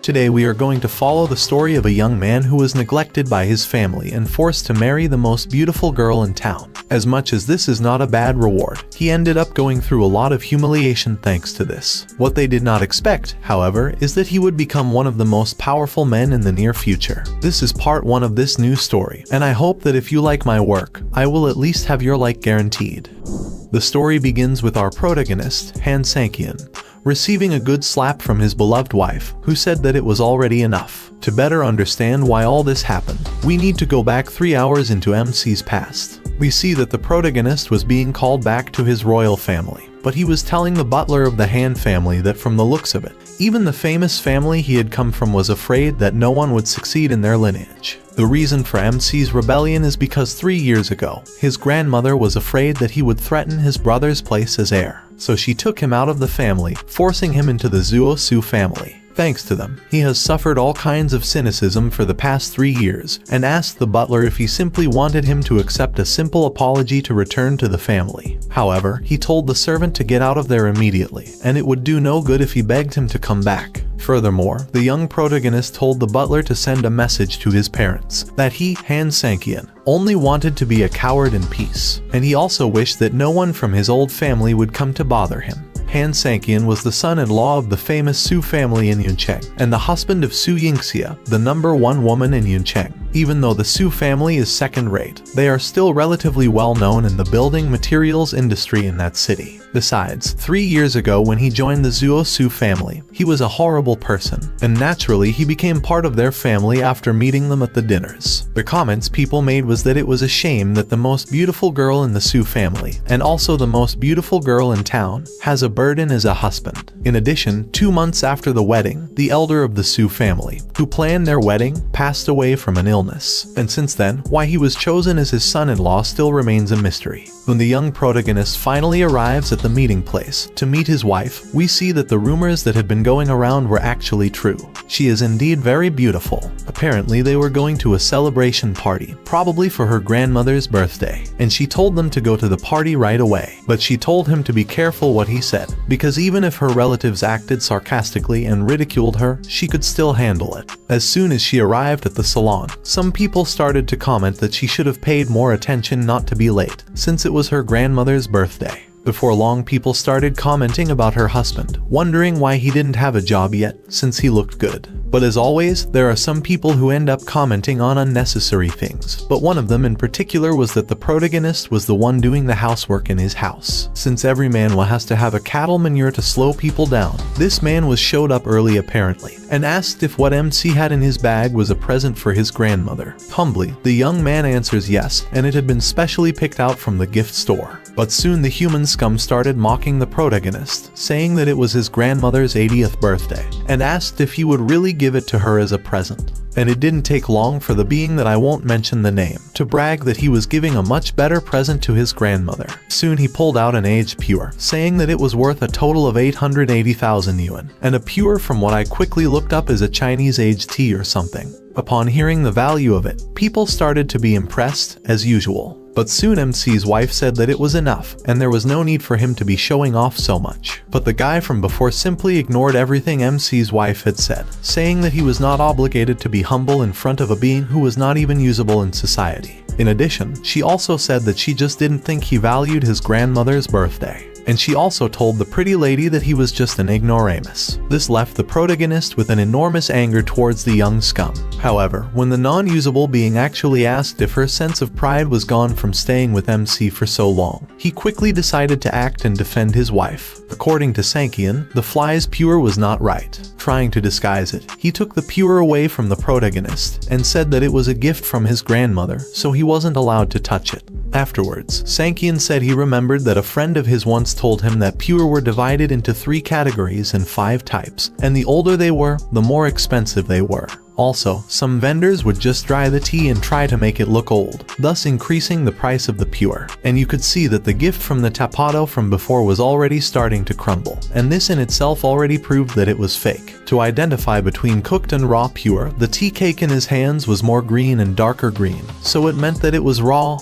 Today we are going to follow the story of a young man who was neglected by his family and forced to marry the most beautiful girl in town. As much as this is not a bad reward, he ended up going through a lot of humiliation thanks to this. What they did not expect, however, is that he would become one of the most powerful men in the near future. This is part 1 of this new story, and I hope that if you like my work, I will at least have your like guaranteed. The story begins with our protagonist, Han Sang-kyun, receiving a good slap from his beloved wife, who said that it was already enough. To better understand why all this happened, we need to go back 3 hours into MC's past. We see that the protagonist was being called back to his royal family, but he was telling the butler of the Han family that from the looks of it, even the famous family he had come from was afraid that no one would succeed in their lineage. The reason for MC's rebellion is because 3 years ago, his grandmother was afraid that he would threaten his brother's place as heir. So she took him out of the family, forcing him into the Zuo-su family. Thanks to them, he has suffered all kinds of cynicism for the past 3 years, and asked the butler if he simply wanted him to accept a simple apology to return to the family. However, he told the servant to get out of there immediately, and it would do no good if he begged him to come back. Furthermore, the young protagonist told the butler to send a message to his parents, that he, Han Sang-kyun, only wanted to be a coward in peace, and he also wished that no one from his old family would come to bother him. Han Sang-kyun was the son-in-law of the famous Su family in Yuncheng, and the husband of Su Yingxia, the #1 woman in Yuncheng. Even though the Su family is second-rate, they are still relatively well-known in the building materials industry in that city. Besides, 3 years ago when he joined the Zuo-su family, he was a horrible person, and naturally he became part of their family after meeting them at the dinners. The comments people made was that it was a shame that the most beautiful girl in the Su family, and also the most beautiful girl in town, has a burden as a husband. In addition, 2 months after the wedding, the elder of the Su family, who planned their wedding, passed away from an illness. And since then, why he was chosen as his son-in-law still remains a mystery. When the young protagonist finally arrives at the meeting place to meet his wife, we see that the rumors that had been going around were actually true. She is indeed very beautiful. Apparently they were going to a celebration party, probably for her grandmother's birthday, and she told them to go to the party right away. But she told him to be careful what he said, because even if her relatives acted sarcastically and ridiculed her, she could still handle it. As soon as she arrived at the salon, some people started to comment that she should have paid more attention not to be late, since it was her grandmother's birthday. Before long, people started commenting about her husband, wondering why he didn't have a job yet, since he looked good. But as always, there are some people who end up commenting on unnecessary things, but one of them in particular was that the protagonist was the one doing the housework in his house. Since every manhwa has to have a cattle manure to slow people down, this man showed up early apparently, and asked if what MC had in his bag was a present for his grandmother. Humbly, the young man answers yes, and it had been specially picked out from the gift store. But soon the human scum started mocking the protagonist, saying that it was his grandmother's 80th birthday, and asked if he would really give it to her as a present. And it didn't take long for the being that I won't mention the name to brag that he was giving a much better present to his grandmother. Soon he pulled out an aged pure, saying that it was worth a total of 880,000 yuan, and a pure from what I quickly looked up is a Chinese aged tea or something. Upon hearing the value of it, people started to be impressed, as usual. But soon MC's wife said that it was enough, and there was no need for him to be showing off so much. But the guy from before simply ignored everything MC's wife had said, saying that he was not obligated to be humble in front of a being who was not even usable in society. In addition, she also said that she just didn't think he valued his grandmother's birthday. And she also told the pretty lady that he was just an ignoramus. This left the protagonist with an enormous anger towards the young scum. However, when the non-usable being actually asked if her sense of pride was gone from staying with MC for so long, he quickly decided to act and defend his wife. According to Sang-kyun, the fly's pure was not right. Trying to disguise it, he took the pure away from the protagonist and said that it was a gift from his grandmother, so he wasn't allowed to touch it. Afterwards, Sang-kyun said he remembered that a friend of his once told him that pure were divided into 3 categories and 5 types, and the older they were, the more expensive they were. Also, some vendors would just dry the tea and try to make it look old, thus increasing the price of the pure. And you could see that the gift from the tapado from before was already starting to crumble, and this in itself already proved that it was fake. To identify between cooked and raw pure, the tea cake in his hands was more green and darker green, so it meant that it was raw.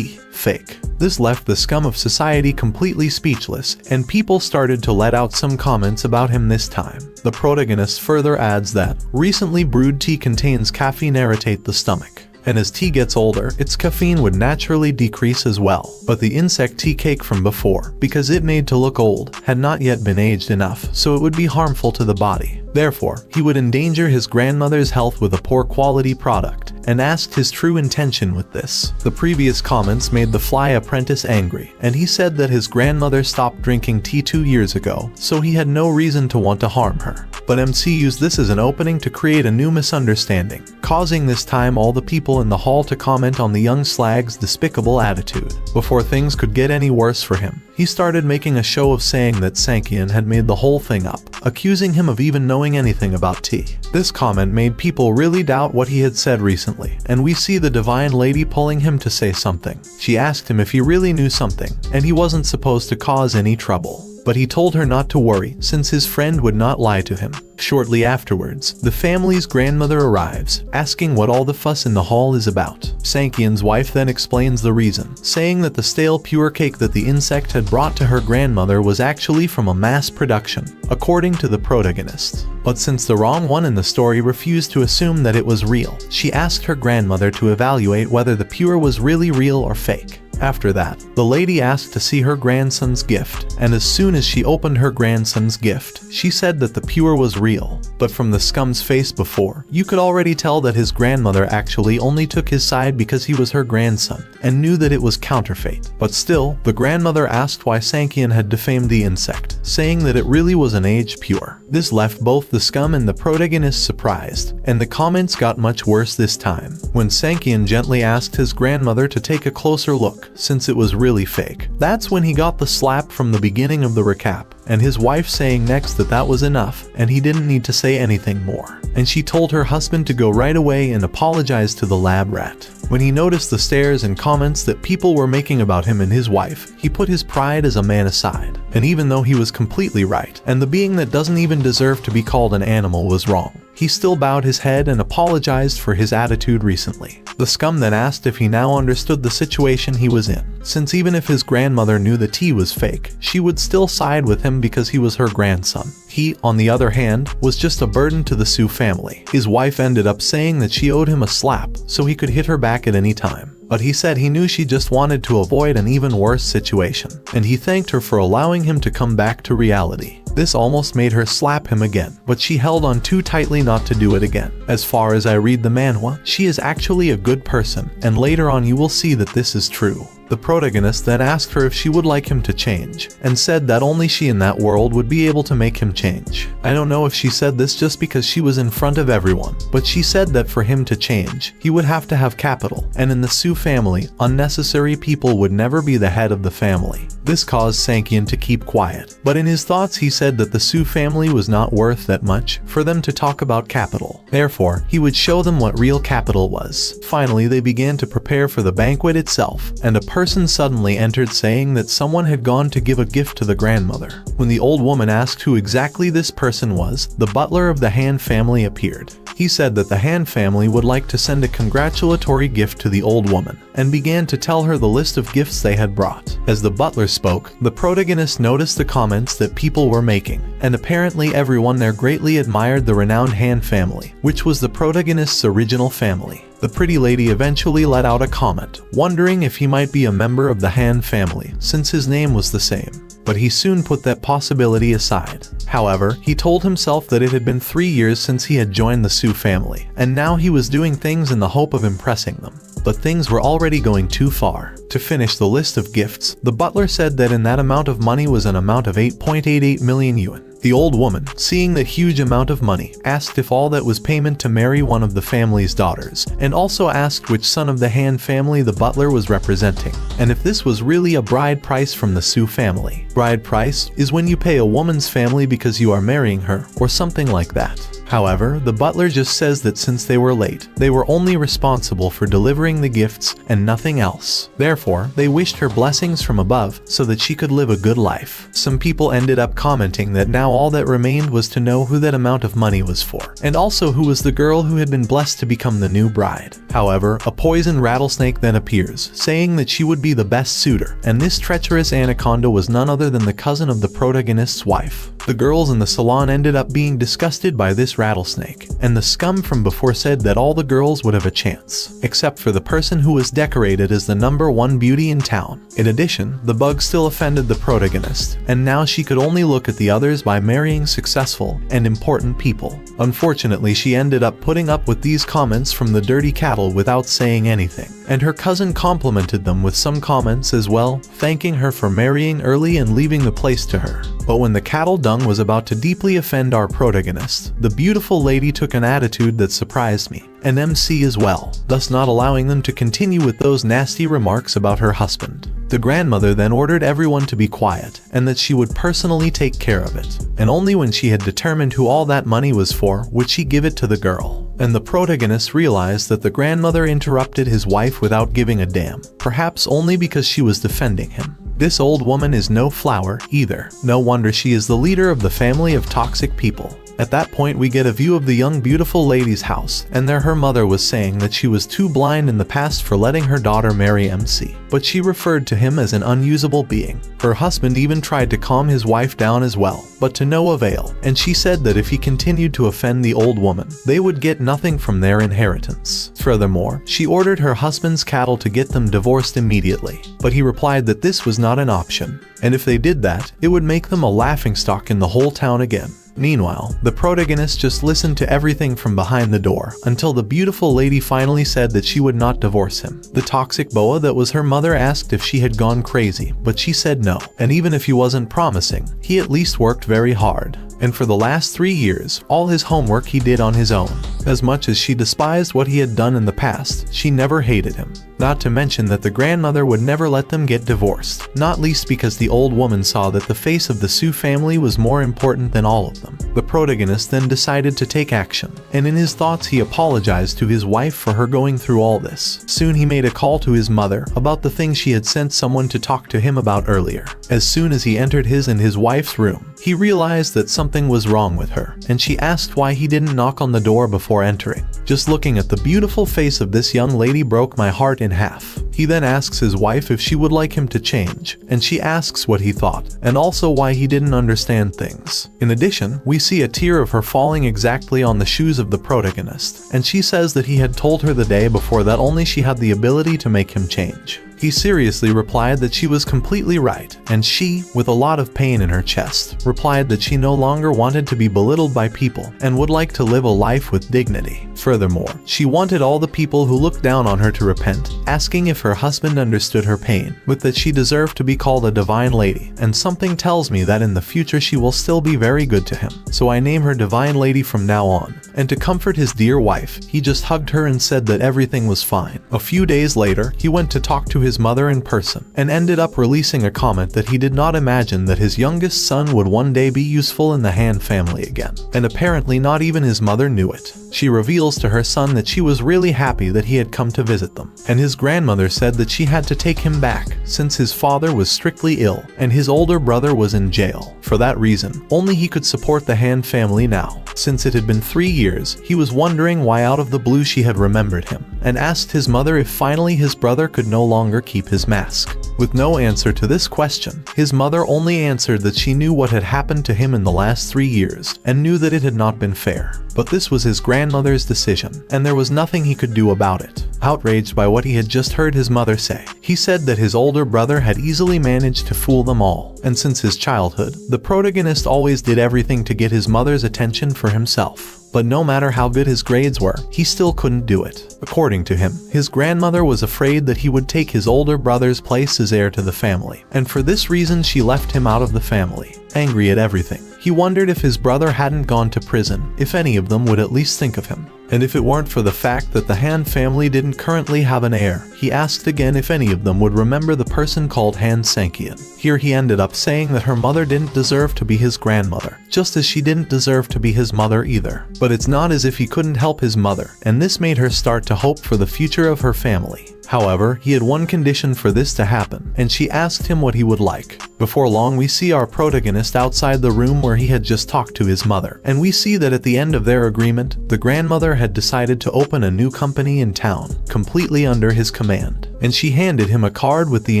fake. This left the scum of society completely speechless, and people started to let out some comments about him this time. The protagonist further adds that recently brewed tea contains caffeine irritate the stomach, and as tea gets older, its caffeine would naturally decrease as well. But the insect tea cake from before, because it made to look old, had not yet been aged enough, so it would be harmful to the body. Therefore, he would endanger his grandmother's health with a poor quality product, and asked his true intention with this. The previous comments made the fly apprentice angry, and he said that his grandmother stopped drinking tea 2 years ago, so he had no reason to want to harm her. But MC used this as an opening to create a new misunderstanding, causing this time all the people in the hall to comment on the young slag's despicable attitude. Before things could get any worse for him, he started making a show of saying that Sankian had made the whole thing up, accusing him of even knowing anything about tea. This comment made people really doubt what he had said recently, and we see the divine lady pulling him to say something. She asked him if he really knew something, and he wasn't supposed to cause any trouble. But he told her not to worry, since his friend would not lie to him. Shortly afterwards, the family's grandmother arrives, asking what all the fuss in the hall is about. Sankian's wife then explains the reason, saying that the stale pure cake that the insect had brought to her grandmother was actually from a mass production, according to the protagonist. But since the wrong one in the story refused to assume that it was real, she asked her grandmother to evaluate whether the pure was really real or fake. After that, the lady asked to see her grandson's gift, and as soon as she opened her grandson's gift, she said that the pure was real. But from the scum's face before, you could already tell that his grandmother actually only took his side because he was her grandson, and knew that it was counterfeit. But still, the grandmother asked why Sankian had defamed the insect, saying that it really was an aged pure. This left both the scum and the protagonist surprised, and the comments got much worse this time, when Sankian gently asked his grandmother to take a closer look, since it was really fake. That's when he got the slap from the beginning of the recap, and his wife saying next that that was enough, and he didn't need to say anything more. And she told her husband to go right away and apologize to the lab rat. When he noticed the stares and comments that people were making about him and his wife, he put his pride as a man aside. And even though he was completely right, and the being that doesn't even deserve to be called an animal was wrong, he still bowed his head and apologized for his attitude recently. The scum then asked if he now understood the situation he was in, since even if his grandmother knew the tea was fake, she would still side with him because he was her grandson. He, on the other hand, was just a burden to the Su family. His wife ended up saying that she owed him a slap, so he could hit her back at any time. But he said he knew she just wanted to avoid an even worse situation, and he thanked her for allowing him to come back to reality. This almost made her slap him again, but she held on too tightly not to do it again. As far as I read the manhwa, she is actually a good person, and later on you will see that this is true. The protagonist then asked her if she would like him to change, and said that only she in that world would be able to make him change. I don't know if she said this just because she was in front of everyone, but she said that for him to change, he would have to have capital, and in the Su family, unnecessary people would never be the head of the family. This caused Sankian to keep quiet, but in his thoughts he said that the Su family was not worth that much for them to talk about capital. Therefore, he would show them what real capital was. Finally, they began to prepare for the banquet itself, and a person suddenly entered saying that someone had gone to give a gift to the grandmother. When the old woman asked who exactly this person was, the butler of the Han family appeared. He said that the Han family would like to send a congratulatory gift to the old woman, and began to tell her the list of gifts they had brought. As the butler spoke, the protagonist noticed the comments that people were making, and apparently everyone there greatly admired the renowned Han family, which was the protagonist's original family. The pretty lady eventually let out a comment, wondering if he might be a member of the Han family, since his name was the same. But he soon put that possibility aside. However, he told himself that it had been 3 years since he had joined the Su family, and now he was doing things in the hope of impressing them. But things were already going too far. To finish the list of gifts, the butler said that in that amount of money was an amount of 8.88 million yuan. The old woman, seeing that huge amount of money, asked if all that was payment to marry one of the family's daughters, and also asked which son of the Han family the butler was representing, and if this was really a bride price from the Su family. Bride price is when you pay a woman's family because you are marrying her, or something like that. However, the butler just says that since they were late, they were only responsible for delivering the gifts and nothing else. Therefore, they wished her blessings from above so that she could live a good life. Some people ended up commenting that now all that remained was to know who that amount of money was for, and also who was the girl who had been blessed to become the new bride. However, a poison rattlesnake then appears, saying that she would be the best suitor, and this treacherous anaconda was none other than the cousin of the protagonist's wife. The girls in the salon ended up being disgusted by this rattlesnake, and the scum from before said that all the girls would have a chance, except for the person who was decorated as the #1 beauty in town. In addition, the bug still offended the protagonist, and now she could only look at the others by marrying successful and important people. Unfortunately, she ended up putting up with these comments from the dirty cattle without saying anything, and her cousin complimented them with some comments as well, thanking her for marrying early and leaving the place to her. But when the cattle dung was about to deeply offend our protagonist, the beautiful lady took an attitude that surprised me, and MC as well, thus not allowing them to continue with those nasty remarks about her husband. The grandmother then ordered everyone to be quiet, and that she would personally take care of it, and only when she had determined who all that money was for would she give it to the girl. And the protagonist realized that the grandmother interrupted his wife without giving a damn, perhaps only because she was defending him. This old woman is no flower either. No wonder she is the leader of the family of toxic people. At that point we get a view of the young beautiful lady's house, and there her mother was saying that she was too blind in the past for letting her daughter marry MC, but she referred to him as an unusable being. Her husband even tried to calm his wife down as well, but to no avail, and she said that if he continued to offend the old woman, they would get nothing from their inheritance. Furthermore, she ordered her husband's cattle to get them divorced immediately, but he replied that this was not an option, and if they did that, it would make them a laughingstock in the whole town again. Meanwhile, the protagonist just listened to everything from behind the door until the beautiful lady finally said that she would not divorce him. The toxic boa that was her mother asked if she had gone crazy, but she said no, and even if he wasn't promising, he at least worked very hard. And for the last 3 years, all his homework he did on his own. As much as she despised what he had done in the past, she never hated him. Not to mention that the grandmother would never let them get divorced, not least because the old woman saw that the face of the Sue family was more important than all of them. The protagonist then decided to take action, and in his thoughts he apologized to his wife for her going through all this. Soon he made a call to his mother about the thing she had sent someone to talk to him about earlier. As soon as he entered his and his wife's room, he realized that something was wrong with her, and she asked why he didn't knock on the door before entering. Just looking at the beautiful face of this young lady broke my heart in half. He then asks his wife if she would like him to change, and she asks what he thought, and also why he didn't understand things. In addition, we see a tear of her falling exactly on the shoes of the protagonist, and she says that he had told her the day before that only she had the ability to make him change. He seriously replied that she was completely right, and she, with a lot of pain in her chest, replied that she no longer wanted to be belittled by people and would like to live a life with dignity. Furthermore, she wanted all the people who looked down on her to repent, asking if her husband understood her pain, with that she deserved to be called a divine lady, and something tells me that in the future she will still be very good to him, so I name her Divine Lady from now on. And to comfort his dear wife, he just hugged her and said that everything was fine. A few days later, he went to talk to his mother in person, and ended up releasing a comment that he did not imagine that his youngest son would one day be useful in the Han family again. And apparently not even his mother knew it. She reveals to her son that she was really happy that he had come to visit them, and his grandmother said that she had to take him back since his father was strictly ill and his older brother was in jail. For that reason, only he could support the Han family now. Since it had been 3 years, he was wondering why out of the blue she had remembered him, and asked his mother if finally his brother could no longer keep his mask. With no answer to this question, his mother only answered that she knew what had happened to him in the last 3 years, and knew that it had not been fair. But this was his grandmother's decision, and there was nothing he could do about it. Outraged by what he had just heard his mother say, he said that his older brother had easily managed to fool them all, and since his childhood, the protagonist always did everything to get his mother's attention for himself. But no matter how good his grades were, he still couldn't do it. According to him, his grandmother was afraid that he would take his older brother's place as heir to the family, and for this reason she left him out of the family. Angry at everything, he wondered if his brother hadn't gone to prison, if any of them would at least think of him. And if it weren't for the fact that the Han family didn't currently have an heir, he asked again if any of them would remember the person called Han Sang-kyun. Here he ended up saying that her mother didn't deserve to be his grandmother, just as she didn't deserve to be his mother either. But it's not as if he couldn't help his mother, and this made her start to hope for the future of her family. However, he had one condition for this to happen, and she asked him what he would like. Before long, we see our protagonist outside the room where he had just talked to his mother, and we see that at the end of their agreement, the grandmother had decided to open a new company in town, completely under his command, and she handed him a card with the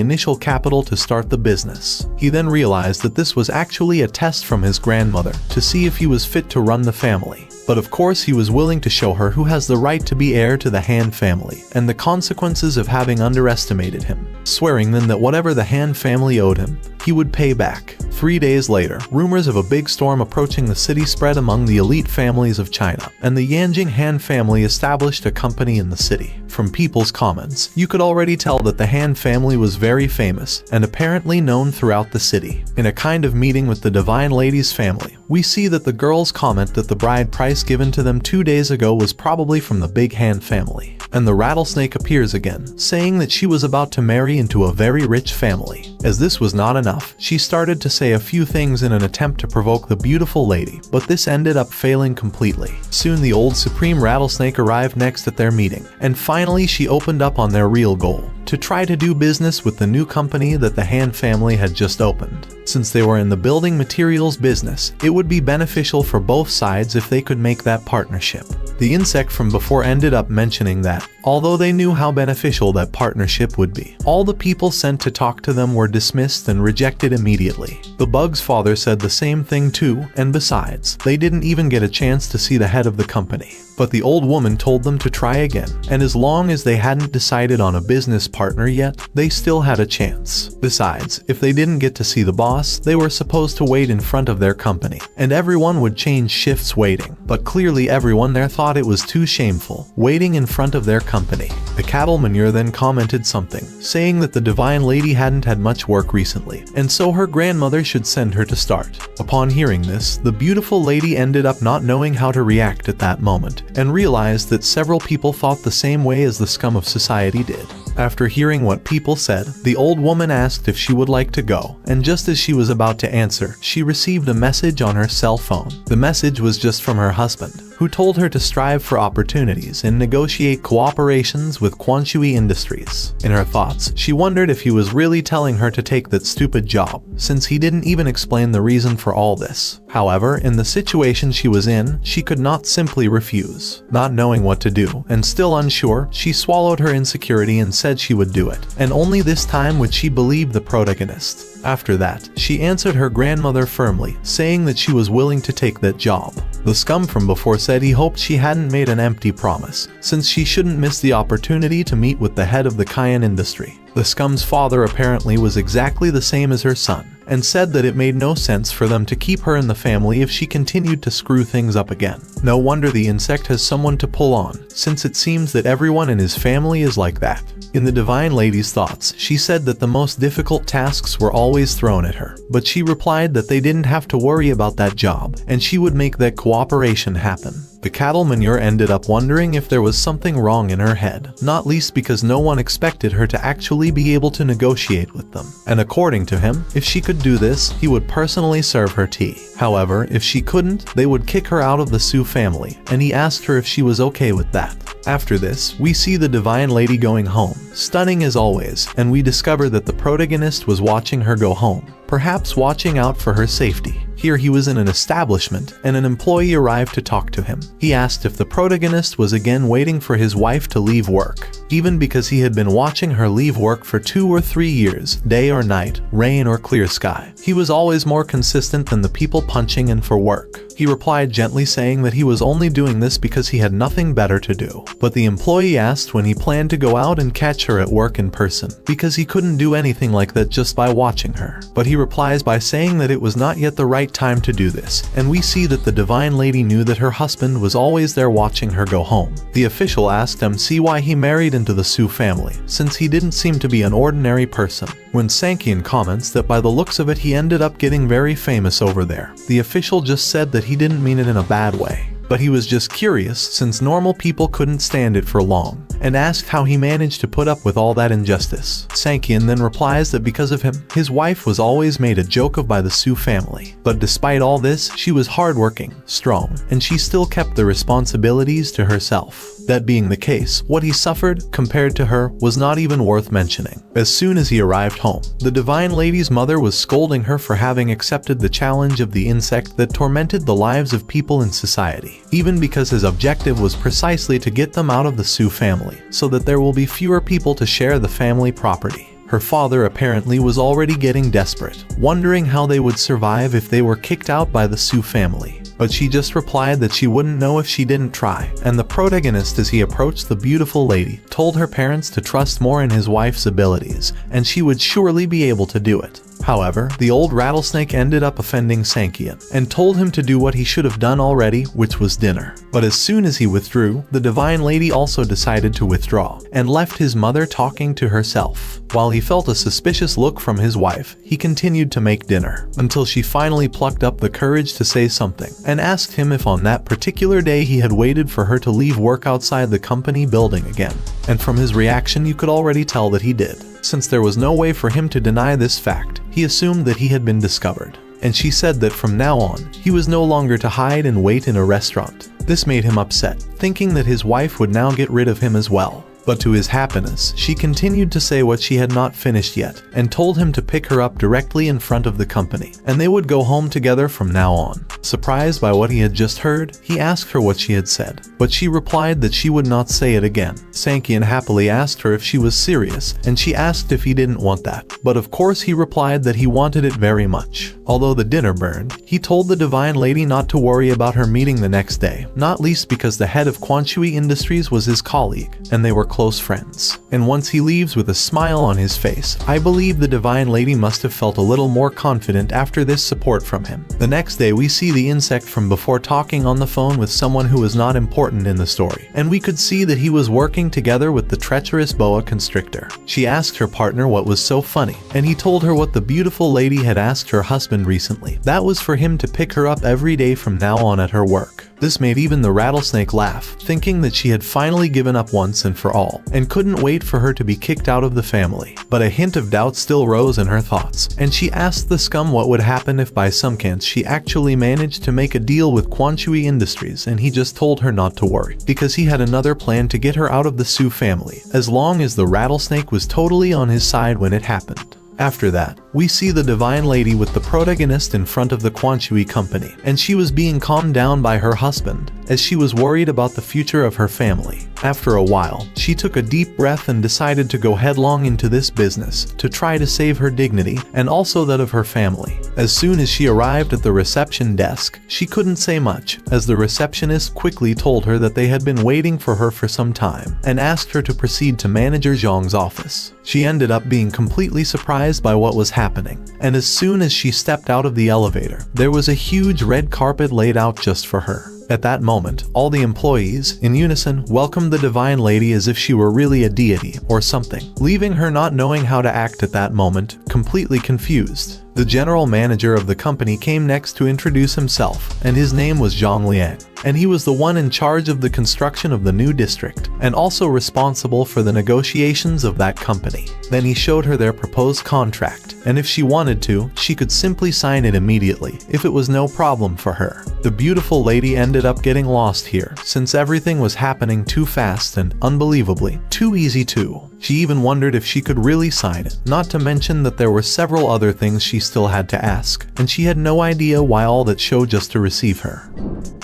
initial capital to start the business. He then realized that this was actually a test from his grandmother to see if he was fit to run the family. But of course he was willing to show her who has the right to be heir to the Han family, and the consequences of having underestimated him, swearing then that whatever the Han family owed him, he would pay back. 3 days later, rumors of a big storm approaching the city spread among the elite families of China, and the Yanjing Han family established a company in the city. From people's comments, you could already tell that the Han family was very famous, and apparently known throughout the city. In a kind of meeting with the Divine Lady's family, we see that the girls comment that the bride price given to them 2 days ago was probably from the big Han family. And the rattlesnake appears again, saying that she was about to marry into a very rich family. As this was not enough, she started to say a few things in an attempt to provoke the beautiful lady, but this ended up failing completely. Soon the old supreme rattlesnake arrived next at their meeting, and finally she opened up on their real goal, to try to do business with the new company that the Han family had just opened. Since they were in the building materials business, it would be beneficial for both sides if they could make that partnership. The insect from before ended up mentioning that, although they knew how beneficial that partnership would be, all the people sent to talk to them were dismissed and rejected immediately. The bug's father said the same thing too, and besides, they didn't even get a chance to see the head of the company. But the old woman told them to try again, and as long as they hadn't decided on a business partner yet, they still had a chance. Besides, if they didn't get to see the boss, they were supposed to wait in front of their company, and everyone would change shifts waiting. But clearly everyone there thought it was too shameful, waiting in front of their company. The cattle manure then commented something, saying that the Divine Lady hadn't had much work recently, and so her grandmother should send her to start. Upon hearing this, the beautiful lady ended up not knowing how to react at that moment, and realized that several people thought the same way as the scum of society did. After hearing what people said, the old woman asked if she would like to go, and just as she was about to answer, she received a message on her cell phone. The message was just from her husband, who told her to strive for opportunities and negotiate cooperations with Quanshui Industries. In her thoughts, she wondered if he was really telling her to take that stupid job, since he didn't even explain the reason for all this. However, in the situation she was in, she could not simply refuse. Not knowing what to do, and still unsure, she swallowed her insecurity and said she would do it, and only this time would she believe the protagonist. After that, she answered her grandmother firmly, saying that she was willing to take that job. The scum from before said he hoped she hadn't made an empty promise, since she shouldn't miss the opportunity to meet with the head of the Cayenne industry. The scum's father apparently was exactly the same as her son, and said that it made no sense for them to keep her in the family if she continued to screw things up again. No wonder the insect has someone to pull on, since it seems that everyone in his family is like that. In the Divine Lady's thoughts, she said that the most difficult tasks were always thrown at her, but she replied that they didn't have to worry about that job, and she would make that cooperation happen. The cattle manure ended up wondering if there was something wrong in her head, not least because no one expected her to actually be able to negotiate with them. And according to him, if she could do this, he would personally serve her tea. However, if she couldn't, they would kick her out of the Su family, and he asked her if she was okay with that. After this, we see the Divine Lady going home, stunning as always, and we discover that the protagonist was watching her go home, perhaps watching out for her safety. Here he was in an establishment, and an employee arrived to talk to him. He asked if the protagonist was again waiting for his wife to leave work, even because he had been watching her leave work for 2 or 3 years, day or night, rain or clear sky. He was always more consistent than the people punching in for work. He replied gently, saying that he was only doing this because he had nothing better to do. But the employee asked when he planned to go out and catch her at work in person, because he couldn't do anything like that just by watching her. But he replies by saying that it was not yet the right time to do this, and we see that the Divine Lady knew that her husband was always there watching her go home. The official asked MC why he married into the Su family, since he didn't seem to be an ordinary person. When Sang-kyun comments that by the looks of it he ended up getting very famous over there, the official just said that he didn't mean it in a bad way. but he was just curious since normal people couldn't stand it for long, and asked how he managed to put up with all that injustice. Sang-hyun then replies that because of him, his wife was always made a joke of by the Soo family. But despite all this, she was hardworking, strong, and she still kept the responsibilities to herself. That being the case, what he suffered, compared to her, was not even worth mentioning. As soon as he arrived home, the Divine Lady's mother was scolding her for having accepted the challenge of the insect that tormented the lives of people in society, even because his objective was precisely to get them out of the Soo family, so that there will be fewer people to share the family property. Her father apparently was already getting desperate, wondering how they would survive if they were kicked out by the Soo family. But she just replied that she wouldn't know if she didn't try, and the protagonist, as he approached the beautiful lady, told her parents to trust more in his wife's abilities, and she would surely be able to do it. However, the old rattlesnake ended up offending Sang-hyun and told him to do what he should have done already, which was dinner. But as soon as he withdrew, the Divine Lady also decided to withdraw and left his mother talking to herself. While he felt a suspicious look from his wife, he continued to make dinner until she finally plucked up the courage to say something and asked him if on that particular day he had waited for her to leave work outside the company building again. And from his reaction you could already tell that he did. Since there was no way for him to deny this fact, he assumed that he had been discovered. And she said that from now on, he was no longer to hide and wait in a restaurant. This made him upset, thinking that his wife would now get rid of him as well. But to his happiness, she continued to say what she had not finished yet, and told him to pick her up directly in front of the company, and they would go home together from now on. Surprised by what he had just heard, he asked her what she had said, but she replied that she would not say it again. Sang-hyun happily asked her if she was serious, and she asked if he didn't want that. But of course he replied that he wanted it very much. Although the dinner burned, he told the Divine Lady not to worry about her meeting the next day, not least because the head of Kwanchui Industries was his colleague, and they were close friends. And once he leaves with a smile on his face, I believe the Divine Lady must have felt a little more confident after this support from him. The next day we see the insect from before talking on the phone with someone who was not important in the story, and we could see that he was working together with the treacherous boa constrictor. She asked her partner what was so funny, and he told her what the beautiful lady had asked her husband recently. That was for him to pick her up every day from now on at her work. This made even the rattlesnake laugh, thinking that she had finally given up once and for all, and couldn't wait for her to be kicked out of the family. But a hint of doubt still rose in her thoughts, and she asked the scum what would happen if by some chance she actually managed to make a deal with Kwanchui Industries, and he just told her not to worry, because he had another plan to get her out of the Soo family, as long as the rattlesnake was totally on his side when it happened. After that, we see the Divine Lady with the protagonist in front of the Kwanchui company, and she was being calmed down by her husband, as she was worried about the future of her family. After a while, she took a deep breath and decided to go headlong into this business, to try to save her dignity, and also that of her family. As soon as she arrived at the reception desk, she couldn't say much, as the receptionist quickly told her that they had been waiting for her for some time, and asked her to proceed to Manager Zhang's office. She ended up being completely surprised by what was happening, and as soon as she stepped out of the elevator, there was a huge red carpet laid out just for her. At that moment, all the employees, in unison, welcomed the Divine Lady as if she were really a deity or something, leaving her not knowing how to act at that moment, completely confused. The general manager of the company came next to introduce himself, and his name was Zhang Liang, and he was the one in charge of the construction of the new district, and also responsible for the negotiations of that company. Then he showed her their proposed contract, and if she wanted to, she could simply sign it immediately, if it was no problem for her. The beautiful lady ended up getting lost here, since everything was happening too fast and, unbelievably, too easy too. She even wondered if she could really sign it, not to mention that there were several other things she still had to ask, and she had no idea why all that showed just to receive her.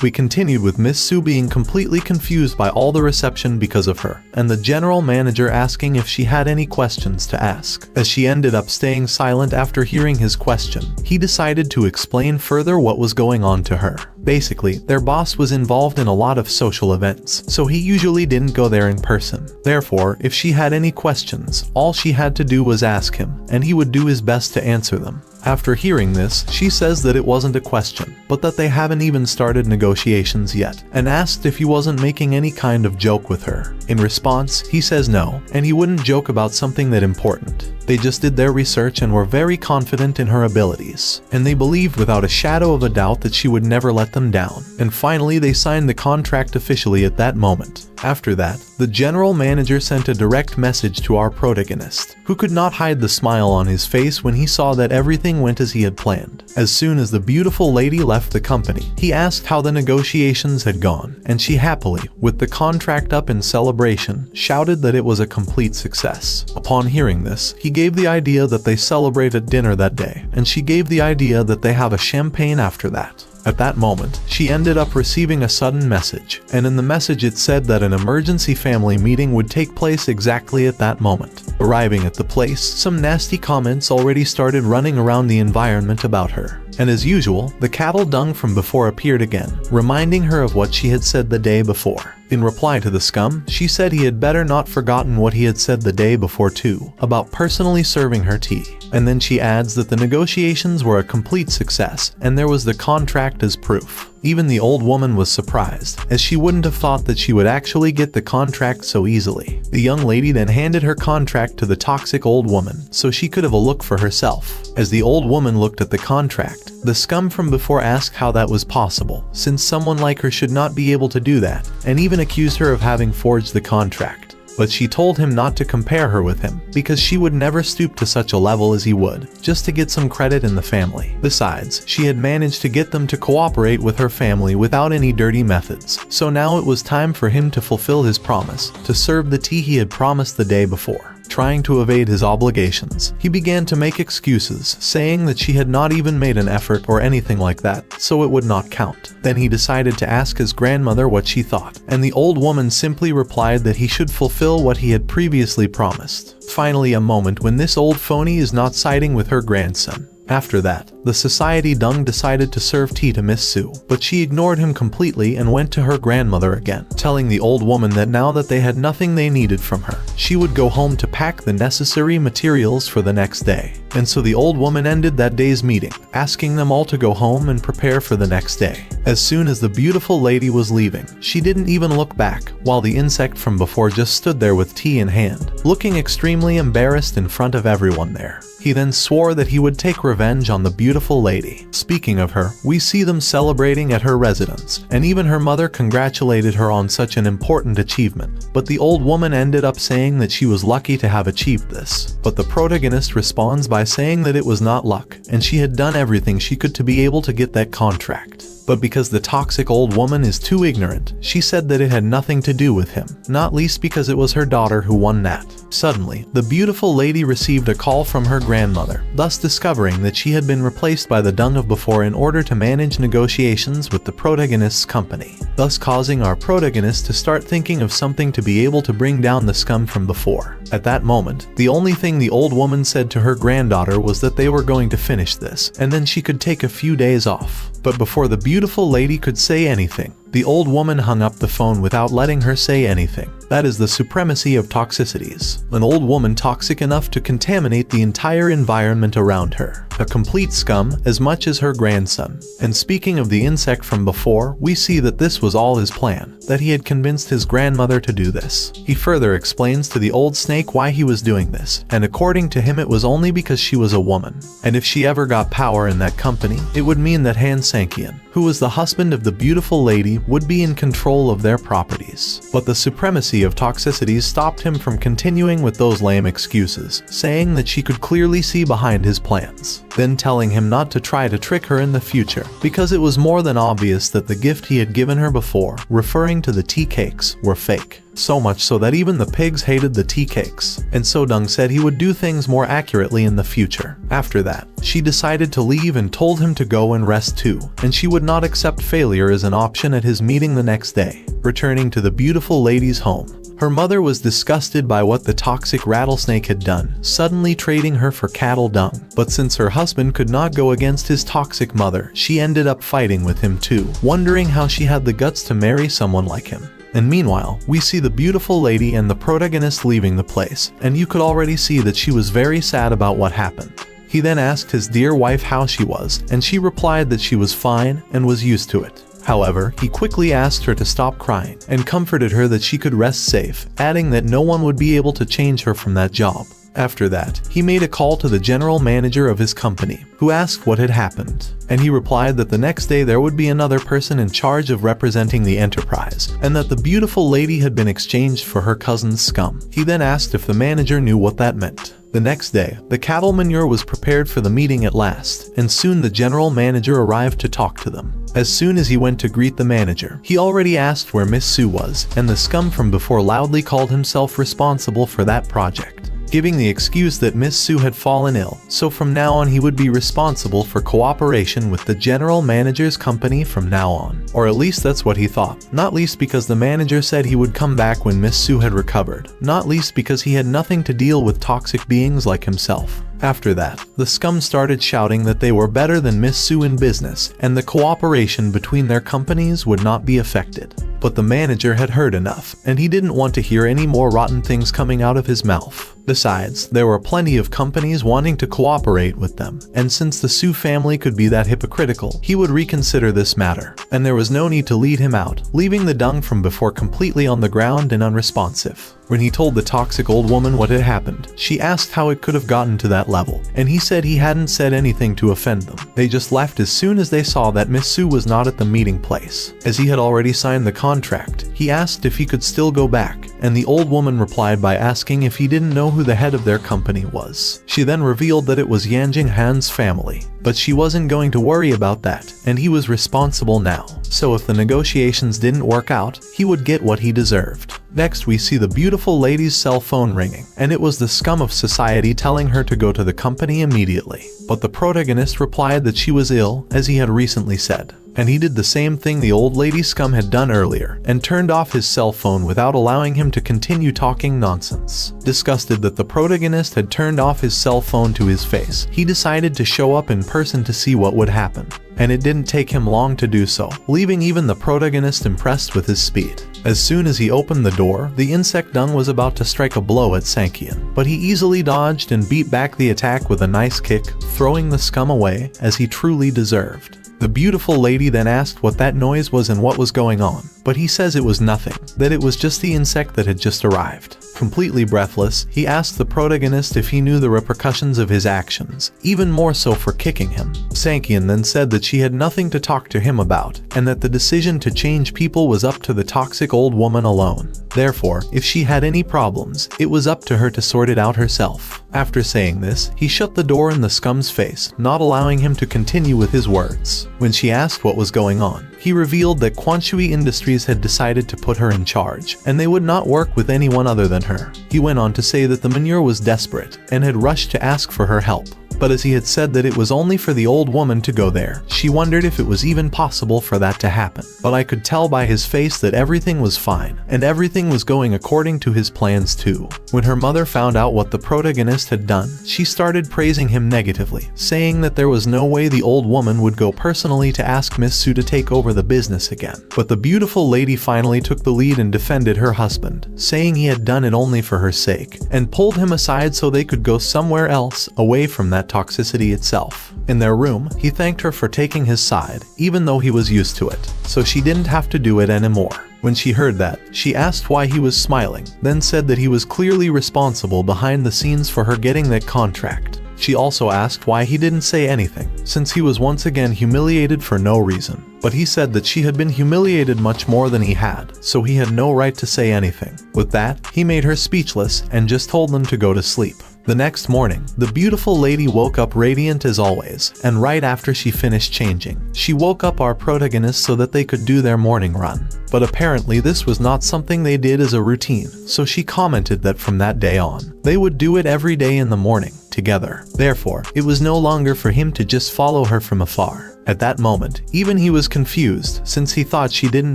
We continued with Miss Soo being completely confused by all the reception because of her, and the general manager asking if she had any questions to ask. As she ended up staying silent after hearing his question, he decided to explain further what was going on to her. Basically, their boss was involved in a lot of social events, so he usually didn't go there in person. Therefore, if she had any questions, all she had to do was ask him, and he would do his best to answer them. After hearing this, she says that it wasn't a question, but that they haven't even started negotiations yet, and asked if he wasn't making any kind of joke with her. In response, he says no, and he wouldn't joke about something that important. They just did their research and were very confident in her abilities, and they believed without a shadow of a doubt that she would never let them down. And finally they signed the contract officially at that moment. After that, the general manager sent a direct message to our protagonist, who could not hide the smile on his face when he saw that everything went as he had planned. As soon as the beautiful lady left the company, he asked how the negotiations had gone, and she happily, with the contract up in celebration, shouted that it was a complete success. Upon hearing this, he gave the idea that they celebrate at dinner that day, and she gave the idea that they have a champagne after that. At that moment, she ended up receiving a sudden message, and in the message it said that an emergency family meeting would take place exactly at that moment. Arriving at the place, some nasty comments already started running around the environment about her. And as usual, the cattle dung from before appeared again, reminding her of what she had said the day before. In reply to the scum, she said he had better not forgotten what he had said the day before too, about personally serving her tea. And then she adds that the negotiations were a complete success, and there was the contract as proof. Even the old woman was surprised, as she wouldn't have thought that she would actually get the contract so easily. The young lady then handed her contract to the toxic old woman, so she could have a look for herself. As the old woman looked at the contract, the scum from before asked how that was possible, since someone like her should not be able to do that, and even accused her of having forged the contract. But she told him not to compare her with him, because she would never stoop to such a level as he would, just to get some credit in the family. Besides, she had managed to get them to cooperate with her family without any dirty methods, so now it was time for him to fulfill his promise, to serve the tea he had promised the day before. Trying to evade his obligations, he began to make excuses, saying that she had not even made an effort or anything like that, so it would not count. Then he decided to ask his grandmother what she thought, and the old woman simply replied that he should fulfill what he had previously promised. Finally, a moment when this old phony is not siding with her grandson. After that, the society dung decided to serve tea to Miss Sue, but she ignored him completely and went to her grandmother again, telling the old woman that now that they had nothing they needed from her, she would go home to pack the necessary materials for the next day. And so the old woman ended that day's meeting, asking them all to go home and prepare for the next day. As soon as the beautiful lady was leaving, she didn't even look back, while the insect from before just stood there with tea in hand, looking extremely embarrassed in front of everyone there. He then swore that he would take revenge on the beautiful lady. Speaking of her, we see them celebrating at her residence, and even her mother congratulated her on such an important achievement. But the old woman ended up saying that she was lucky to have achieved this. But the protagonist responds by saying that it was not luck, and she had done everything she could to be able to get that contract. But because the toxic old woman is too ignorant, she said that it had nothing to do with him, not least because it was her daughter who won that. Suddenly, the beautiful lady received a call from her grandmother, thus discovering that she had been replaced by the dung of before in order to manage negotiations with the protagonist's company, thus causing our protagonist to start thinking of something to be able to bring down the scum from before. At that moment, the only thing the old woman said to her granddaughter was that they were going to finish this, and then she could take a few days off. But before the beautiful lady could say anything, the old woman hung up the phone without letting her say anything. That is the supremacy of toxicities. An old woman toxic enough to contaminate the entire environment around her. A complete scum, as much as her grandson. And speaking of the insect from before, we see that this was all his plan, that he had convinced his grandmother to do this. He further explains to the old snake why he was doing this, and according to him it was only because she was a woman. And if she ever got power in that company, it would mean that Han Sankian, who was the husband of the beautiful lady, would be in control of their properties. But the supremacy of toxicities stopped him from continuing with those lame excuses, saying that she could clearly see behind his plans, then telling him not to try to trick her in the future, because it was more than obvious that the gift he had given her before, referring to the tea cakes, were fake. So much so that even the pigs hated the tea cakes, and Sodung said he would do things more accurately in the future. After that, she decided to leave and told him to go and rest too, and she would not accept failure as an option at his meeting the next day. Returning to the beautiful lady's home, her mother was disgusted by what the toxic rattlesnake had done, suddenly trading her for cattle dung. But since her husband could not go against his toxic mother, she ended up fighting with him too, wondering how she had the guts to marry someone like him. And meanwhile, we see the beautiful lady and the protagonist leaving the place, and you could already see that she was very sad about what happened. He then asked his dear wife how she was, and she replied that she was fine and was used to it. However, he quickly asked her to stop crying and comforted her that she could rest safe, adding that no one would be able to change her from that job. After that, he made a call to the general manager of his company, who asked what had happened, and he replied that the next day there would be another person in charge of representing the enterprise, and that the beautiful lady had been exchanged for her cousin's scum. He then asked if the manager knew what that meant. The next day, the cattle manure was prepared for the meeting at last, and soon the general manager arrived to talk to them. As soon as he went to greet the manager, he already asked where Miss Sue was, and the scum from before loudly called himself responsible for that project, giving the excuse that Miss Sue had fallen ill, so from now on he would be responsible for cooperation with the general manager's company from now on. Or at least that's what he thought. Not least because the manager said he would come back when Miss Sue had recovered. Not least because he had nothing to deal with toxic beings like himself. After that, the scum started shouting that they were better than Miss Sue in business, and the cooperation between their companies would not be affected. But the manager had heard enough, and he didn't want to hear any more rotten things coming out of his mouth. Besides, there were plenty of companies wanting to cooperate with them, and since the Sue family could be that hypocritical, he would reconsider this matter, and there was no need to lead him out, leaving the dung from before completely on the ground and unresponsive. When he told the toxic old woman what had happened, she asked how it could have gotten to that level, and he said he hadn't said anything to offend them. They just left as soon as they saw that Miss Sue was not at the meeting place. As he had already signed the contract, he asked if he could still go back, and the old woman replied by asking if he didn't know who the head of their company was. She then revealed that it was Yanjing Han's family, but she wasn't going to worry about that, and he was responsible now. So if the negotiations didn't work out, he would get what he deserved. Next we see the beautiful lady's cell phone ringing, and it was the scum of society telling her to go to the company immediately. But the protagonist replied that she was ill, as he had recently said. And he did the same thing the old lady scum had done earlier, and turned off his cell phone without allowing him to continue talking nonsense. Disgusted that the protagonist had turned off his cell phone to his face, he decided to show up in person to see what would happen. And it didn't take him long to do so, leaving even the protagonist impressed with his speed. As soon as he opened the door, the insect dung was about to strike a blow at Sankian, but he easily dodged and beat back the attack with a nice kick, throwing the scum away, as he truly deserved. The beautiful lady then asked what that noise was and what was going on, but he says it was nothing, that it was just the insect that had just arrived. Completely breathless, he asked the protagonist if he knew the repercussions of his actions, even more so for kicking him. Sankian then said that she had nothing to talk to him about, and that the decision to change people was up to the toxic old woman alone. Therefore, if she had any problems, it was up to her to sort it out herself. After saying this, he shut the door in the scum's face, not allowing him to continue with his words. When she asked what was going on, he revealed that Quanshui Industries had decided to put her in charge, and they would not work with anyone other than her. He went on to say that the manure was desperate, and had rushed to ask for her help. But as he had said that it was only for the old woman to go there, she wondered if it was even possible for that to happen. But I could tell by his face that everything was fine, and everything was going according to his plans too. When her mother found out what the protagonist had done, she started praising him negatively, saying that there was no way the old woman would go personally to ask Miss Sue to take over the business again. But the beautiful lady finally took the lead and defended her husband, saying he had done it only for her sake, and pulled him aside so they could go somewhere else, away from that toxicity itself. In their room, he thanked her for taking his side, even though he was used to it, so she didn't have to do it anymore. When she heard that, she asked why he was smiling, then said that he was clearly responsible behind the scenes for her getting that contract. She also asked why he didn't say anything, since he was once again humiliated for no reason. But he said that she had been humiliated much more than he had, so he had no right to say anything. With that, he made her speechless and just told them to go to sleep. The next morning, the beautiful lady woke up radiant as always, and right after she finished changing, she woke up our protagonist so that they could do their morning run. But apparently this was not something they did as a routine, so she commented that from that day on, they would do it every day in the morning, together. Therefore, it was no longer for him to just follow her from afar. At that moment, even he was confused, since he thought she didn't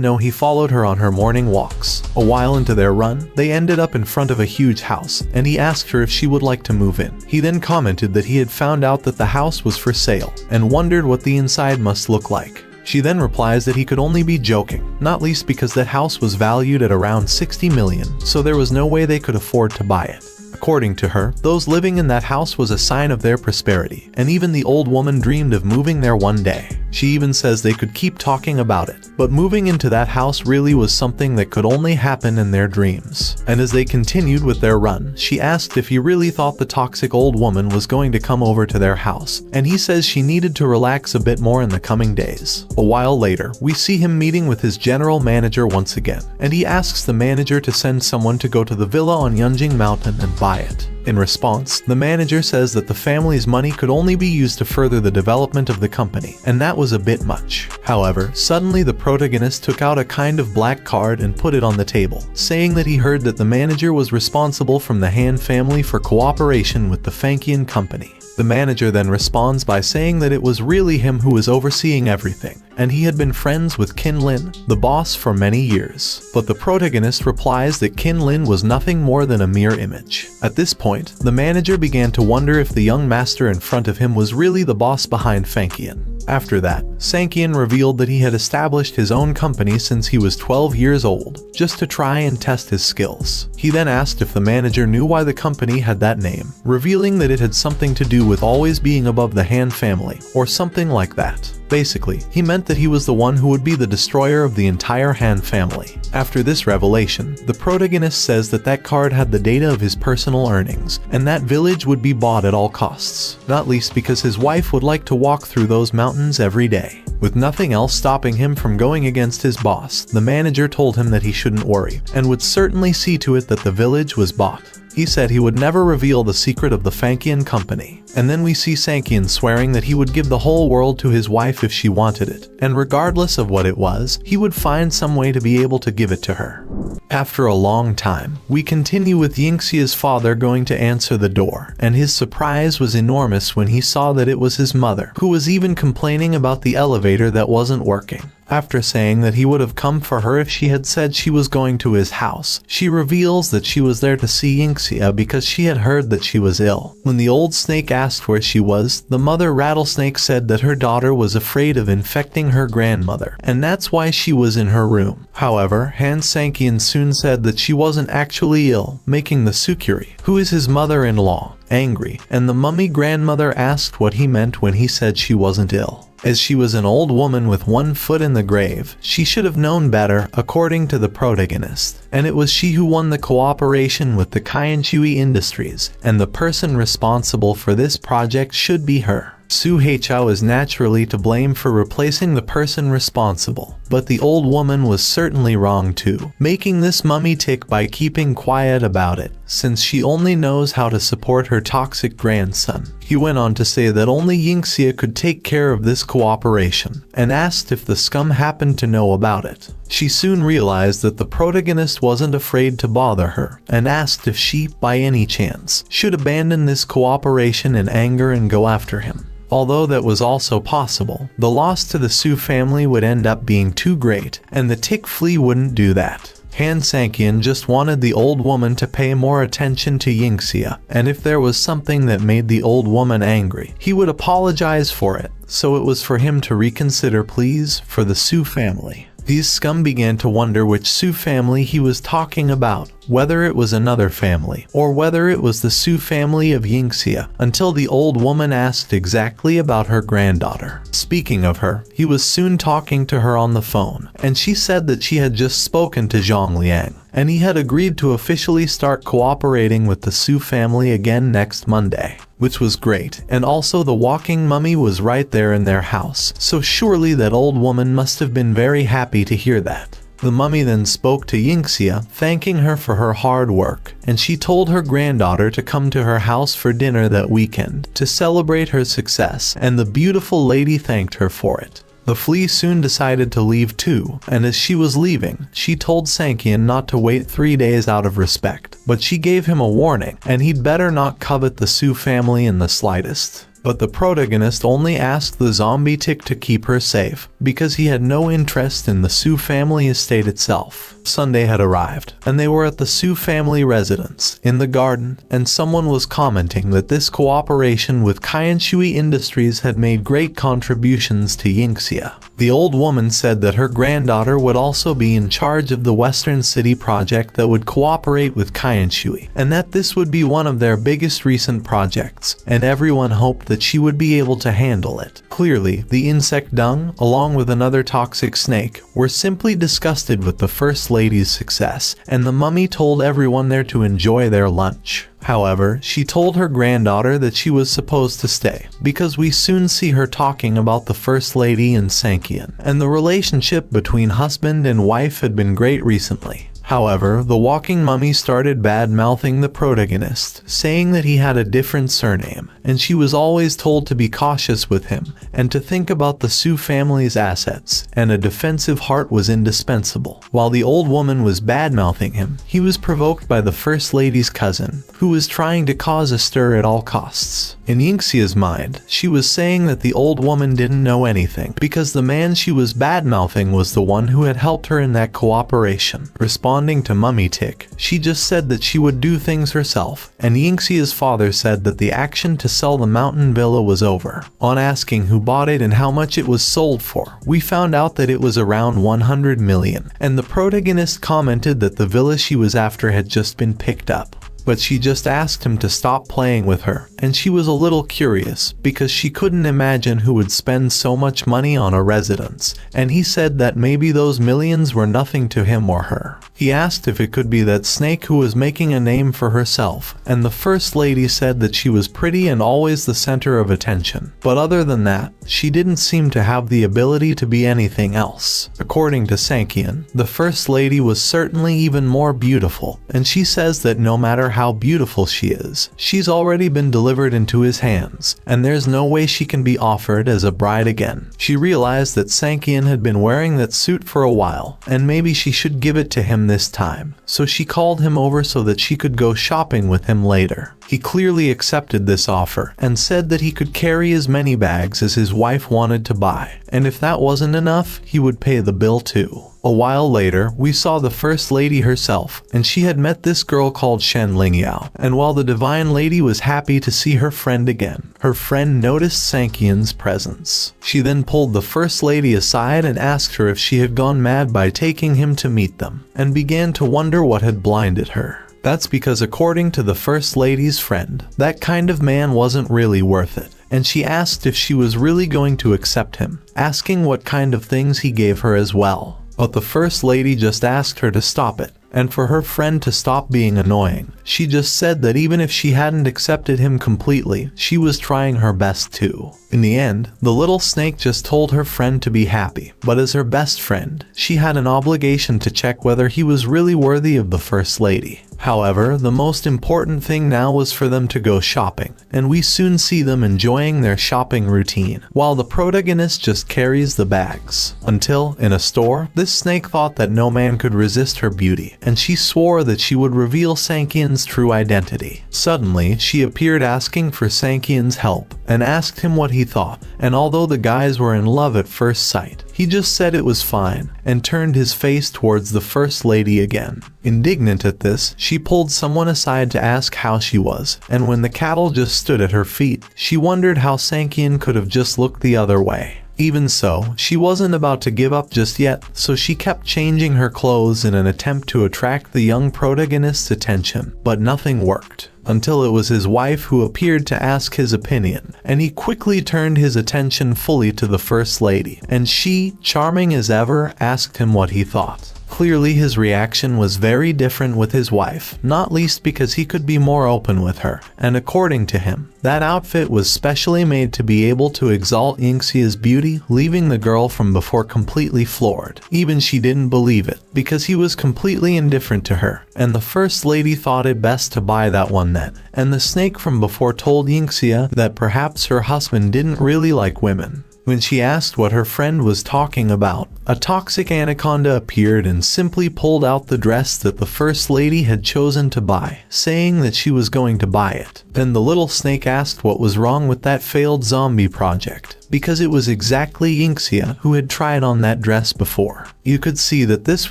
know he followed her on her morning walks. A while into their run, they ended up in front of a huge house, and he asked her if she would like to move in. He then commented that he had found out that the house was for sale, and wondered what the inside must look like. She then replies that he could only be joking, not least because that house was valued at around 60 million, so there was no way they could afford to buy it. According to her, those living in that house was a sign of their prosperity, and even the old woman dreamed of moving there one day. She even says they could keep talking about it, but moving into that house really was something that could only happen in their dreams. And as they continued with their run, she asked if he really thought the toxic old woman was going to come over to their house, and he says she needed to relax a bit more in the coming days. A while later, we see him meeting with his general manager once again, and he asks the manager to send someone to go to the villa on Yunjing Mountain and buy it. In response, the manager says that the family's money could only be used to further the development of the company, and that was a bit much. However, suddenly the protagonist took out a kind of black card and put it on the table, saying that he heard that the manager was responsible from the Han family for cooperation with the Fankian company. The manager then responds by saying that it was really him who was overseeing everything, and he had been friends with Qin Lin, the boss, for many years. But the protagonist replies that Qin Lin was nothing more than a mere image. At this point, the manager began to wonder if the young master in front of him was really the boss behind Fankian. After that, Sankian revealed that he had established his own company since he was 12 years old, just to try and test his skills. He then asked if the manager knew why the company had that name, revealing that it had something to do with always being above the Han family, or something like that. Basically, he meant that he was the one who would be the destroyer of the entire Han family. After this revelation, the protagonist says that that card had the data of his personal earnings, and that village would be bought at all costs, not least because his wife would like to walk through those mountains every day. With nothing else stopping him from going against his boss, the manager told him that he shouldn't worry, and would certainly see to it that the village was bought. He said he would never reveal the secret of the Fankian company. And then we see Sankian swearing that he would give the whole world to his wife if she wanted it, and regardless of what it was, he would find some way to be able to give it to her. After a long time, we continue with Yingxia's father going to answer the door, and his surprise was enormous when he saw that it was his mother, who was even complaining about the elevator that wasn't working. After saying that he would have come for her if she had said she was going to his house, she reveals that she was there to see Yingxia because she had heard that she was ill. When the old snake asked where she was, the mother rattlesnake said that her daughter was afraid of infecting her grandmother, and that's why she was in her room. However, Han Sankian soon said that she wasn't actually ill, making the Sukuri, who is his mother-in-law, angry, and the mummy grandmother asked what he meant when he said she wasn't ill. As she was an old woman with one foot in the grave, she should have known better, according to the protagonist. And it was she who won the cooperation with the Kaianshui Industries, and the person responsible for this project should be her. Su Heichao is naturally to blame for replacing the person responsible, but the old woman was certainly wrong too, making this mummy tick by keeping quiet about it, since she only knows how to support her toxic grandson. He went on to say that only Yingxia could take care of this cooperation, and asked if the scum happened to know about it. She soon realized that the protagonist wasn't afraid to bother her, and asked if she, by any chance, should abandon this cooperation in anger and go after him. Although that was also possible, the loss to the Su family would end up being too great, and the tick flea wouldn't do that. Han Sankian just wanted the old woman to pay more attention to Yingxia, and if there was something that made the old woman angry, he would apologize for it, so it was for him to reconsider pleas for the Su family. These scum began to wonder which Su family he was talking about, whether it was another family, or whether it was the Su family of Yingxia, until the old woman asked exactly about her granddaughter. Speaking of her, he was soon talking to her on the phone, and she said that she had just spoken to Zhang Liang, and he had agreed to officially start cooperating with the Su family again next Monday, which was great, and also the walking mummy was right there in their house, so surely that old woman must have been very happy to hear that. The mummy then spoke to Yingxia, thanking her for her hard work, and she told her granddaughter to come to her house for dinner that weekend to celebrate her success, and the beautiful lady thanked her for it. The flea soon decided to leave too, and as she was leaving, she told Sankian not to wait 3 days out of respect, but she gave him a warning, and he'd better not covet the Su family in the slightest. But the protagonist only asked the zombie tick to keep her safe, because he had no interest in the Su family estate itself. Sunday had arrived, and they were at the Su family residence, in the garden, and someone was commenting that this cooperation with Kaianshui Industries had made great contributions to Yingxia. The old woman said that her granddaughter would also be in charge of the Western City project that would cooperate with Kainshui, and that this would be one of their biggest recent projects, and everyone hoped that she would be able to handle it. Clearly, the insect dung, along with another toxic snake, were simply disgusted with the First Lady's success, and the mummy told everyone there to enjoy their lunch. However, she told her granddaughter that she was supposed to stay, because we soon see her talking about the First Lady and Sankian, and the relationship between husband and wife had been great recently. However, the walking mummy started bad-mouthing the protagonist, saying that he had a different surname, and she was always told to be cautious with him, and to think about the Su family's assets, and a defensive heart was indispensable. While the old woman was bad-mouthing him, he was provoked by the First Lady's cousin, who was trying to cause a stir at all costs. In Yingxia's mind, she was saying that the old woman didn't know anything, because the man she was bad-mouthing was the one who had helped her in that cooperation. Responding to Mummy Tick, she just said that she would do things herself, and Yingxia's father said that the action to sell the mountain villa was over. On asking who bought it and how much it was sold for, we found out that it was around 100 million, and the protagonist commented that the villa she was after had just been picked up. But she just asked him to stop playing with her, and she was a little curious because she couldn't imagine who would spend so much money on a residence, and he said that maybe those millions were nothing to him or her. He asked if it could be that snake who was making a name for herself, and the First Lady said that she was pretty and always the center of attention. But other than that, she didn't seem to have the ability to be anything else. According to Sankian, the First Lady was certainly even more beautiful, and she says that no matter how beautiful she is, she's already been delivered into his hands, and there's no way she can be offered as a bride again. She realized that Sankian had been wearing that suit for a while, and maybe she should give it to him this time, so she called him over so that she could go shopping with him later. He clearly accepted this offer, and said that he could carry as many bags as his wife wanted to buy, and if that wasn't enough, he would pay the bill too. A while later, we saw the First Lady herself, and she had met this girl called Shen Lingyao, and while the Divine Lady was happy to see her friend again, her friend noticed Sankian's presence. She then pulled the First Lady aside and asked her if she had gone mad by taking him to meet them, and began to wonder what had blinded her. That's because according to the First Lady's friend, that kind of man wasn't really worth it, and she asked if she was really going to accept him, asking what kind of things he gave her as well. But the First Lady just asked her to stop it, and for her friend to stop being annoying. She just said that even if she hadn't accepted him completely, she was trying her best too. In the end, the little snake just told her friend to be happy, but as her best friend, she had an obligation to check whether he was really worthy of the First Lady. However, the most important thing now was for them to go shopping, and we soon see them enjoying their shopping routine, while the protagonist just carries the bags. Until, in a store, this snake thought that no man could resist her beauty, and she swore that she would reveal Sankian's true identity. Suddenly, she appeared asking for Sankian's help, and asked him what he thought, and although the guys were in love at first sight, he just said it was fine, and turned his face towards the First Lady again. Indignant at this, she pulled someone aside to ask how she was, and when the cattle just stood at her feet, she wondered how Sankian could have just looked the other way. Even so, she wasn't about to give up just yet, so she kept changing her clothes in an attempt to attract the young protagonist's attention, but nothing worked. Until it was his wife who appeared to ask his opinion, and he quickly turned his attention fully to the First Lady, and she, charming as ever, asked him what he thought. Clearly his reaction was very different with his wife, not least because he could be more open with her, and according to him, that outfit was specially made to be able to exalt Yingxia's beauty, leaving the girl from before completely floored. Even she didn't believe it, because he was completely indifferent to her, and the First Lady thought it best to buy that one then, and the snake from before told Yingxia that perhaps her husband didn't really like women. When she asked what her friend was talking about, a toxic anaconda appeared and simply pulled out the dress that the First Lady had chosen to buy, saying that she was going to buy it. Then the little snake asked what was wrong with that failed zombie project, because it was exactly Yingxia who had tried on that dress before. You could see that this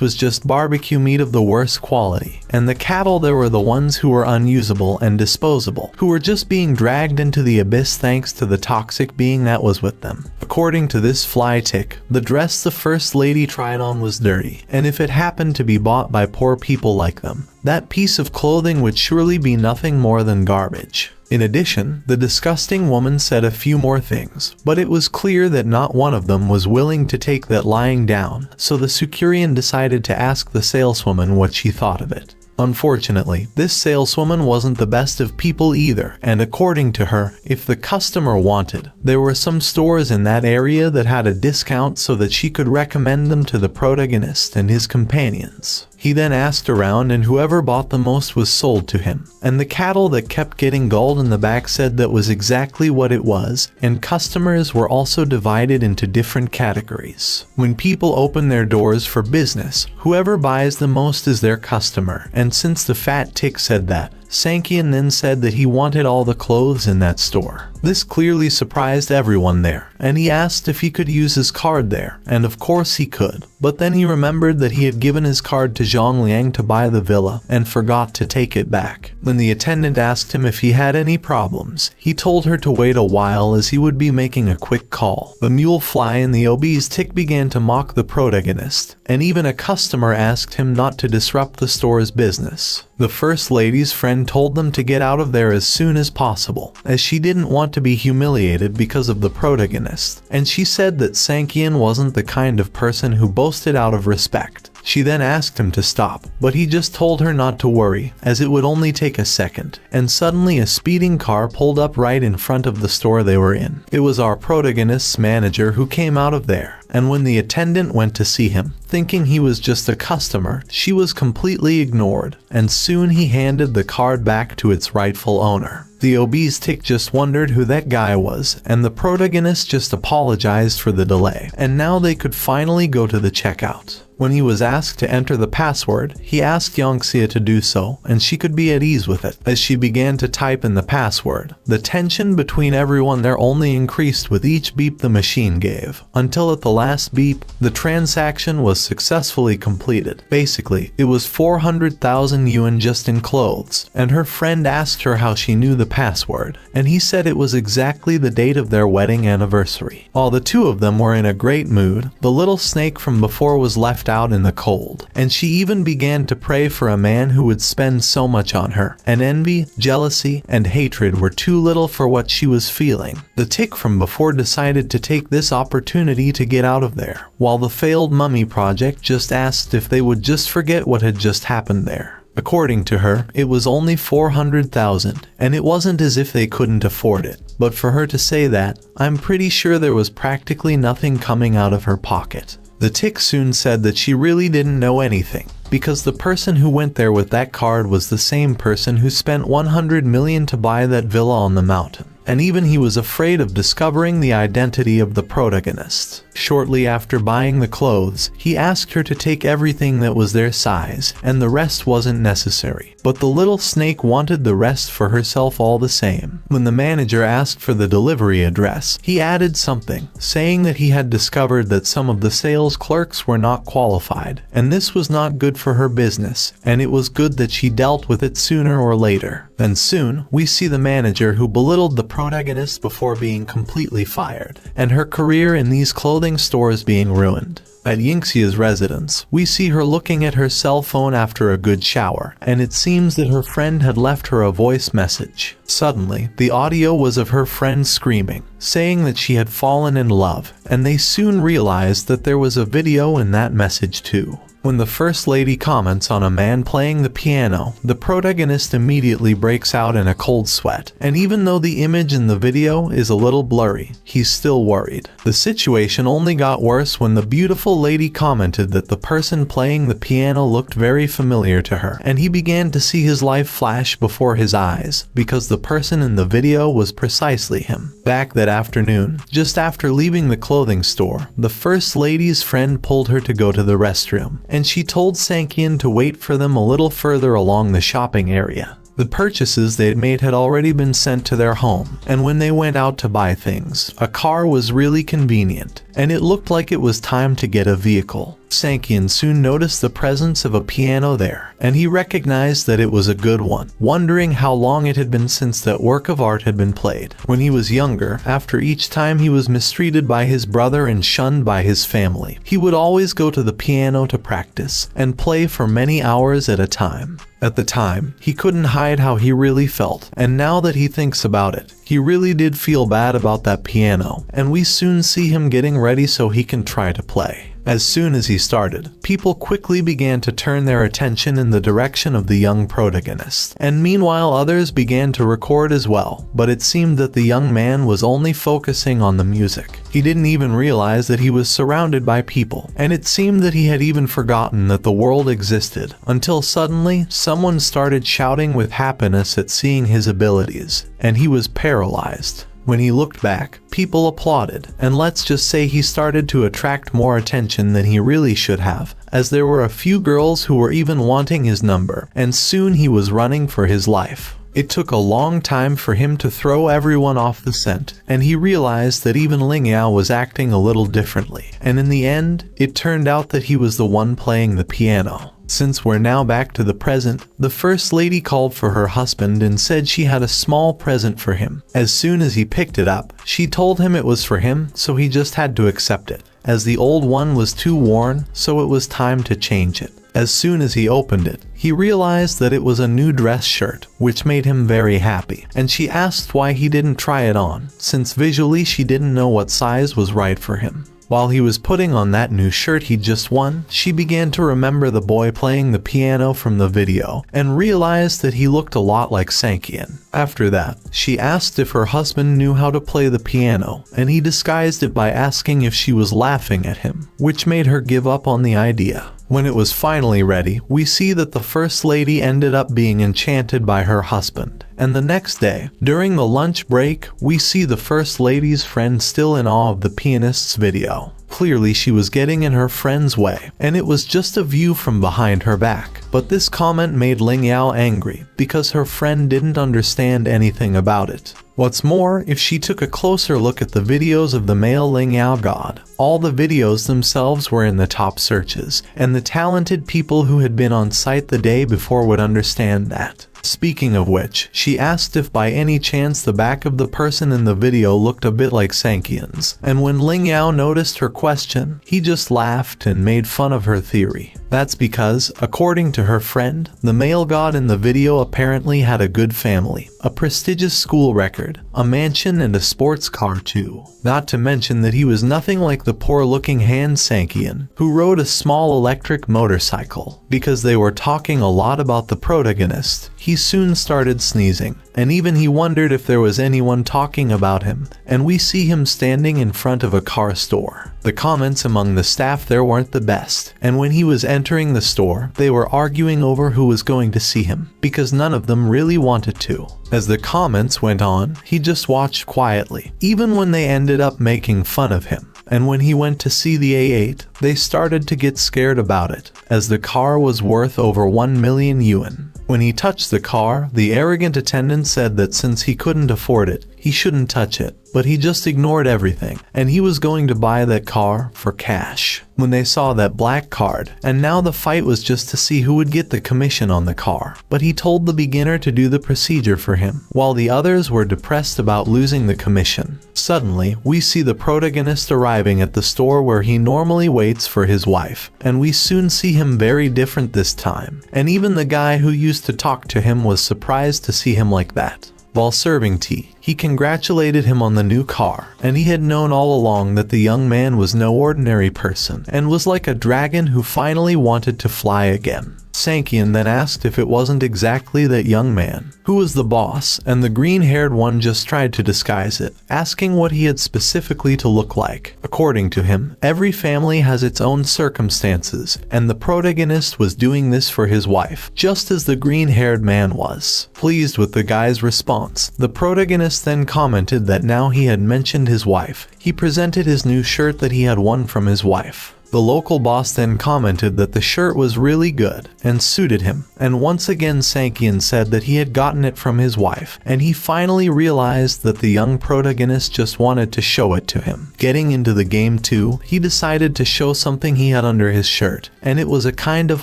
was just barbecue meat of the worst quality, and the cattle there were the ones who were unusable and disposable, who were just being dragged into the abyss thanks to the toxic being that was with them. According to this fly tick, the dress the first lady tried on was dirty, and if it happened to be bought by poor people like them, that piece of clothing would surely be nothing more than garbage. In addition, the disgusting woman said a few more things, but it was clear that not one of them was willing to take that lying down, so the Sukurian decided to ask the saleswoman what she thought of it. Unfortunately, this saleswoman wasn't the best of people either, and according to her, if the customer wanted, there were some stores in that area that had a discount so that she could recommend them to the protagonist and his companions. He then asked around and whoever bought the most was sold to him, and the cattle that kept getting galled in the back said that was exactly what it was, and customers were also divided into different categories. When people open their doors for business, whoever buys the most is their customer, and since the fat tick said that, Sankian then said that he wanted all the clothes in that store. This clearly surprised everyone there, and he asked if he could use his card there, and of course he could. But then he remembered that he had given his card to Zhang Liang to buy the villa, and forgot to take it back. When the attendant asked him if he had any problems, he told her to wait a while as he would be making a quick call. The mule fly and the obese tick began to mock the protagonist, and even a customer asked him not to disrupt the store's business. The first lady's friend told them to get out of there as soon as possible, as she didn't want to be humiliated because of the protagonist, and she said that Sankian wasn't the kind of person who boasted out of respect. She then asked him to stop, but he just told her not to worry, as it would only take a second, and suddenly a speeding car pulled up right in front of the store they were in. It was our protagonist's manager who came out of there, and when the attendant went to see him, thinking he was just a customer, she was completely ignored, and soon he handed the card back to its rightful owner. The obese tick just wondered who that guy was, and the protagonist just apologized for the delay, and now they could finally go to the checkout. When he was asked to enter the password, he asked Yangxia to do so, and she could be at ease with it. As she began to type in the password, the tension between everyone there only increased with each beep the machine gave, until at the last beep, the transaction was successfully completed. Basically, it was 400,000 yuan just in clothes, and her friend asked her how she knew the password, and he said it was exactly the date of their wedding anniversary. While the two of them were in a great mood, the little snake from before was left out in the cold, and she even began to pray for a man who would spend so much on her, and envy, jealousy, and hatred were too little for what she was feeling. The tick from before decided to take this opportunity to get out of there, while the failed mummy project just asked if they would just forget what had just happened there. According to her, it was only 400,000, and it wasn't as if they couldn't afford it. But for her to say that, I'm pretty sure there was practically nothing coming out of her pocket. The tick soon said that she really didn't know anything, because the person who went there with that card was the same person who spent 100 million to buy that villa on the mountain. And even he was afraid of discovering the identity of the protagonist. Shortly after buying the clothes, he asked her to take everything that was their size, and the rest wasn't necessary. But the little snake wanted the rest for herself all the same. When the manager asked for the delivery address, he added something, saying that he had discovered that some of the sales clerks were not qualified, and this was not good for her business, and it was good that she dealt with it sooner or later. Then soon, we see the manager who belittled the protagonist before being completely fired, and her career in these clothing stores being ruined. At Yingxia's residence, we see her looking at her cell phone after a good shower, and it seems that her friend had left her a voice message. Suddenly, the audio was of her friend screaming, saying that she had fallen in love, and they soon realized that there was a video in that message too. When the first lady comments on a man playing the piano, the protagonist immediately breaks out in a cold sweat, and even though the image in the video is a little blurry, he's still worried. The situation only got worse when the beautiful lady commented that the person playing the piano looked very familiar to her, and he began to see his life flash before his eyes, because the person in the video was precisely him. Back that afternoon, just after leaving the clothing store, the first lady's friend pulled her to go to the restroom, and she told Sankian to wait for them a little further along the shopping area. The purchases they'd made had already been sent to their home, and when they went out to buy things, a car was really convenient, and it looked like it was time to get a vehicle. Sang-hyun soon noticed the presence of a piano there, and he recognized that it was a good one, wondering how long it had been since that work of art had been played. When he was younger, after each time he was mistreated by his brother and shunned by his family, he would always go to the piano to practice and play for many hours at a time. At the time, he couldn't hide how he really felt, and now that he thinks about it, he really did feel bad about that piano, and we soon see him getting ready so he can try to play. As soon as he started, people quickly began to turn their attention in the direction of the young protagonist, and meanwhile others began to record as well, but it seemed that the young man was only focusing on the music. He didn't even realize that he was surrounded by people, and it seemed that he had even forgotten that the world existed, until suddenly someone started shouting with happiness at seeing his abilities, and he was paralyzed. When he looked back, people applauded, and let's just say he started to attract more attention than he really should have, as there were a few girls who were even wanting his number, and soon he was running for his life. It took a long time for him to throw everyone off the scent, and he realized that even Ling Yao was acting a little differently, and in the end, it turned out that he was the one playing the piano. Since we're now back to the present, the first lady called for her husband and said she had a small present for him. As soon as he picked it up, she told him it was for him, so he just had to accept it, as the old one was too worn, so it was time to change it. As soon as he opened it, he realized that it was a new dress shirt, which made him very happy, and she asked why he didn't try it on, since visually she didn't know what size was right for him. While he was putting on that new shirt he just won, she began to remember the boy playing the piano from the video, and realized that he looked a lot like Sang-hyun. After that, she asked if her husband knew how to play the piano, and he disguised it by asking if she was laughing at him, which made her give up on the idea. When it was finally ready, we see that the first lady ended up being enchanted by her husband. And the next day, during the lunch break, we see the first lady's friend still in awe of the pianist's video. Clearly she was getting in her friend's way, and it was just a view from behind her back. But this comment made Ling Yao angry, because her friend didn't understand anything about it. What's more, if she took a closer look at the videos of the male Ling Yao god, all the videos themselves were in the top searches, and the talented people who had been on site the day before would understand that. Speaking of which, she asked if by any chance the back of the person in the video looked a bit like Sang-hyun's, and when Ling Yao noticed her question, he just laughed and made fun of her theory. That's because, according to her friend, the male god in the video apparently had a good family, a prestigious school record, a mansion and a sports car too. Not to mention that he was nothing like the poor-looking Han Sang-hyun, who rode a small electric motorcycle. Because they were talking a lot about the protagonist, he soon started sneezing, and even he wondered if there was anyone talking about him, and we see him standing in front of a car store. The comments among the staff there weren't the best, and when he was entering the store, they were arguing over who was going to see him, because none of them really wanted to. As the comments went on, he just watched quietly, even when they ended up making fun of him. And when he went to see the A8, they started to get scared about it, as the car was worth over 1 million yuan. When he touched the car, the arrogant attendant said that since he couldn't afford it, he shouldn't touch it, but he just ignored everything, and he was going to buy that car for cash. When they saw that black card, and now the fight was just to see who would get the commission on the car, but he told the beginner to do the procedure for him, while the others were depressed about losing the commission. Suddenly, we see the protagonist arriving at the store where he normally waits for his wife, and we soon see him very different this time, and even the guy who used to talk to him was surprised to see him like that. While serving tea, he congratulated him on the new car, and he had known all along that the young man was no ordinary person, and was like a dragon who finally wanted to fly again. Sang-hyun then asked if it wasn't exactly that young man, who was the boss, and the green-haired one just tried to disguise it, asking what he had specifically to look like. According to him, every family has its own circumstances, and the protagonist was doing this for his wife, just as the green-haired man was. Pleased with the guy's response, the protagonist then commented that now he had mentioned his wife, he presented his new shirt that he had won from his wife. The local boss then commented that the shirt was really good and suited him, and once again Sankian said that he had gotten it from his wife, and he finally realized that the young protagonist just wanted to show it to him. Getting into the game too, he decided to show something he had under his shirt, and it was a kind of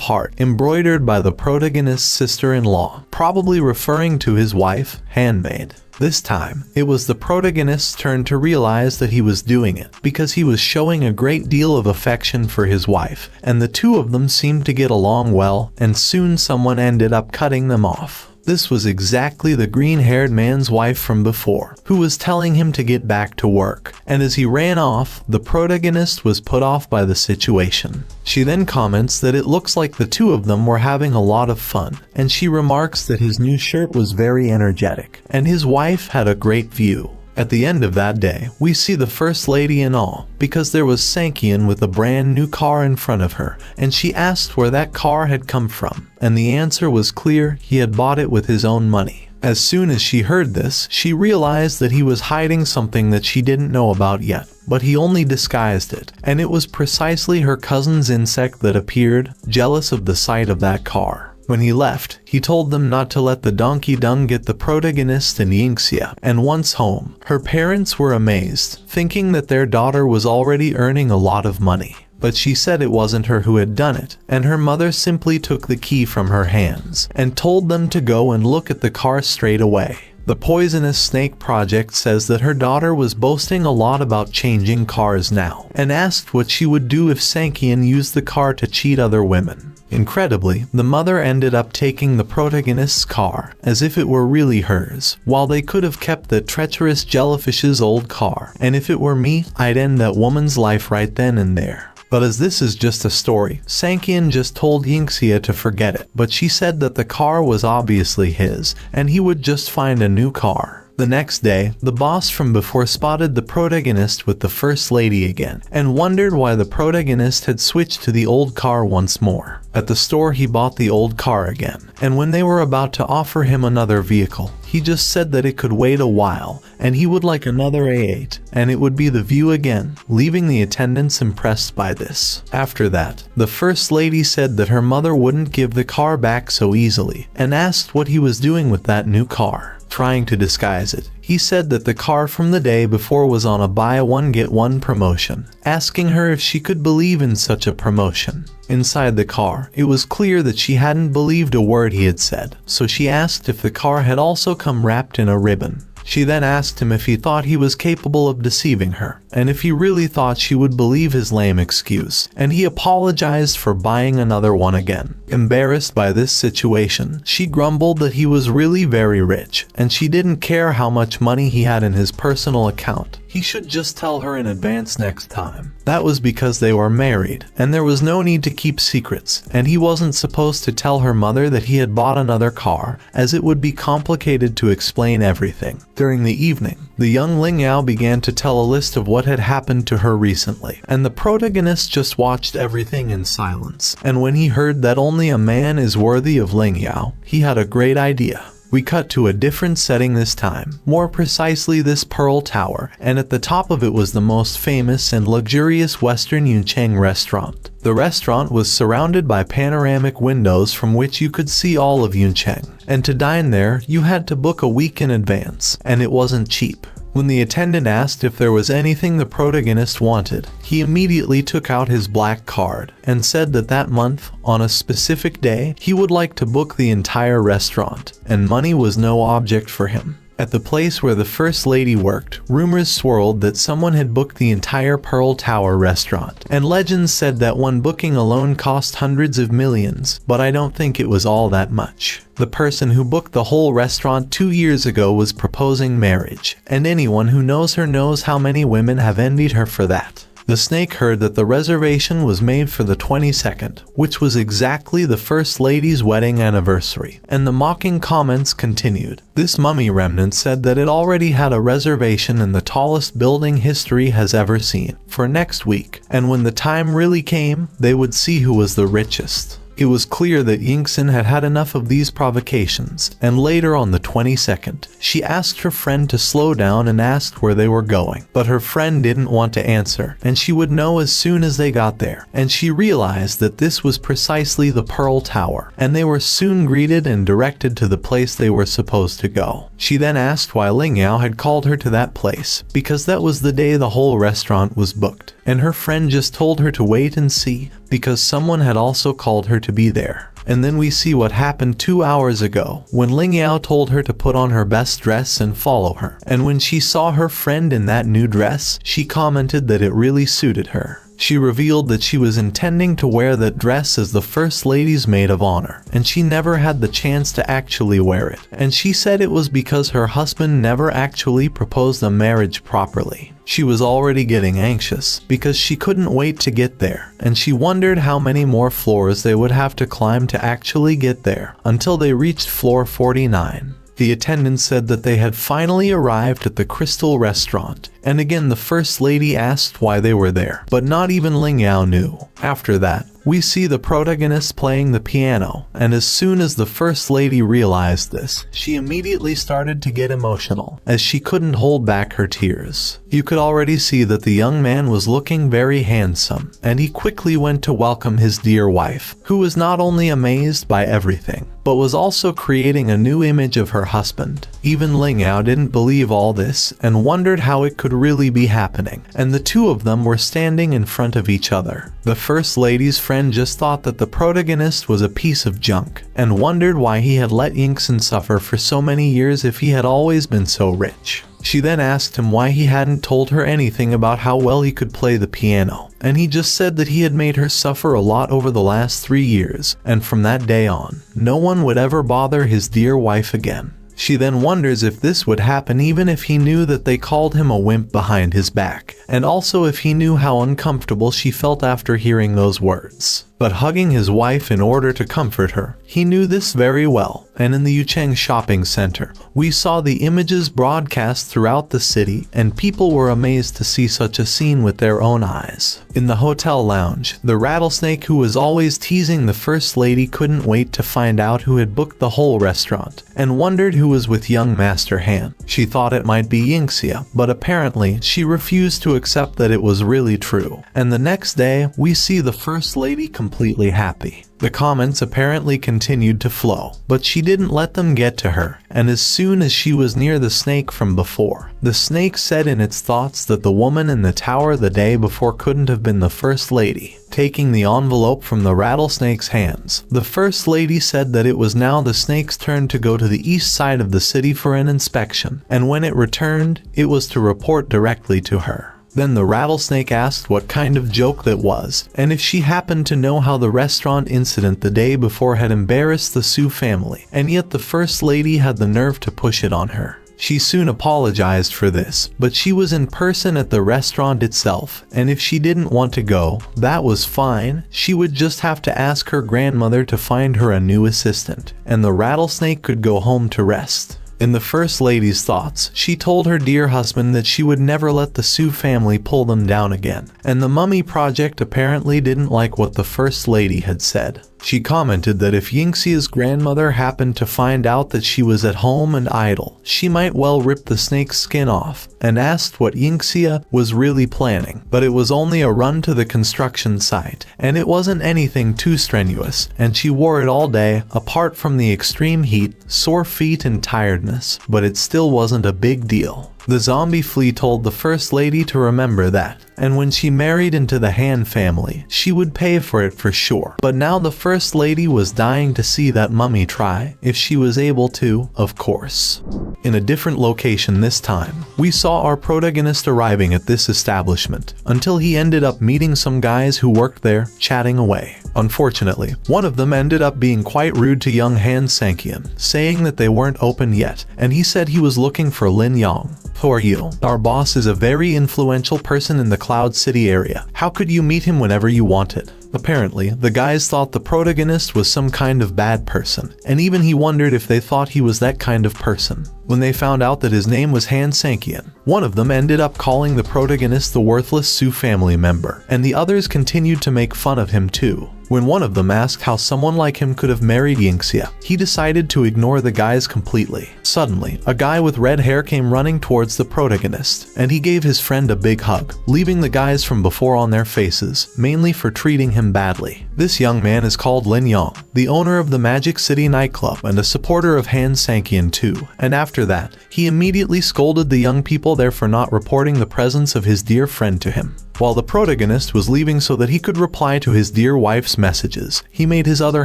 heart embroidered by the protagonist's sister-in-law, probably referring to his wife, handmaid. This time, it was the protagonist's turn to realize that he was doing it because he was showing a great deal of affection for his wife, and the two of them seemed to get along well, and soon someone ended up cutting them off. This was exactly the green-haired man's wife from before, who was telling him to get back to work, and as he ran off, the protagonist was put off by the situation. She then comments that it looks like the two of them were having a lot of fun, and she remarks that his new shirt was very energetic, and his wife had a great view. At the end of that day, we see the first lady in awe, because there was Sankian with a brand new car in front of her, and she asked where that car had come from, and the answer was clear: he had bought it with his own money. As soon as she heard this, she realized that he was hiding something that she didn't know about yet, but he only disguised it, and it was precisely her cousin's insect that appeared, jealous of the sight of that car. When he left, he told them not to let the donkey dung get the protagonist and Yingxia, and once home, her parents were amazed, thinking that their daughter was already earning a lot of money. But she said it wasn't her who had done it, and her mother simply took the key from her hands, and told them to go and look at the car straight away. The Poisonous Snake Project says that her daughter was boasting a lot about changing cars now, and asked what she would do if Sankian used the car to cheat other women. Incredibly, the mother ended up taking the protagonist's car, as if it were really hers, while they could have kept the treacherous jellyfish's old car, and if it were me, I'd end that woman's life right then and there. But as this is just a story, Sankian just told Yingxia to forget it, but she said that the car was obviously his, and he would just find a new car. The next day, the boss from before spotted the protagonist with the first lady again, and wondered why the protagonist had switched to the old car once more. At the store, he bought the old car again, and when they were about to offer him another vehicle, he just said that it could wait a while, and he would like another A8, and it would be the View again, leaving the attendants impressed by this. After that, the first lady said that her mother wouldn't give the car back so easily, and asked what he was doing with that new car. Trying to disguise it, he said that the car from the day before was on a buy one get one promotion, asking her if she could believe in such a promotion. Inside the car, it was clear that she hadn't believed a word he had said, so she asked if the car had also come wrapped in a ribbon. She then asked him if he thought he was capable of deceiving her, and if he really thought she would believe his lame excuse, and he apologized for buying another one again. Embarrassed by this situation, she grumbled that he was really very rich, and she didn't care how much money he had in his personal account. He should just tell her in advance next time. That was because they were married, and there was no need to keep secrets, and he wasn't supposed to tell her mother that he had bought another car, as it would be complicated to explain everything. During the evening, the young Ling Yao began to tell a list of what had happened to her recently, and the protagonist just watched everything in silence. And when he heard that only a man is worthy of Ling Yao, he had a great idea. We cut to a different setting this time, more precisely this Pearl Tower, and at the top of it was the most famous and luxurious Western Yuncheng restaurant. The restaurant was surrounded by panoramic windows from which you could see all of Yuncheng, and to dine there, you had to book a week in advance, and it wasn't cheap. When the attendant asked if there was anything the protagonist wanted, he immediately took out his black card and said that that month, on a specific day, he would like to book the entire restaurant, and money was no object for him. At the place where the first lady worked, rumors swirled that someone had booked the entire Pearl Tower restaurant, and legends said that one booking alone cost hundreds of millions, but I don't think it was all that much. The person who booked the whole restaurant 2 years ago was proposing marriage, and anyone who knows her knows how many women have envied her for that. The snake heard that the reservation was made for the 22nd, which was exactly the First Lady's wedding anniversary, and the mocking comments continued. This mummy remnant said that it already had a reservation in the tallest building history has ever seen, for next week, and when the time really came, they would see who was the richest. It was clear that Yingxin had had enough of these provocations, and later on the 22nd, she asked her friend to slow down and asked where they were going. But her friend didn't want to answer, and she would know as soon as they got there. And she realized that this was precisely the Pearl Tower, and they were soon greeted and directed to the place they were supposed to go. She then asked why Ling Yao had called her to that place, because that was the day the whole restaurant was booked. And her friend just told her to wait and see, because someone had also called her to be there. And then we see what happened 2 hours ago, when Ling Yao told her to put on her best dress and follow her. And when she saw her friend in that new dress, she commented that it really suited her. She revealed that she was intending to wear that dress as the First Lady's maid of honor, and she never had the chance to actually wear it. And she said it was because her husband never actually proposed a marriage properly. She was already getting anxious, because she couldn't wait to get there, and she wondered how many more floors they would have to climb to actually get there, until they reached floor 49. The attendant said that they had finally arrived at the Crystal Restaurant, and again the First Lady asked why they were there, but not even Ling Yao knew. After that, we see the protagonist playing the piano, and as soon as the First Lady realized this, she immediately started to get emotional, as she couldn't hold back her tears. You could already see that the young man was looking very handsome, and he quickly went to welcome his dear wife, who was not only amazed by everything, but was also creating a new image of her husband. Even Ling Yao didn't believe all this, and wondered how it could really be happening, and the two of them were standing in front of each other. The First Lady's friend just thought that the protagonist was a piece of junk, and wondered why he had let Yingxin suffer for so many years if he had always been so rich. She then asked him why he hadn't told her anything about how well he could play the piano, and he just said that he had made her suffer a lot over the last 3 years, and from that day on, no one would ever bother his dear wife again. She then wonders if this would happen even if he knew that they called him a wimp behind his back, and also if he knew how uncomfortable she felt after hearing those words. But hugging his wife in order to comfort her, he knew this very well, and in the Yucheng shopping center, we saw the images broadcast throughout the city, and people were amazed to see such a scene with their own eyes. In the hotel lounge, the rattlesnake who was always teasing the First Lady couldn't wait to find out who had booked the whole restaurant, and wondered who was with young Master Han. She thought it might be Yingxia, but apparently she refused to accept that it was really true. And the next day, we see the First Lady completely happy. The comments apparently continued to flow, but she didn't let them get to her, and as soon as she was near the snake from before, the snake said in its thoughts that the woman in the tower the day before couldn't have been the First Lady. Taking the envelope from the rattlesnake's hands, the First Lady said that it was now the snake's turn to go to the east side of the city for an inspection, and when it returned, it was to report directly to her. Then the rattlesnake asked what kind of joke that was, and if she happened to know how the restaurant incident the day before had embarrassed the Su family, and yet the First Lady had the nerve to push it on her. She soon apologized for this, but she was in person at the restaurant itself, and if she didn't want to go, that was fine. She would just have to ask her grandmother to find her a new assistant, and the rattlesnake could go home to rest. In the First Lady's thoughts, she told her dear husband that she would never let the Su family pull them down again, and the Mummy Project apparently didn't like what the First Lady had said. She commented that if Yingxia's grandmother happened to find out that she was at home and idle, she might well rip the snake's skin off, and asked what Yingxia was really planning. But it was only a run to the construction site, and it wasn't anything too strenuous, and she wore it all day, apart from the extreme heat, sore feet and tiredness, but it still wasn't a big deal. The zombie flea told the First Lady to remember that, and when she married into the Han family, she would pay for it for sure. But now the First Lady was dying to see that mummy try, if she was able to, of course. In a different location this time, we saw our protagonist arriving at this establishment, until he ended up meeting some guys who worked there, chatting away. Unfortunately, one of them ended up being quite rude to young Han Sankian, saying that they weren't open yet, and he said he was looking for Lin Yang. Who are you? Our boss is a very influential person in the Cloud City area. How could you meet him whenever you wanted? Apparently, the guys thought the protagonist was some kind of bad person, and even he wondered if they thought he was that kind of person. When they found out that his name was Han Sankian, one of them ended up calling the protagonist the worthless Su family member, and the others continued to make fun of him too. When one of them asked how someone like him could have married Yingxia, he decided to ignore the guys completely. Suddenly, a guy with red hair came running towards the protagonist, and he gave his friend a big hug, leaving the guys from before on their faces, mainly for treating him badly. This young man is called Lin Yang, the owner of the Magic City nightclub and a supporter of Han Sankian too, and after that, he immediately scolded the young people there for not reporting the presence of his dear friend to him. While the protagonist was leaving so that he could reply to his dear wife's messages, he made his other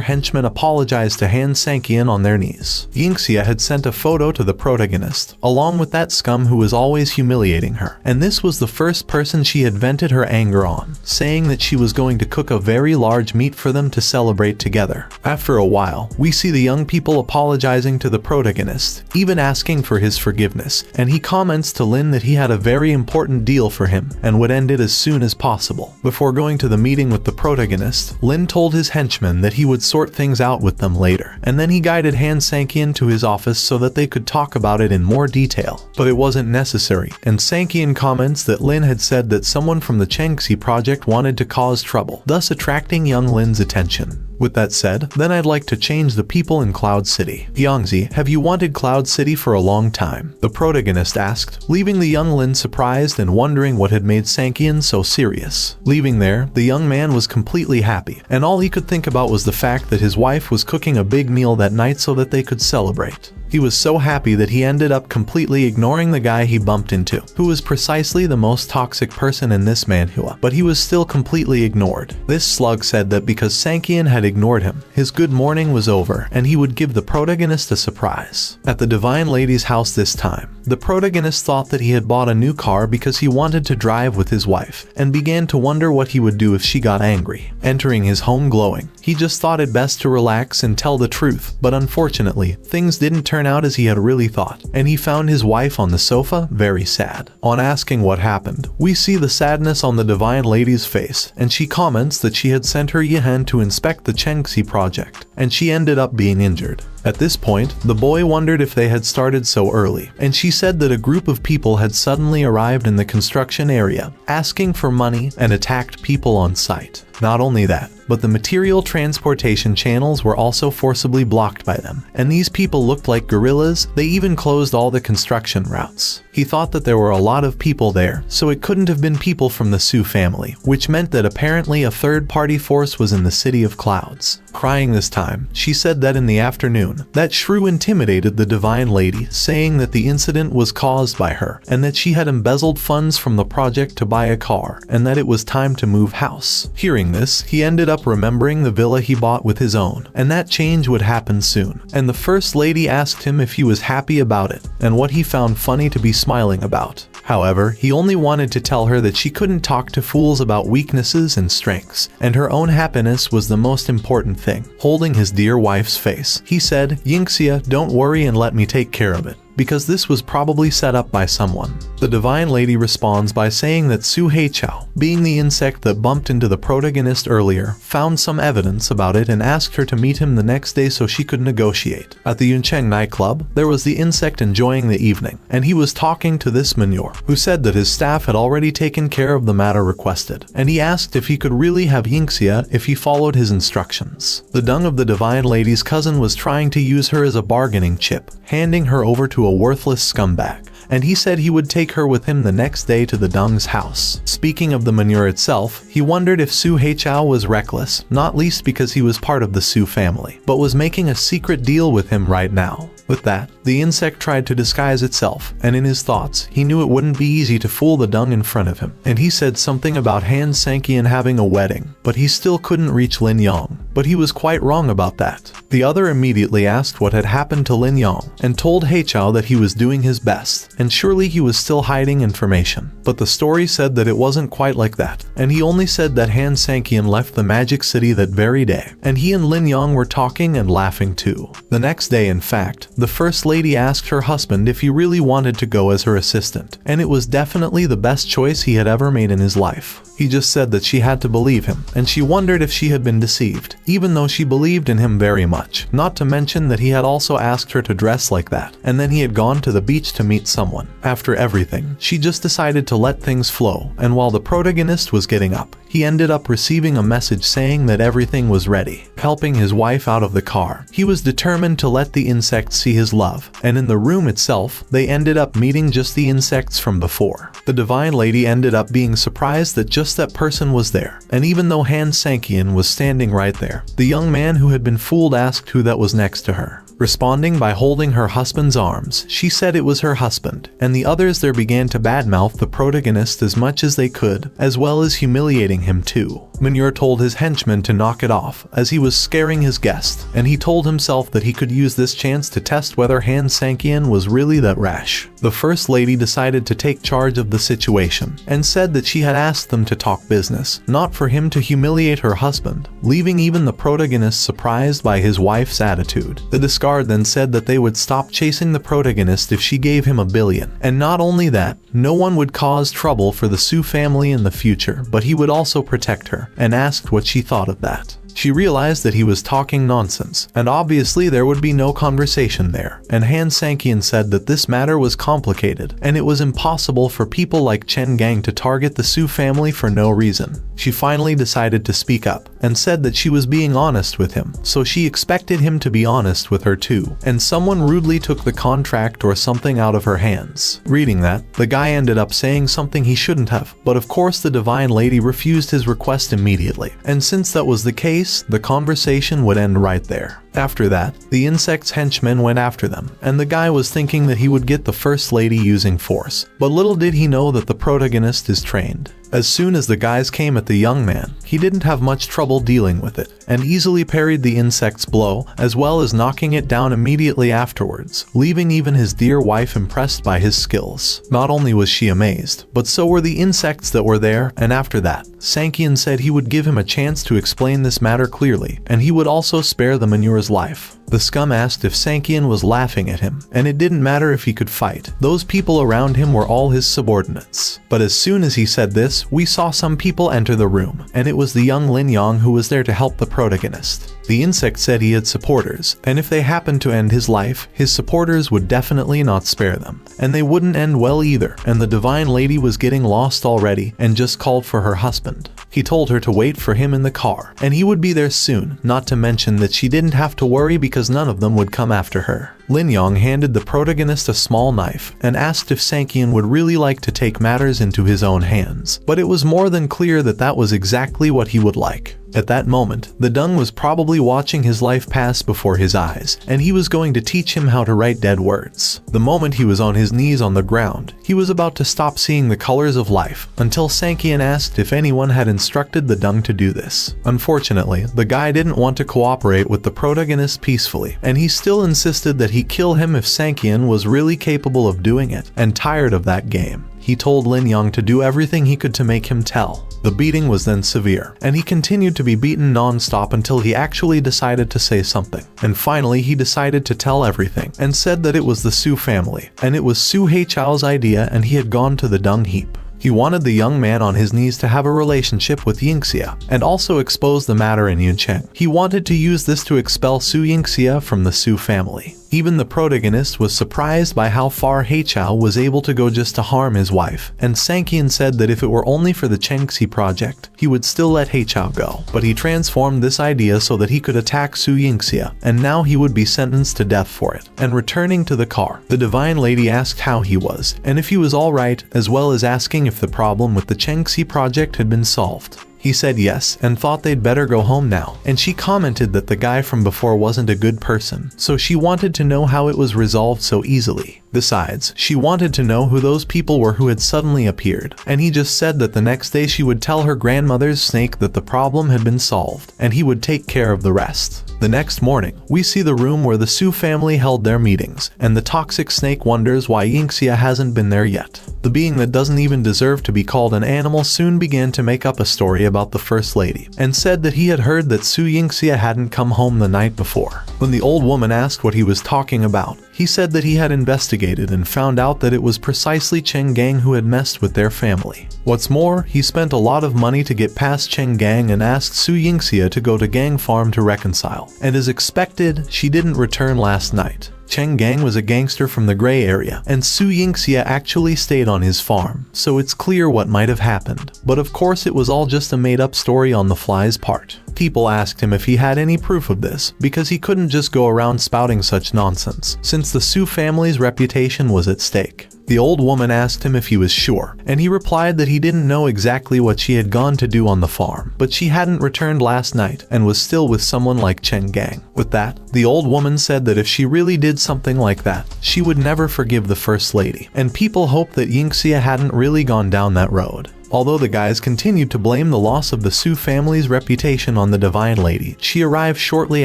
henchmen apologize to Han Sankian on their knees. Yingxia had sent a photo to the protagonist, along with that scum who was always humiliating her, and this was the first person she had vented her anger on, saying that she was going to cook a very large meat for them to celebrate together. After a while, we see the young people apologizing to the protagonist, even asking for his forgiveness, and he comments to Lin that he had a very important deal for him and would end it as soon as possible. Before going to the meeting with the protagonist, Lin told his henchmen that he would sort things out with them later, and then he guided Han Sankian to his office so that they could talk about it in more detail. But it wasn't necessary, and Sankian comments that Lin had said that someone from the Chengxi project wanted to cause trouble, thus attracting young Lin's attention. With that said, then I'd like to change the people in Cloud City. Yangzi, have you wanted Cloud City for a long time? The protagonist asked, leaving the young Lin surprised and wondering what had made Sankian so serious. Leaving there, the young man was completely happy, and all he could think about was the fact that his wife was cooking a big meal that night so that they could celebrate. He was so happy that he ended up completely ignoring the guy he bumped into, who was precisely the most toxic person in this manhwa, but he was still completely ignored. This slug said that because Sankian had ignored him, his good morning was over and he would give the protagonist a surprise. At the Divine Lady's house this time, the protagonist thought that he had bought a new car because he wanted to drive with his wife, and began to wonder what he would do if she got angry. Entering his home glowing, he just thought it best to relax and tell the truth, but unfortunately, things didn't turn out as he had really thought, and he found his wife on the sofa, very sad. On asking what happened, we see the sadness on the Divine Lady's face, and she comments that she had sent her Yihan to inspect the Chengxi project, and she ended up being injured. At this point, the boy wondered if they had started so early, and she said that a group of people had suddenly arrived in the construction area, asking for money and attacked people on site. Not only that, but the material transportation channels were also forcibly blocked by them, and these people looked like guerrillas. They even closed all the construction routes. He thought that there were a lot of people there, so it couldn't have been people from the Su family, which meant that apparently a third-party force was in the City of Clouds. Crying this time, she said that in the afternoon, that Shrew intimidated the Divine Lady, saying that the incident was caused by her, and that she had embezzled funds from the project to buy a car, and that it was time to move house. Hearing this, he ended up remembering the villa he bought with his own, and that change would happen soon. And the First Lady asked him if he was happy about it, and what he found funny to be smiling about. However, he only wanted to tell her that she couldn't talk to fools about weaknesses and strengths, and her own happiness was the most important thing. Holding his dear wife's face, he said, "Yingxia, don't worry and let me take care of it, because this was probably set up by someone." The Divine Lady responds by saying that Su Heichao, being the insect that bumped into the protagonist earlier, found some evidence about it and asked her to meet him the next day so she could negotiate. At the Yuncheng nightclub, there was the insect enjoying the evening, and he was talking to this Manhwa, who said that his staff had already taken care of the matter requested, and he asked if he could really have Yingxia if he followed his instructions. The dung of the Divine Lady's cousin was trying to use her as a bargaining chip, handing her over to a worthless scumbag, and he said he would take her with him the next day to the Dung's house. Speaking of the manure itself, he wondered if Su Heichao was reckless, not least because he was part of the Su family, but was making a secret deal with him right now. With that, the insect tried to disguise itself, and in his thoughts, he knew it wouldn't be easy to fool the dung in front of him, and he said something about Han Sankian having a wedding, but he still couldn't reach Lin Yang. But he was quite wrong about that. The other immediately asked what had happened to Lin Yang, and told Heichao that he was doing his best, and surely he was still hiding information. But the story said that it wasn't quite like that, and he only said that Han Sankian left the Magic City that very day, and he and Lin Yang were talking and laughing too. The next day, in fact, the First Lady asked her husband if he really wanted to go as her assistant, and it was definitely the best choice he had ever made in his life. He just said that she had to believe him, and she wondered if she had been deceived, even though she believed in him very much. Not to mention that he had also asked her to dress like that, and then he had gone to the beach to meet someone. After everything, she just decided to let things flow, and while the protagonist was getting up, he ended up receiving a message saying that everything was ready. Helping his wife out of the car, he was determined to let the insects see his love, and in the room itself, they ended up meeting just the insects from before. The divine lady ended up being surprised that just that person was there, and even though Han Sang-kyun was standing right there, the young man who had been fooled asked who that was next to her. Responding by holding her husband's arms, she said it was her husband, and the others there began to badmouth the protagonist as much as they could, as well as humiliating him too. Manhwa told his henchman to knock it off, as he was scaring his guest, and he told himself that he could use this chance to test whether Han Sang-kyun was really that rash. The first lady decided to take charge of the situation, and said that she had asked them to talk business, not for him to humiliate her husband, leaving even the protagonist surprised by his wife's attitude. The discard then said that they would stop chasing the protagonist if she gave him $1 billion, and not only that, no one would cause trouble for the Su family in the future, but he would also protect her, and asked what she thought of that. She realized that he was talking nonsense, and obviously there would be no conversation there, and Han Sang-kyun said that this matter was complicated, and it was impossible for people like Chen Gang to target the Su family for no reason. She finally decided to speak up, and said that she was being honest with him, so she expected him to be honest with her too, and someone rudely took the contract or something out of her hands. Reading that, the guy ended up saying something he shouldn't have, but of course the divine lady refused his request immediately, and since that was the case, the conversation would end right there. After that, the insect's henchmen went after them, and the guy was thinking that he would get the first lady using force, but little did he know that the protagonist is trained. As soon as the guys came at the young man, he didn't have much trouble dealing with it, and easily parried the insect's blow, as well as knocking it down immediately afterwards, leaving even his dear wife impressed by his skills. Not only was she amazed, but so were the insects that were there, and after that, Sang-kyun said he would give him a chance to explain this matter clearly, and he would also spare the Manhwa's life. The scum asked if Sang-kyun was laughing at him, and it didn't matter if he could fight. Those people around him were all his subordinates. But as soon as he said this, we saw some people enter the room, and it was the young Lin Yong who was there to help the protagonist. The insect said he had supporters, and if they happened to end his life, his supporters would definitely not spare them. And they wouldn't end well either, and the divine lady was getting lost already, and just called for her husband. He told her to wait for him in the car, and he would be there soon, not to mention that she didn't have to worry because none of them would come after her. Lin Yong handed the protagonist a small knife, and asked if Sang-kyun would really like to take matters into his own hands, but it was more than clear that that was exactly what he would like. At that moment, the Dung was probably watching his life pass before his eyes, and he was going to teach him how to write dead words. The moment he was on his knees on the ground, he was about to stop seeing the colors of life, until Sang-kyun asked if anyone had instructed the Dung to do this. Unfortunately, the guy didn't want to cooperate with the protagonist peacefully, and he still insisted that he kill him if Sang-kyun was really capable of doing it, and tired of that game. He told Lin Yong to do everything he could to make him tell. The beating was then severe, and he continued to be beaten non-stop until he actually decided to say something. And finally he decided to tell everything, and said that it was the Su family, and it was Su Haichao's idea and he had gone to the dung heap. He wanted the young man on his knees to have a relationship with Yingxia, and also expose the matter in Yuncheng. He wanted to use this to expel Su Yingxia from the Su family. Even the protagonist was surprised by how far Haichao was able to go just to harm his wife, and Sang-kyun said that if it were only for the Chengxi project, he would still let Haichao go. But he transformed this idea so that he could attack Su Yingxia, and now he would be sentenced to death for it. And returning to the car, the divine lady asked how he was, and if he was alright, as well as asking if the problem with the Chengxi project had been solved. He said yes, and thought they'd better go home now, and she commented that the guy from before wasn't a good person, so she wanted to know how it was resolved so easily. Besides, she wanted to know who those people were who had suddenly appeared, and he just said that the next day she would tell her grandmother's snake that the problem had been solved, and he would take care of the rest. The next morning, we see the room where the Su family held their meetings, and the toxic snake wonders why Yingxia hasn't been there yet. The being that doesn't even deserve to be called an animal soon began to make up a story about the First Lady, and said that he had heard that Su Yingxia hadn't come home the night before. When the old woman asked what he was talking about, he said that he had investigated and found out that it was precisely Chen Gang who had messed with their family. What's more, he spent a lot of money to get past Chen Gang and asked Su Yingxia to go to Gang Farm to reconcile. And as expected, she didn't return last night. Chen Gang was a gangster from the gray area, and Su Yingxia actually stayed on his farm, so it's clear what might have happened. But of course it was all just a made-up story on the fly's part. People asked him if he had any proof of this, because he couldn't just go around spouting such nonsense, since the Su family's reputation was at stake. The old woman asked him if he was sure, and he replied that he didn't know exactly what she had gone to do on the farm, but she hadn't returned last night and was still with someone like Chen Gang. With that, the old woman said that if she really did something like that, she would never forgive the First Lady, and people hoped that Yingxia hadn't really gone down that road. Although the guys continued to blame the loss of the Su family's reputation on the Divine Lady, she arrived shortly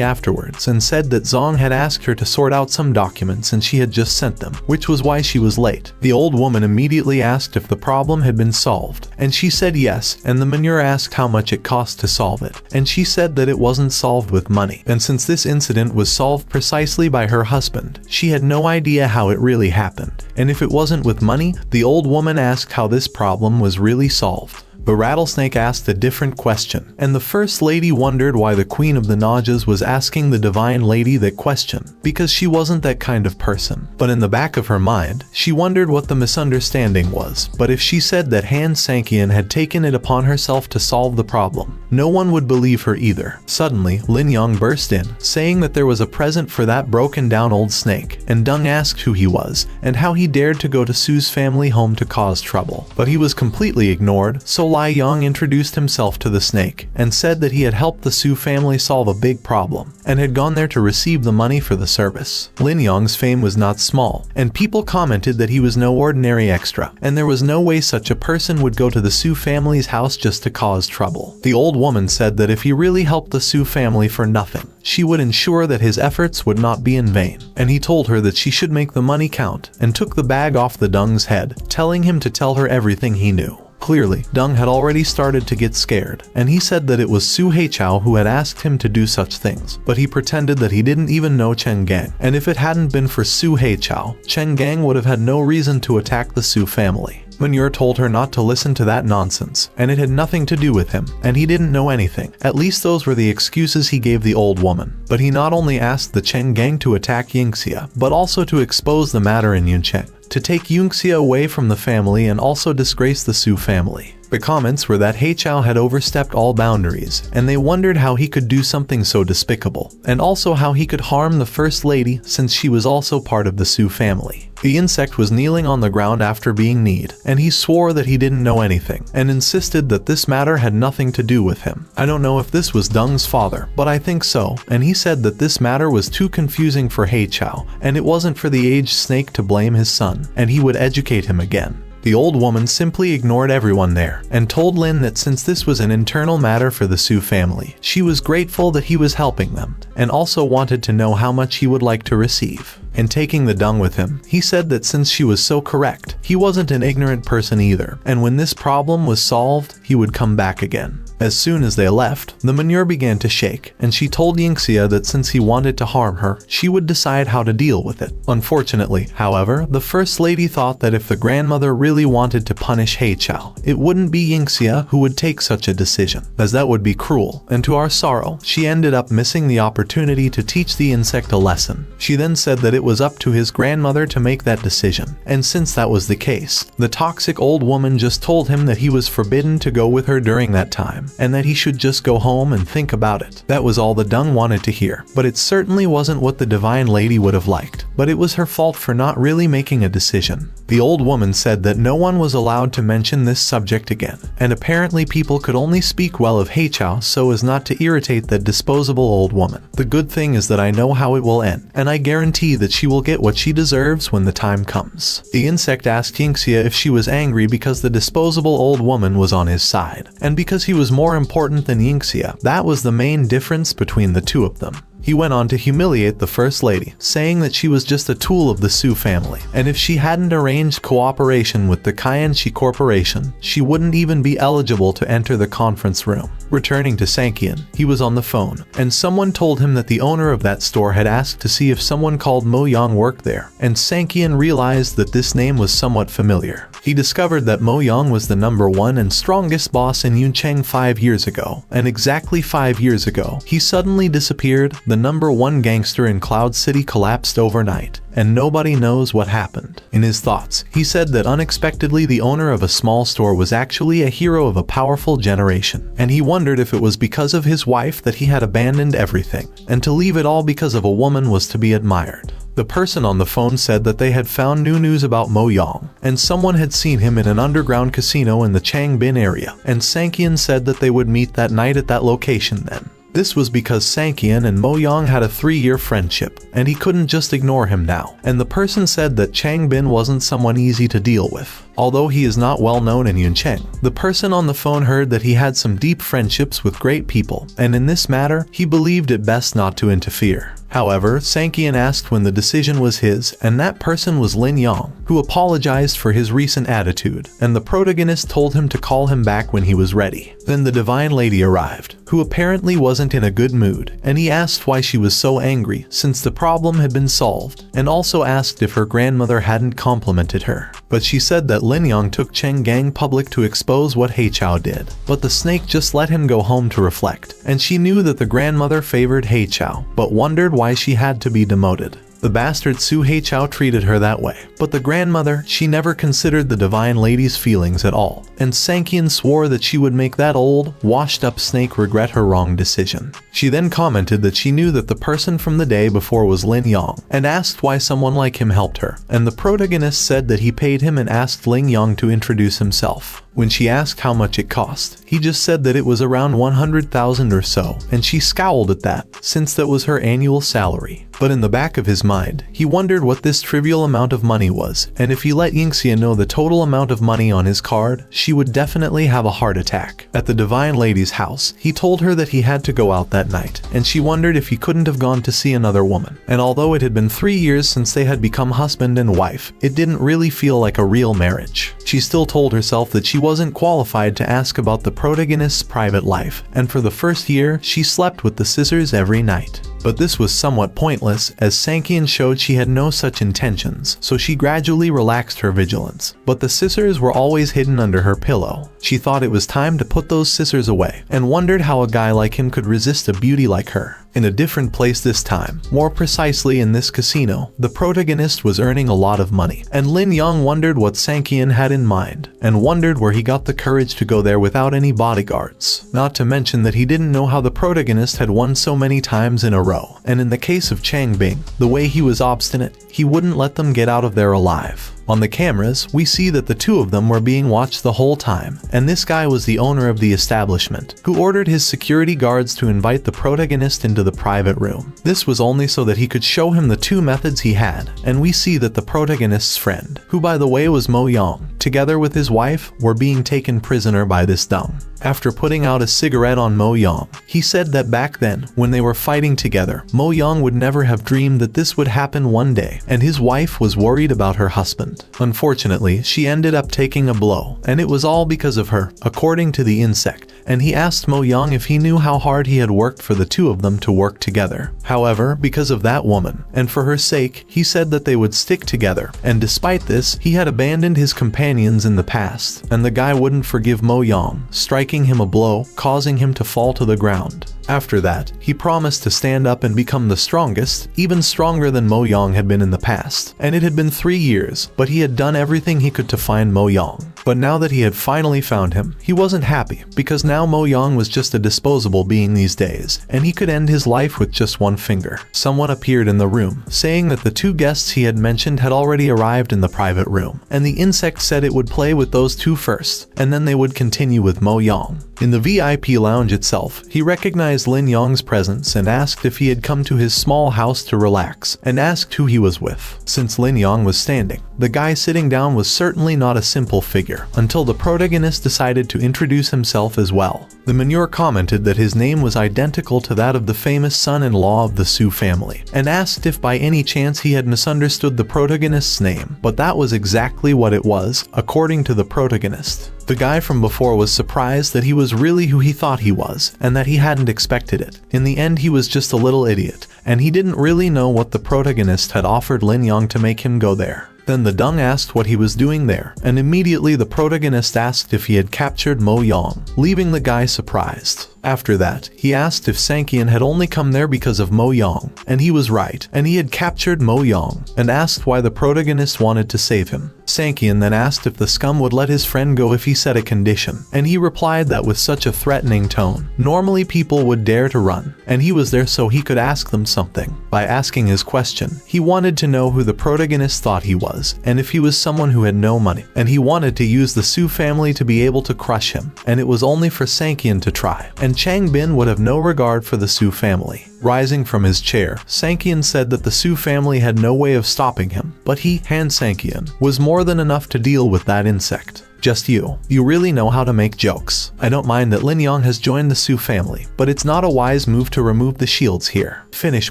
afterwards and said that Zong had asked her to sort out some documents and she had just sent them, which was why she was late. The old woman immediately asked if the problem had been solved, and she said yes, and the manure asked how much it cost to solve it, and she said that it wasn't solved with money. And since this incident was solved precisely by her husband, she had no idea how it really happened. And if it wasn't with money, the old woman asked how this problem was really solved. But Rattlesnake asked a different question, and the First Lady wondered why the Queen of the Najas was asking the Divine Lady that question, because she wasn't that kind of person. But in the back of her mind, she wondered what the misunderstanding was. But if she said that Han Sankian had taken it upon herself to solve the problem, no one would believe her either. Suddenly, Lin Yong burst in, saying that there was a present for that broken down old snake, and Deng asked who he was, and how he dared to go to Su's family home to cause trouble. But he was completely ignored, so Lai Yong introduced himself to the snake, and said that he had helped the Su family solve a big problem, and had gone there to receive the money for the service. Lin Yong's fame was not small, and people commented that he was no ordinary extra, and there was no way such a person would go to the Su family's house just to cause trouble. The old woman said that if he really helped the Su family for nothing, she would ensure that his efforts would not be in vain, and he told her that she should make the money count, and took the bag off the Deng's head, telling him to tell her everything he knew. Clearly, Deng had already started to get scared, and he said that it was Su Heichao who had asked him to do such things, but he pretended that he didn't even know Chen Gang, and if it hadn't been for Su Heichao, Chen Gang would have had no reason to attack the Su family. Manure told her not to listen to that nonsense, and it had nothing to do with him, and he didn't know anything. At least those were the excuses he gave the old woman. But he not only asked the Chen Gang to attack Yingxia, but also to expose the matter in Yuncheng, to take Yingxia away from the family and also disgrace the Su family. The comments were that Heichao had overstepped all boundaries, and they wondered how he could do something so despicable, and also how he could harm the First Lady since she was also part of the Su family. The insect was kneeling on the ground after being kneed, and he swore that he didn't know anything, and insisted that this matter had nothing to do with him. I don't know if this was Deng's father, but I think so, and he said that this matter was too confusing for Heichao, and it wasn't for the aged snake to blame his son, and he would educate him again. The old woman simply ignored everyone there, and told Lin that since this was an internal matter for the Su family, she was grateful that he was helping them, and also wanted to know how much he would like to receive. And taking the Deng with him, he said that since she was so correct, he wasn't an ignorant person either, and when this problem was solved, he would come back again. As soon as they left, the manure began to shake, and she told Yingxia that since he wanted to harm her, she would decide how to deal with it. Unfortunately, however, the First Lady thought that if the grandmother really wanted to punish Heichao, it wouldn't be Yingxia who would take such a decision, as that would be cruel, and to our sorrow, she ended up missing the opportunity to teach the insect a lesson. She then said that it was up to his grandmother to make that decision, and since that was the case, the toxic old woman just told him that he was forbidden to go with her during that time, and that he should just go home and think about it. That was all the Deng wanted to hear, but it certainly wasn't what the Divine Lady would have liked, but it was her fault for not really making a decision. The old woman said that no one was allowed to mention this subject again, and apparently people could only speak well of Heichao so as not to irritate that disposable old woman. The good thing is that I know how it will end, and I guarantee that she will get what she deserves when the time comes. The insect asked Yingxia if she was angry because the disposable old woman was on his side, and because he was more important than Yingxia. That was the main difference between the two of them. He went on to humiliate the First Lady, saying that she was just a tool of the Su family, and if she hadn't arranged cooperation with the Kaienshi Corporation, she wouldn't even be eligible to enter the conference room. Returning to Sankian, he was on the phone, and someone told him that the owner of that store had asked to see if someone called Mo Yang worked there, and Sankian realized that this name was somewhat familiar. He discovered that Mo Yang was the #1 and strongest boss in Yuncheng 5 years ago, and exactly 5 years ago, he suddenly disappeared. The #1 gangster in Cloud City collapsed overnight, and nobody knows what happened. In his thoughts, he said that unexpectedly the owner of a small store was actually a hero of a powerful generation, and he wondered if it was because of his wife that he had abandoned everything, and to leave it all because of a woman was to be admired. The person on the phone said that they had found new news about Mo Yang, and someone had seen him in an underground casino in the Changbin area, and Sankian said that they would meet that night at that location then. This was because Sankian and Mo Yang had a 3-year friendship, and he couldn't just ignore him now. And the person said that Changbin wasn't someone easy to deal with. Although he is not well known in Yuncheng, the person on the phone heard that he had some deep friendships with great people, and in this matter, he believed it best not to interfere. However, Sankian asked when the decision was his, and that person was Lin Yang, who apologized for his recent attitude, and the protagonist told him to call him back when he was ready. Then the Divine Lady arrived, who apparently wasn't in a good mood, and he asked why she was so angry since the problem had been solved, and also asked if her grandmother hadn't complimented her. But she said that Lin Yang took Cheng Gang public to expose what He Chao did, but the snake just let him go home to reflect, and she knew that the grandmother favored He Chao, but wondered why she had to be demoted. The bastard Su He Chao treated her that way, but the grandmother, she never considered the Divine Lady's feelings at all, and Sankian swore that she would make that old, washed-up snake regret her wrong decision. She then commented that she knew that the person from the day before was Lin Yang, and asked why someone like him helped her, and the protagonist said that he paid him and asked Lin Yang to introduce himself. When she asked how much it cost, he just said that it was around 100,000 or so, and she scowled at that, since that was her annual salary. But in the back of his mind, he wondered what this trivial amount of money was, and if he let Yingxia know the total amount of money on his card, she would definitely have a heart attack. At the Divine Lady's house, he told her that he had to go out that night, and she wondered if he couldn't have gone to see another woman. And although it had been 3 years since they had become husband and wife, it didn't really feel like a real marriage. She still told herself that she wasn't qualified to ask about the protagonist's private life, and for the first year, she slept with the scissors every night. But this was somewhat pointless, as Sankian showed she had no such intentions, so she gradually relaxed her vigilance. But the scissors were always hidden under her pillow. She thought it was time to put those scissors away, and wondered how a guy like him could resist a beauty like her. In a different place this time, more precisely in this casino, the protagonist was earning a lot of money, and Lin Yang wondered what Sankian had in mind, and wondered where he got the courage to go there without any bodyguards. Not to mention that he didn't know how the protagonist had won so many times in a row, and in the case of Chang Bing, the way he was obstinate, he wouldn't let them get out of there alive. On the cameras, we see that the two of them were being watched the whole time, and this guy was the owner of the establishment, who ordered his security guards to invite the protagonist into the private room. This was only so that he could show him the two methods he had, and we see that the protagonist's friend, who by the way was Mo Yang, together with his wife, were being taken prisoner by this dung. After putting out a cigarette on Mo Yang, he said that back then, when they were fighting together, Mo Yang would never have dreamed that this would happen one day, and his wife was worried about her husband. Unfortunately, she ended up taking a blow, and it was all because of her, according to the insect, and he asked Mo Yang if he knew how hard he had worked for the two of them to work together. However, because of that woman, and for her sake, he said that they would stick together, and despite this, he had abandoned his companions in the past, and the guy wouldn't forgive Mo Yang, striking him a blow, causing him to fall to the ground. After that, he promised to stand up and become the strongest, even stronger than Mo Yang had been in the past, and it had been 3 years, but he had done everything he could to find Mo Yang. But now that he had finally found him, he wasn't happy, because now Mo Yang was just a disposable being these days, and he could end his life with just one finger. Someone appeared in the room, saying that the two guests he had mentioned had already arrived in the private room, and the insect said it would play with those two first, and then they would continue with Mo Yang. In the VIP lounge itself, he recognized Lin Yang's presence and asked if he had come to his small house to relax, and asked who he was with. Since Lin Yang was standing, the guy sitting down was certainly not a simple figure. figure, until the protagonist decided to introduce himself as well. The Manhwa commented that his name was identical to that of the famous son-in-law of the Su family, and asked if by any chance he had misunderstood the protagonist's name, but that was exactly what it was, according to the protagonist. The guy from before was surprised that he was really who he thought he was, and that he hadn't expected it. In the end, he was just a little idiot, and he didn't really know what the protagonist had offered Lin Yang to make him go there. Then the Dung asked what he was doing there, and immediately the protagonist asked if he had captured Mo Yang, leaving the guy surprised. After that, he asked if Sankian had only come there because of Mo Yang, and he was right, and he had captured Mo Yang, and asked why the protagonist wanted to save him. Sankian then asked if the scum would let his friend go if he set a condition, and he replied that with such a threatening tone, normally people would dare to run, and he was there so he could ask them something. By asking his question, he wanted to know who the protagonist thought he was, and if he was someone who had no money, and he wanted to use the Su family to be able to crush him, and it was only for Sankian to try, and Chang Bin would have no regard for the Su family. Rising from his chair, Sankian said that the Su family had no way of stopping him, but he, Han Sankian, was more than enough to deal with that insect. Just you really know how to make jokes. I don't mind that Lin Yang has joined the Su family, but it's not a wise move to remove the shields here. Finish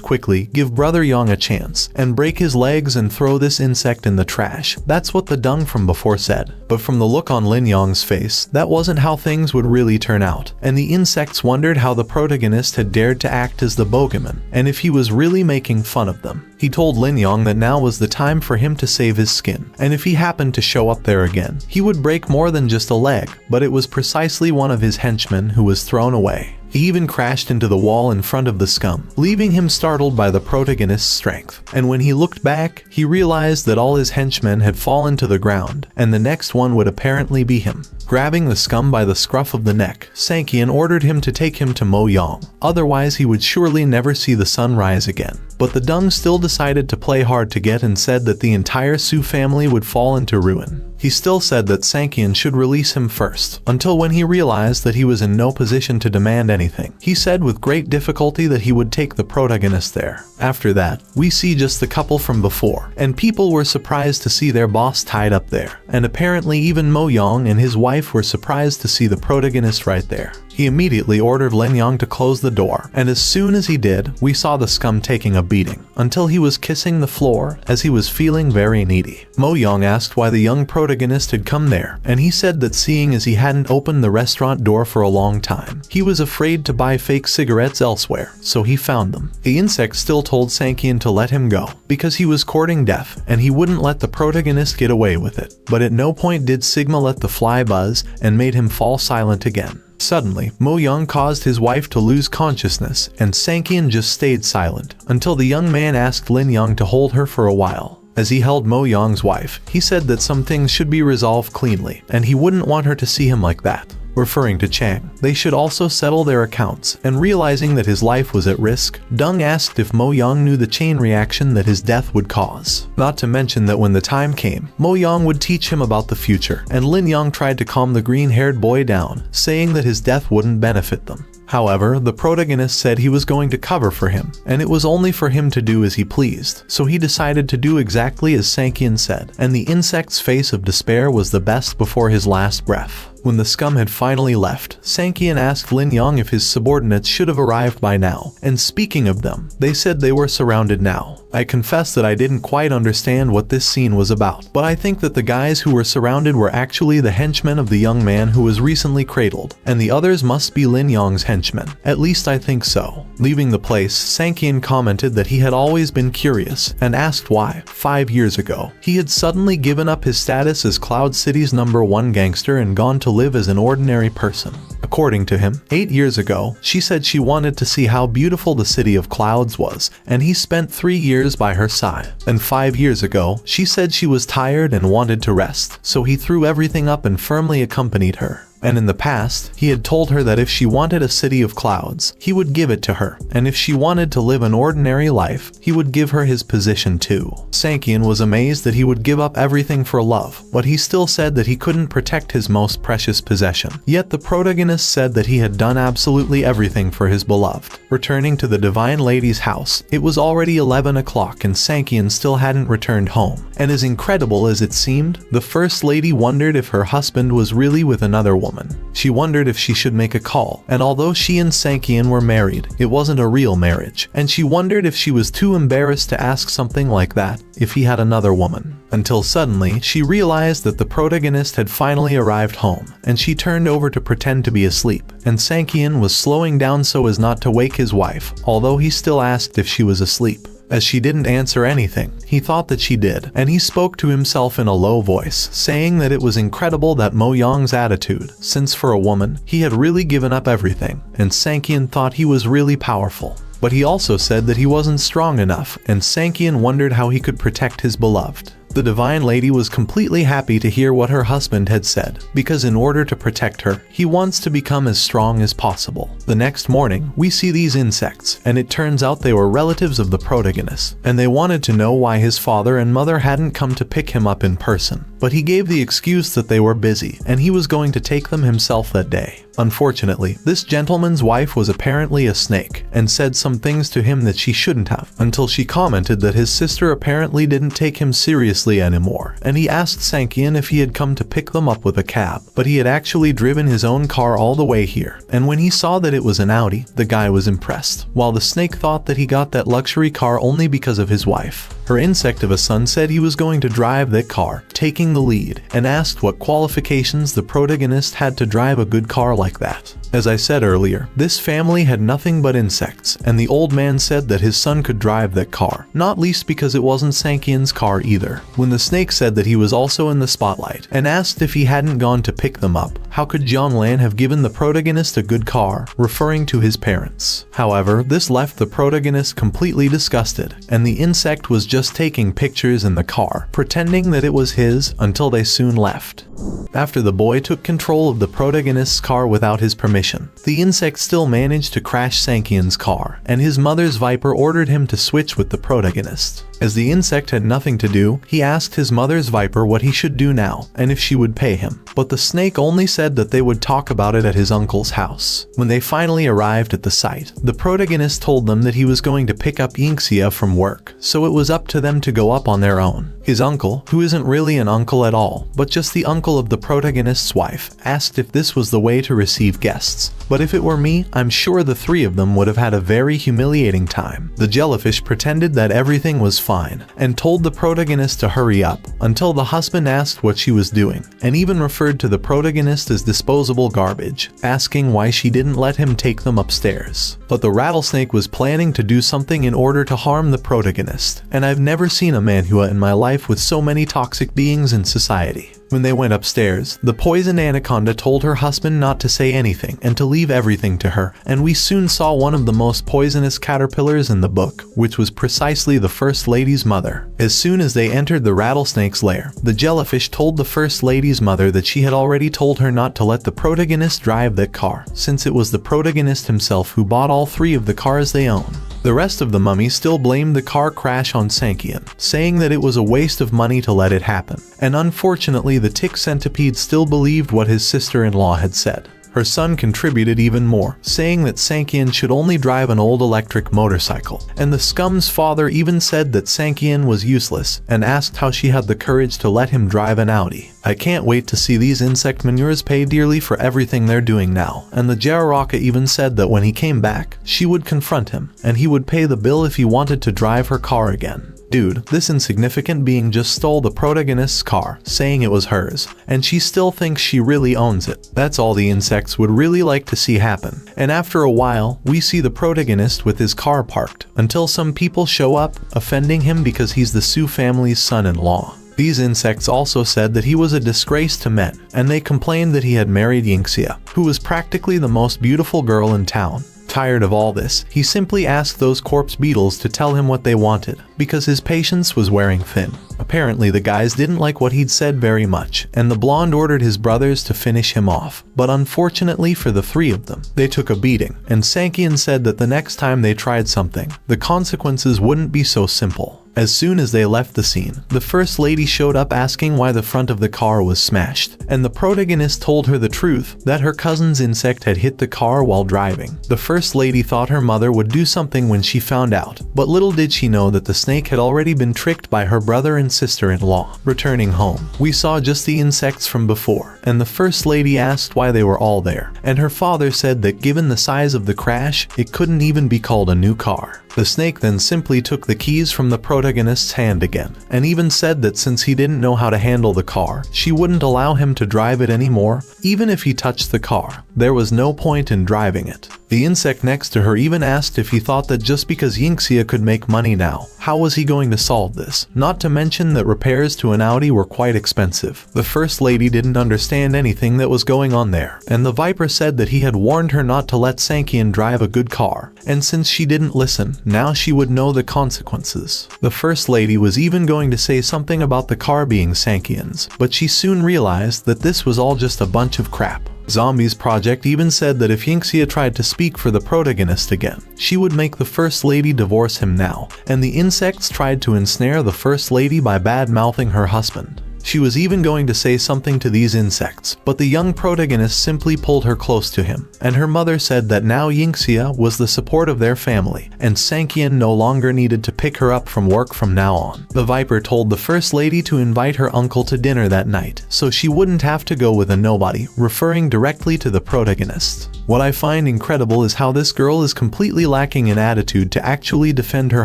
quickly, give brother Yang a chance, and break his legs and throw this insect in the trash. That's what the Dung from before said. But from the look on Lin Yang's face, that wasn't how things would really turn out, and the insects wondered how the protagonist had dared to act as the bogeyman, and if he was really making fun of them. He told Lin Yang that now was the time for him to save his skin, and if he happened to show up there again, he would break more than just a leg, but it was precisely one of his henchmen who was thrown away. He even crashed into the wall in front of the scum, leaving him startled by the protagonist's strength. And when he looked back, he realized that all his henchmen had fallen to the ground, and the next one would apparently be him. Grabbing the scum by the scruff of the neck, Sankian ordered him to take him to Mo Yang, otherwise he would surely never see the sun rise again. But the Dung still decided to play hard to get and said that the entire Su family would fall into ruin. He still said that Sankian should release him first, until when he realized that he was in no position to demand anything. He said with great difficulty that he would take the protagonist there. After that, we see just the couple from before, and people were surprised to see their boss tied up there, and apparently even Mo Yang and his wife were surprised to see the protagonist right there. He immediately ordered Lin Yang to close the door, and as soon as he did, we saw the scum taking a beating, until he was kissing the floor as he was feeling very needy. Mo Yang asked why the young protagonist had come there, and he said that seeing as he hadn't opened the restaurant door for a long time, he was afraid to buy fake cigarettes elsewhere, so he found them. The insect still told Sankian to let him go, because he was courting death, and he wouldn't let the protagonist get away with it. But at no point did Sigma let the fly buzz, and made him fall silent again. Suddenly, Mo Yang caused his wife to lose consciousness, and Sankian just stayed silent, until the young man asked Lin Yang to hold her for a while. As he held Mo Yang's wife, he said that some things should be resolved cleanly, and he wouldn't want her to see him like that. Referring to Chang, they should also settle their accounts, and realizing that his life was at risk, Dung asked if Mo Yang knew the chain reaction that his death would cause. Not to mention that when the time came, Mo Yang would teach him about the future, and Lin Yang tried to calm the green-haired boy down, saying that his death wouldn't benefit them. However, the protagonist said he was going to cover for him, and it was only for him to do as he pleased, so he decided to do exactly as Sankian said, and the insect's face of despair was the best before his last breath. When the scum had finally left, Sankian asked Lin Yang if his subordinates should have arrived by now, and speaking of them, they said they were surrounded now. I confess that I didn't quite understand what this scene was about, but I think that the guys who were surrounded were actually the henchmen of the young man who was recently cradled, and the others must be Lin Yang's henchmen. At least I think so. Leaving the place, Sankian commented that he had always been curious, and asked why, 5 years ago, he had suddenly given up his status as Cloud City's #1 gangster and gone to live as an ordinary person. According to him, 8 years ago, she said she wanted to see how beautiful the city of clouds was, and he spent 3 years by her side. And 5 years ago, she said she was tired and wanted to rest, so he threw everything up and firmly accompanied her. and in the past, he had told her that if she wanted a city of clouds, he would give it to her, and if she wanted to live an ordinary life, he would give her his position too. Sang-hyun was amazed that he would give up everything for love, but he still said that he couldn't protect his most precious possession. Yet the protagonist said that he had done absolutely everything for his beloved. Returning to the divine lady's house, it was already 11 o'clock and Sang-hyun still hadn't returned home. And as incredible as it seemed, the first lady wondered if her husband was really with another woman. She wondered if she should make a call, and although she and Sang-hyun were married, it wasn't a real marriage, and she wondered if she was too embarrassed to ask something like that if he had another woman. Until suddenly, she realized that the protagonist had finally arrived home, and she turned over to pretend to be asleep, and Sang-hyun was slowing down so as not to wake his wife, although he still asked if she was asleep. As she didn't answer anything, he thought that she did, and he spoke to himself in a low voice, saying that it was incredible that Mo Young's attitude, since for a woman, he had really given up everything, and Sang-hyun thought he was really powerful. But he also said that he wasn't strong enough, and Sang-hyun wondered how he could protect his beloved. The divine lady was completely happy to hear what her husband had said, because in order to protect her, he wants to become as strong as possible. The next morning, we see these insects, and it turns out they were relatives of the protagonist, and they wanted to know why his father and mother hadn't come to pick him up in person. But he gave the excuse that they were busy, and he was going to take them himself that day. Unfortunately, this gentleman's wife was apparently a snake, and said some things to him that she shouldn't have, until she commented that his sister apparently didn't take him seriously anymore, and he asked Sang-hyun if he had come to pick them up with a cab, but he had actually driven his own car all the way here, and when he saw that it was an Audi, the guy was impressed, while the snake thought that he got that luxury car only because of his wife. Her insect of a son said he was going to drive that car, taking the lead, and asked what qualifications the protagonist had to drive a good car like that. As I said earlier, this family had nothing but insects, and the old man said that his son could drive that car, not least because it wasn't Sang-hyun's car either. When the snake said that he was also in the spotlight, and asked if he hadn't gone to pick them up, how could Jong-lan have given the protagonist a good car, referring to his parents? However, this left the protagonist completely disgusted, and the insect was just taking pictures in the car, pretending that it was his, until they soon left. After the boy took control of the protagonist's car without his permission, the insect still managed to crash Sang-hyun's car, and his mother's viper ordered him to switch with the protagonist. As the insect had nothing to do, he asked his mother's viper what he should do now, and if she would pay him. But the snake only said that they would talk about it at his uncle's house. When they finally arrived at the site, the protagonist told them that he was going to pick up Yingxia from work, so it was up to them to go up on their own. His uncle, who isn't really an uncle at all, but just the uncle of the protagonist's wife, asked if this was the way to receive guests. But if it were me, I'm sure the three of them would have had a very humiliating time. The jellyfish pretended that everything was fine, and told the protagonist to hurry up, until the husband asked what she was doing, and even referred to the protagonist as disposable garbage, asking why she didn't let him take them upstairs. But the rattlesnake was planning to do something in order to harm the protagonist, and I've never seen a manhwa in my life with so many toxic beings in society. When they went upstairs, the poison anaconda told her husband not to say anything and to leave everything to her, and we soon saw one of the most poisonous caterpillars in the book, which was precisely the First Lady's mother. As soon as they entered the rattlesnake's lair, the jellyfish told the First Lady's mother that she had already told her not to let the protagonist drive that car, since it was the protagonist himself who bought all three of the cars they own. The rest of the mummies still blamed the car crash on Sang-hyun, saying that it was a waste of money to let it happen, and unfortunately the tick centipede still believed what his sister-in-law had said. Her son contributed even more, saying that Sang-hyun should only drive an old electric motorcycle, and the scum's father even said that Sang-hyun was useless, and asked how she had the courage to let him drive an Audi. I can't wait to see these insect manures pay dearly for everything they're doing now, and the Jararaka even said that when he came back, she would confront him, and he would pay the bill if he wanted to drive her car again. Dude, this insignificant being just stole the protagonist's car, saying it was hers, and she still thinks she really owns it. That's all the insects would really like to see happen. And after a while, we see the protagonist with his car parked, until some people show up, offending him because he's the Su family's son-in-law. These insects also said that he was a disgrace to men, and they complained that he had married Yingxia, who was practically the most beautiful girl in town. Tired of all this, he simply asked those corpse beetles to tell him what they wanted, because his patience was wearing thin. Apparently the guys didn't like what he'd said very much, and the blonde ordered his brothers to finish him off. But unfortunately for the three of them, they took a beating, and Sankian said that the next time they tried something, the consequences wouldn't be so simple. As soon as they left the scene, the first lady showed up asking why the front of the car was smashed, and the protagonist told her the truth, that her cousin's insect had hit the car while driving. The first lady thought her mother would do something when she found out, but little did she know that the snake had already been tricked by her brother and sister-in-law. Returning home, we saw just the insects from before, and the first lady asked why they were all there, and her father said that given the size of the crash, it couldn't even be called a new car. The snake then simply took the keys from the protagonist's hand again, and even said that since he didn't know how to handle the car, she wouldn't allow him to drive it anymore. Even if he touched the car, there was no point in driving it. The insect next to her even asked if he thought that just because Yingxia could make money now, how was he going to solve this? Not to mention that repairs to an Audi were quite expensive. The first lady didn't understand anything that was going on there, and the Viper said that he had warned her not to let Sankian drive a good car, and since she didn't listen, now she would know the consequences. The first lady was even going to say something about the car being Sankian's, but she soon realized that this was all just a bunch of crap. Zombies Project even said that if Yingxia tried to speak for the protagonist again, she would make the first lady divorce him now, and the insects tried to ensnare the first lady by bad-mouthing her husband. She was even going to say something to these insects, but the young protagonist simply pulled her close to him, and her mother said that now Yingxia was the support of their family, and Sankian no longer needed to pick her up from work from now on. The Viper told the first lady to invite her uncle to dinner that night, so she wouldn't have to go with a nobody, referring directly to the protagonist. What I find incredible is how this girl is completely lacking in attitude to actually defend her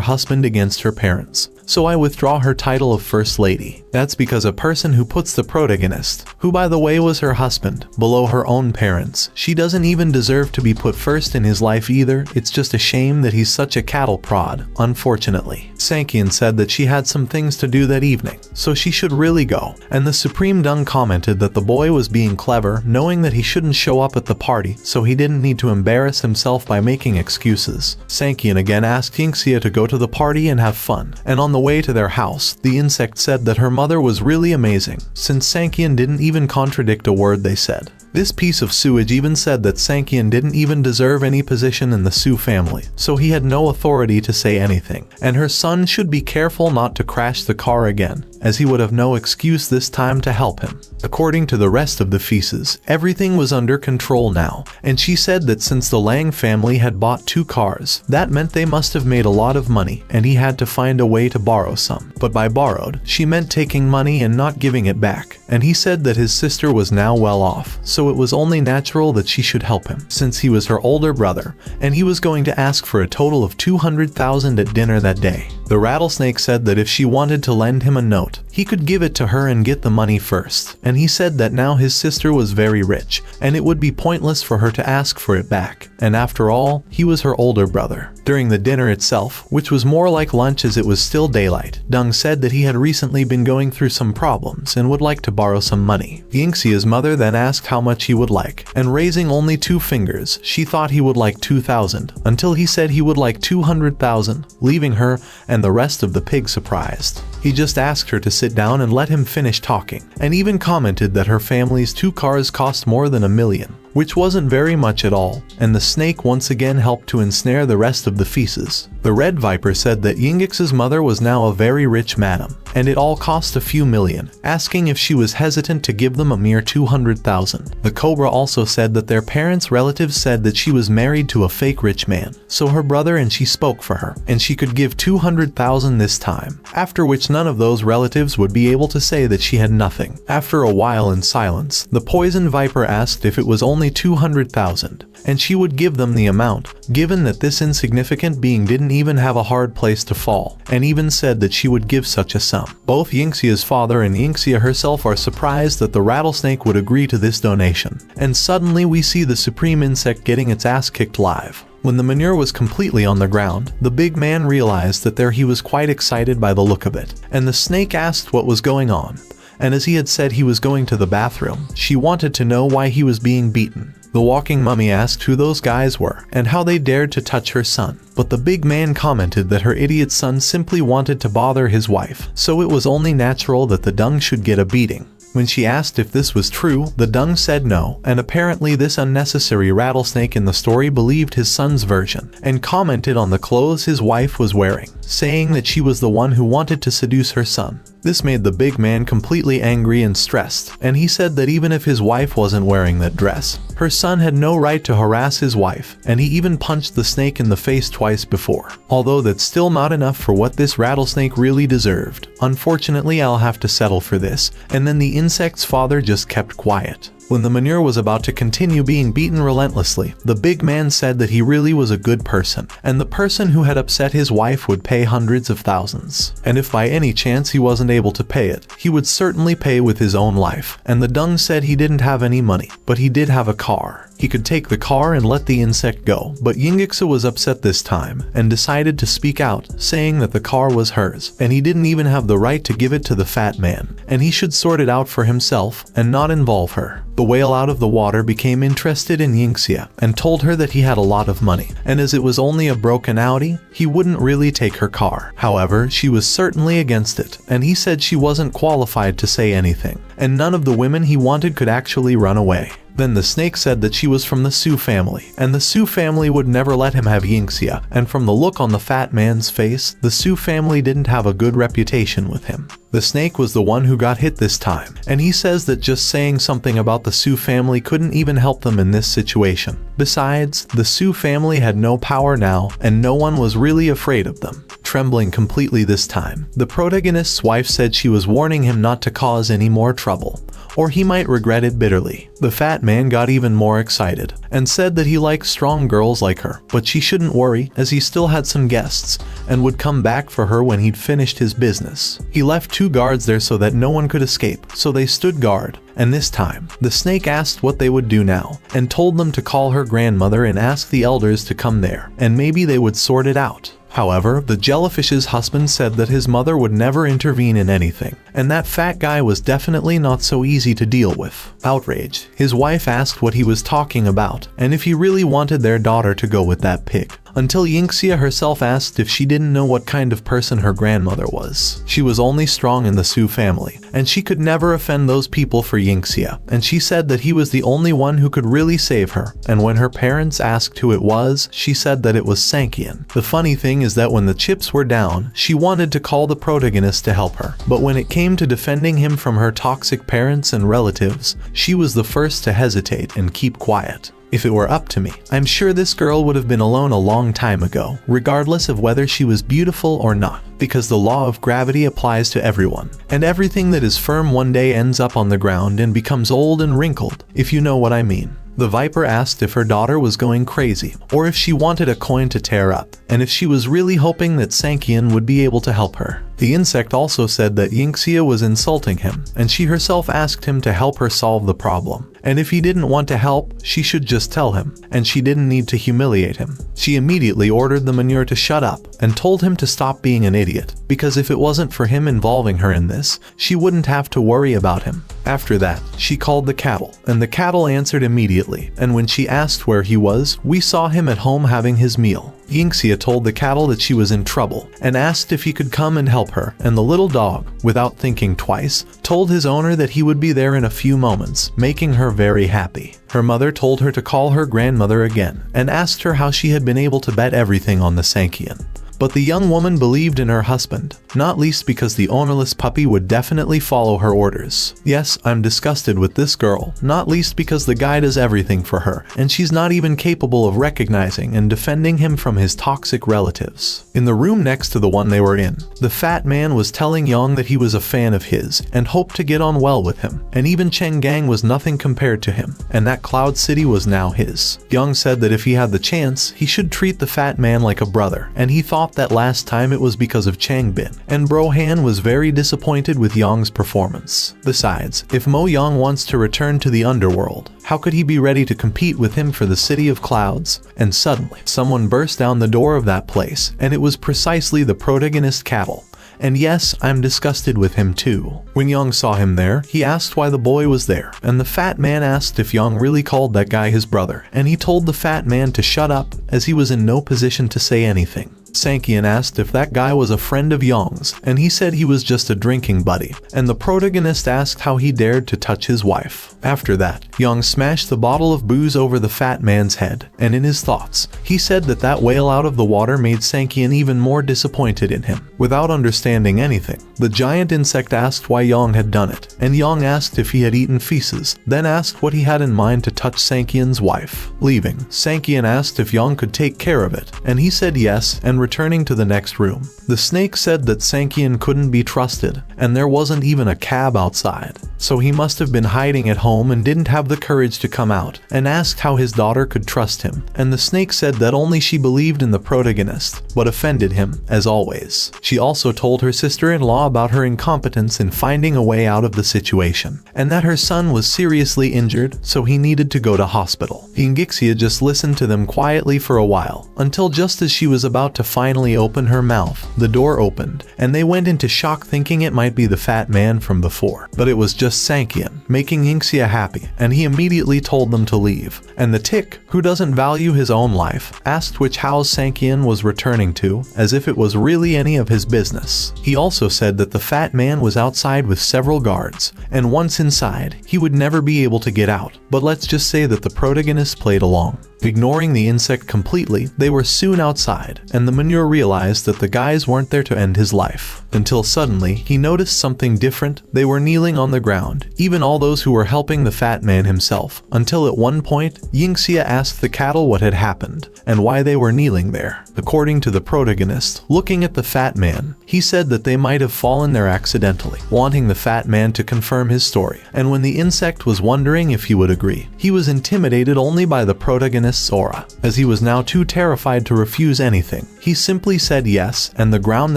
husband against her parents. So I withdraw her title of First Lady. That's because a person who puts the protagonist, who by the way was her husband, below her own parents, she doesn't even deserve to be put first in his life either. It's just a shame that he's such a cattle prod, unfortunately. Sankian said that she had some things to do that evening, so she should really go, and the Supreme Dung commented that the boy was being clever, knowing that he shouldn't show up at the party, so he didn't need to embarrass himself by making excuses. Sankian again asked Yingxia to go to the party and have fun, and on the way to their house, the insect said that her mother was really amazing, since Sankian didn't even contradict a word they said. This piece of sewage even said that Sankian didn't even deserve any position in the Su family, so he had no authority to say anything, and her son should be careful not to crash the car again, as he would have no excuse this time to help him. According to the rest of the feces, everything was under control now, and she said that since the Lang family had bought 2 cars, that meant they must have made a lot of money, and he had to find a way to borrow some. But by borrowed, she meant taking money and not giving it back, and he said that his sister was now well off, so it was only natural that she should help him, since he was her older brother, and he was going to ask for a total of 200,000 at dinner that day. The rattlesnake said that if she wanted to lend him a note, he could give it to her and get the money first, and he said that now his sister was very rich, and it would be pointless for her to ask for it back, and after all, he was her older brother. During the dinner itself, which was more like lunch as it was still daylight, Dung said that he had recently been going through some problems and would like to borrow some money. Yingxia's mother then asked how much he would like, and raising only 2 fingers, she thought he would like 2,000, until he said he would like 200,000, leaving her and the rest of the pig surprised. He just asked her to sit down and let him finish talking, and even commented that her family's 2 cars cost more than $1 million, which wasn't very much at all, and the snake once again helped to ensnare the rest of the feces. The Red Viper said that Yingix's mother was now a very rich madam, and it all cost a few million, asking if she was hesitant to give them a mere 200,000. The Cobra also said that their parents' relatives said that she was married to a fake rich man, so her brother and she spoke for her, and she could give 200,000 this time, after which none of those relatives would be able to say that she had nothing. After a while in silence, the Poison Viper asked if it was only 200,000, and she would give them the amount, given that this insignificant being didn't even have a hard place to fall, and even said that she would give such a sum. Both Yingxia's father and Yingxia herself are surprised that the rattlesnake would agree to this donation, and suddenly we see the supreme insect getting its ass kicked live. When the manure was completely on the ground, the big man realized that he was quite excited by the look of it, and the snake asked what was going on. And as he had said he was going to the bathroom, she wanted to know why he was being beaten. The walking mummy asked who those guys were and how they dared to touch her son. But the big man commented that her idiot son simply wanted to bother his wife, so it was only natural that the dung should get a beating. When she asked if this was true, the dung said no, and apparently this unnecessary rattlesnake in the story believed his son's version, and commented on the clothes his wife was wearing, saying that she was the one who wanted to seduce her son. This made the big man completely angry and stressed, and he said that even if his wife wasn't wearing that dress, her son had no right to harass his wife, and he even punched the snake in the face twice before. Although that's still not enough for what this rattlesnake really deserved. Unfortunately, I'll have to settle for this, and then the insect's father just kept quiet. When the manure was about to continue being beaten relentlessly, the big man said that he really was a good person, and the person who had upset his wife would pay hundreds of thousands. And if by any chance he wasn't able to pay it, he would certainly pay with his own life. And the dung said he didn't have any money, but he did have a car. He could take the car and let the insect go, but Yingixia was upset this time and decided to speak out, saying that the car was hers, and he didn't even have the right to give it to the fat man, and he should sort it out for himself and not involve her. The whale out of the water became interested in Yingxia and told her that he had a lot of money, and as it was only a broken Audi, he wouldn't really take her car. However, she was certainly against it, and he said she wasn't qualified to say anything, and none of the women he wanted could actually run away. Then the snake said that she was from the Sioux family, and the Sioux family would never let him have Yingxia, and from the look on the fat man's face, the Sioux family didn't have a good reputation with him. The snake was the one who got hit this time, and he says that just saying something about the Sioux family couldn't even help them in this situation. Besides, the Sioux family had no power now, and no one was really afraid of them. Trembling completely this time, the protagonist's wife said she was warning him not to cause any more trouble, or he might regret it bitterly. The fat man got even more excited, and said that he liked strong girls like her, but she shouldn't worry as he still had some guests, and would come back for her when he'd finished his business. He left 2 guards there so that no one could escape, so they stood guard. And this time, the snake asked what they would do now, and told them to call her grandmother and ask the elders to come there, and maybe they would sort it out. However, the jellyfish's husband said that his mother would never intervene in anything, and that fat guy was definitely not so easy to deal with. Outraged, his wife asked what he was talking about, and if he really wanted their daughter to go with that pig. Until Yingxia herself asked if she didn't know what kind of person her grandmother was. She was only strong in the Sioux family, and she could never offend those people for Yingxia, and she said that he was the only one who could really save her, and when her parents asked who it was, she said that it was Sankian. The funny thing is that when the chips were down, she wanted to call the protagonist to help her, but when it came to defending him from her toxic parents and relatives, she was the first to hesitate and keep quiet. If it were up to me, I'm sure this girl would have been alone a long time ago, regardless of whether she was beautiful or not, because the law of gravity applies to everyone, and everything that is firm one day ends up on the ground and becomes old and wrinkled, if you know what I mean. The viper asked if her daughter was going crazy, or if she wanted a coin to tear up, and if she was really hoping that Sankian would be able to help her. The insect also said that Yingxia was insulting him, and she herself asked him to help her solve the problem. And if he didn't want to help, she should just tell him, and she didn't need to humiliate him. She immediately ordered the manure to shut up, and told him to stop being an idiot, because if it wasn't for him involving her in this, she wouldn't have to worry about him. After that, she called the cattle, and the cattle answered immediately, and when she asked where he was, we saw him at home having his meal. Yingxia told the cattle that she was in trouble, and asked if he could come and help her, and the little dog, without thinking twice, told his owner that he would be there in a few moments, making her very happy. Her mother told her to call her grandmother again, and asked her how she had been able to bet everything on the Sankian. But the young woman believed in her husband, not least because the ownerless puppy would definitely follow her orders. Yes, I'm disgusted with this girl, not least because the guy does everything for her, and she's not even capable of recognizing and defending him from his toxic relatives. In the room next to the one they were in, the fat man was telling Yang that he was a fan of his, and hoped to get on well with him, and even Changgang was nothing compared to him, and that Cloud City was now his. Yang said that if he had the chance, he should treat the fat man like a brother, and he thought that last time it was because of Changbin, and Brohan was very disappointed with Yang's performance. Besides, if Mo Yang wants to return to the underworld, how could he be ready to compete with him for the City of Clouds? And suddenly, someone burst down the door of that place, and it was precisely the protagonist cattle. and yes, I'm disgusted with him too. When Young saw him there, he asked why the boy was there, and the fat man asked if Young really called that guy his brother, and he told the fat man to shut up, as he was in no position to say anything. Sankian asked if that guy was a friend of Young's, and he said he was just a drinking buddy, and the protagonist asked how he dared to touch his wife. After that, Young smashed the bottle of booze over the fat man's head, and in his thoughts, he said that that whale out of the water made Sankian even more disappointed in him. Without understanding anything, the giant insect asked why Young had done it, and Young asked if he had eaten feces, then asked what he had in mind to touch Sankian's wife. Leaving, Sankian asked if Young could take care of it, and he said yes, and returning to the next room. The snake said that Sankian couldn't be trusted, and there wasn't even a cab outside, so he must have been hiding at home and didn't have the courage to come out, and asked how his daughter could trust him, and the snake said that only she believed in the protagonist, but offended him, as always. She also told her sister-in-law about her incompetence in finding a way out of the situation, and that her son was seriously injured, so he needed to go to hospital. Ingixia just listened to them quietly for a while, until just as she was about to finally open her mouth, the door opened, and they went into shock thinking it might be the fat man from before. But it was just Sankian, making Ingxia happy, and he immediately told them to leave. And the tick, who doesn't value his own life, asked which house Sankian was returning to, as if it was really any of his business. He also said that the fat man was outside with several guards, and once inside, he would never be able to get out. But let's just say that the protagonist played along. Ignoring the insect completely, they were soon outside, and the manure realized that the guys weren't there to end his life. Until suddenly, he noticed something different. They were kneeling on the ground, even all those who were helping the fat man himself, until at one point, Yingxia asked the cattle what had happened, and why they were kneeling there. According to the protagonist, looking at the fat man, he said that they might have fallen there accidentally, wanting the fat man to confirm his story. And when the insect was wondering if he would agree, he was intimidated only by the protagonist's aura. As he was now too terrified to refuse anything, he simply said yes, and the ground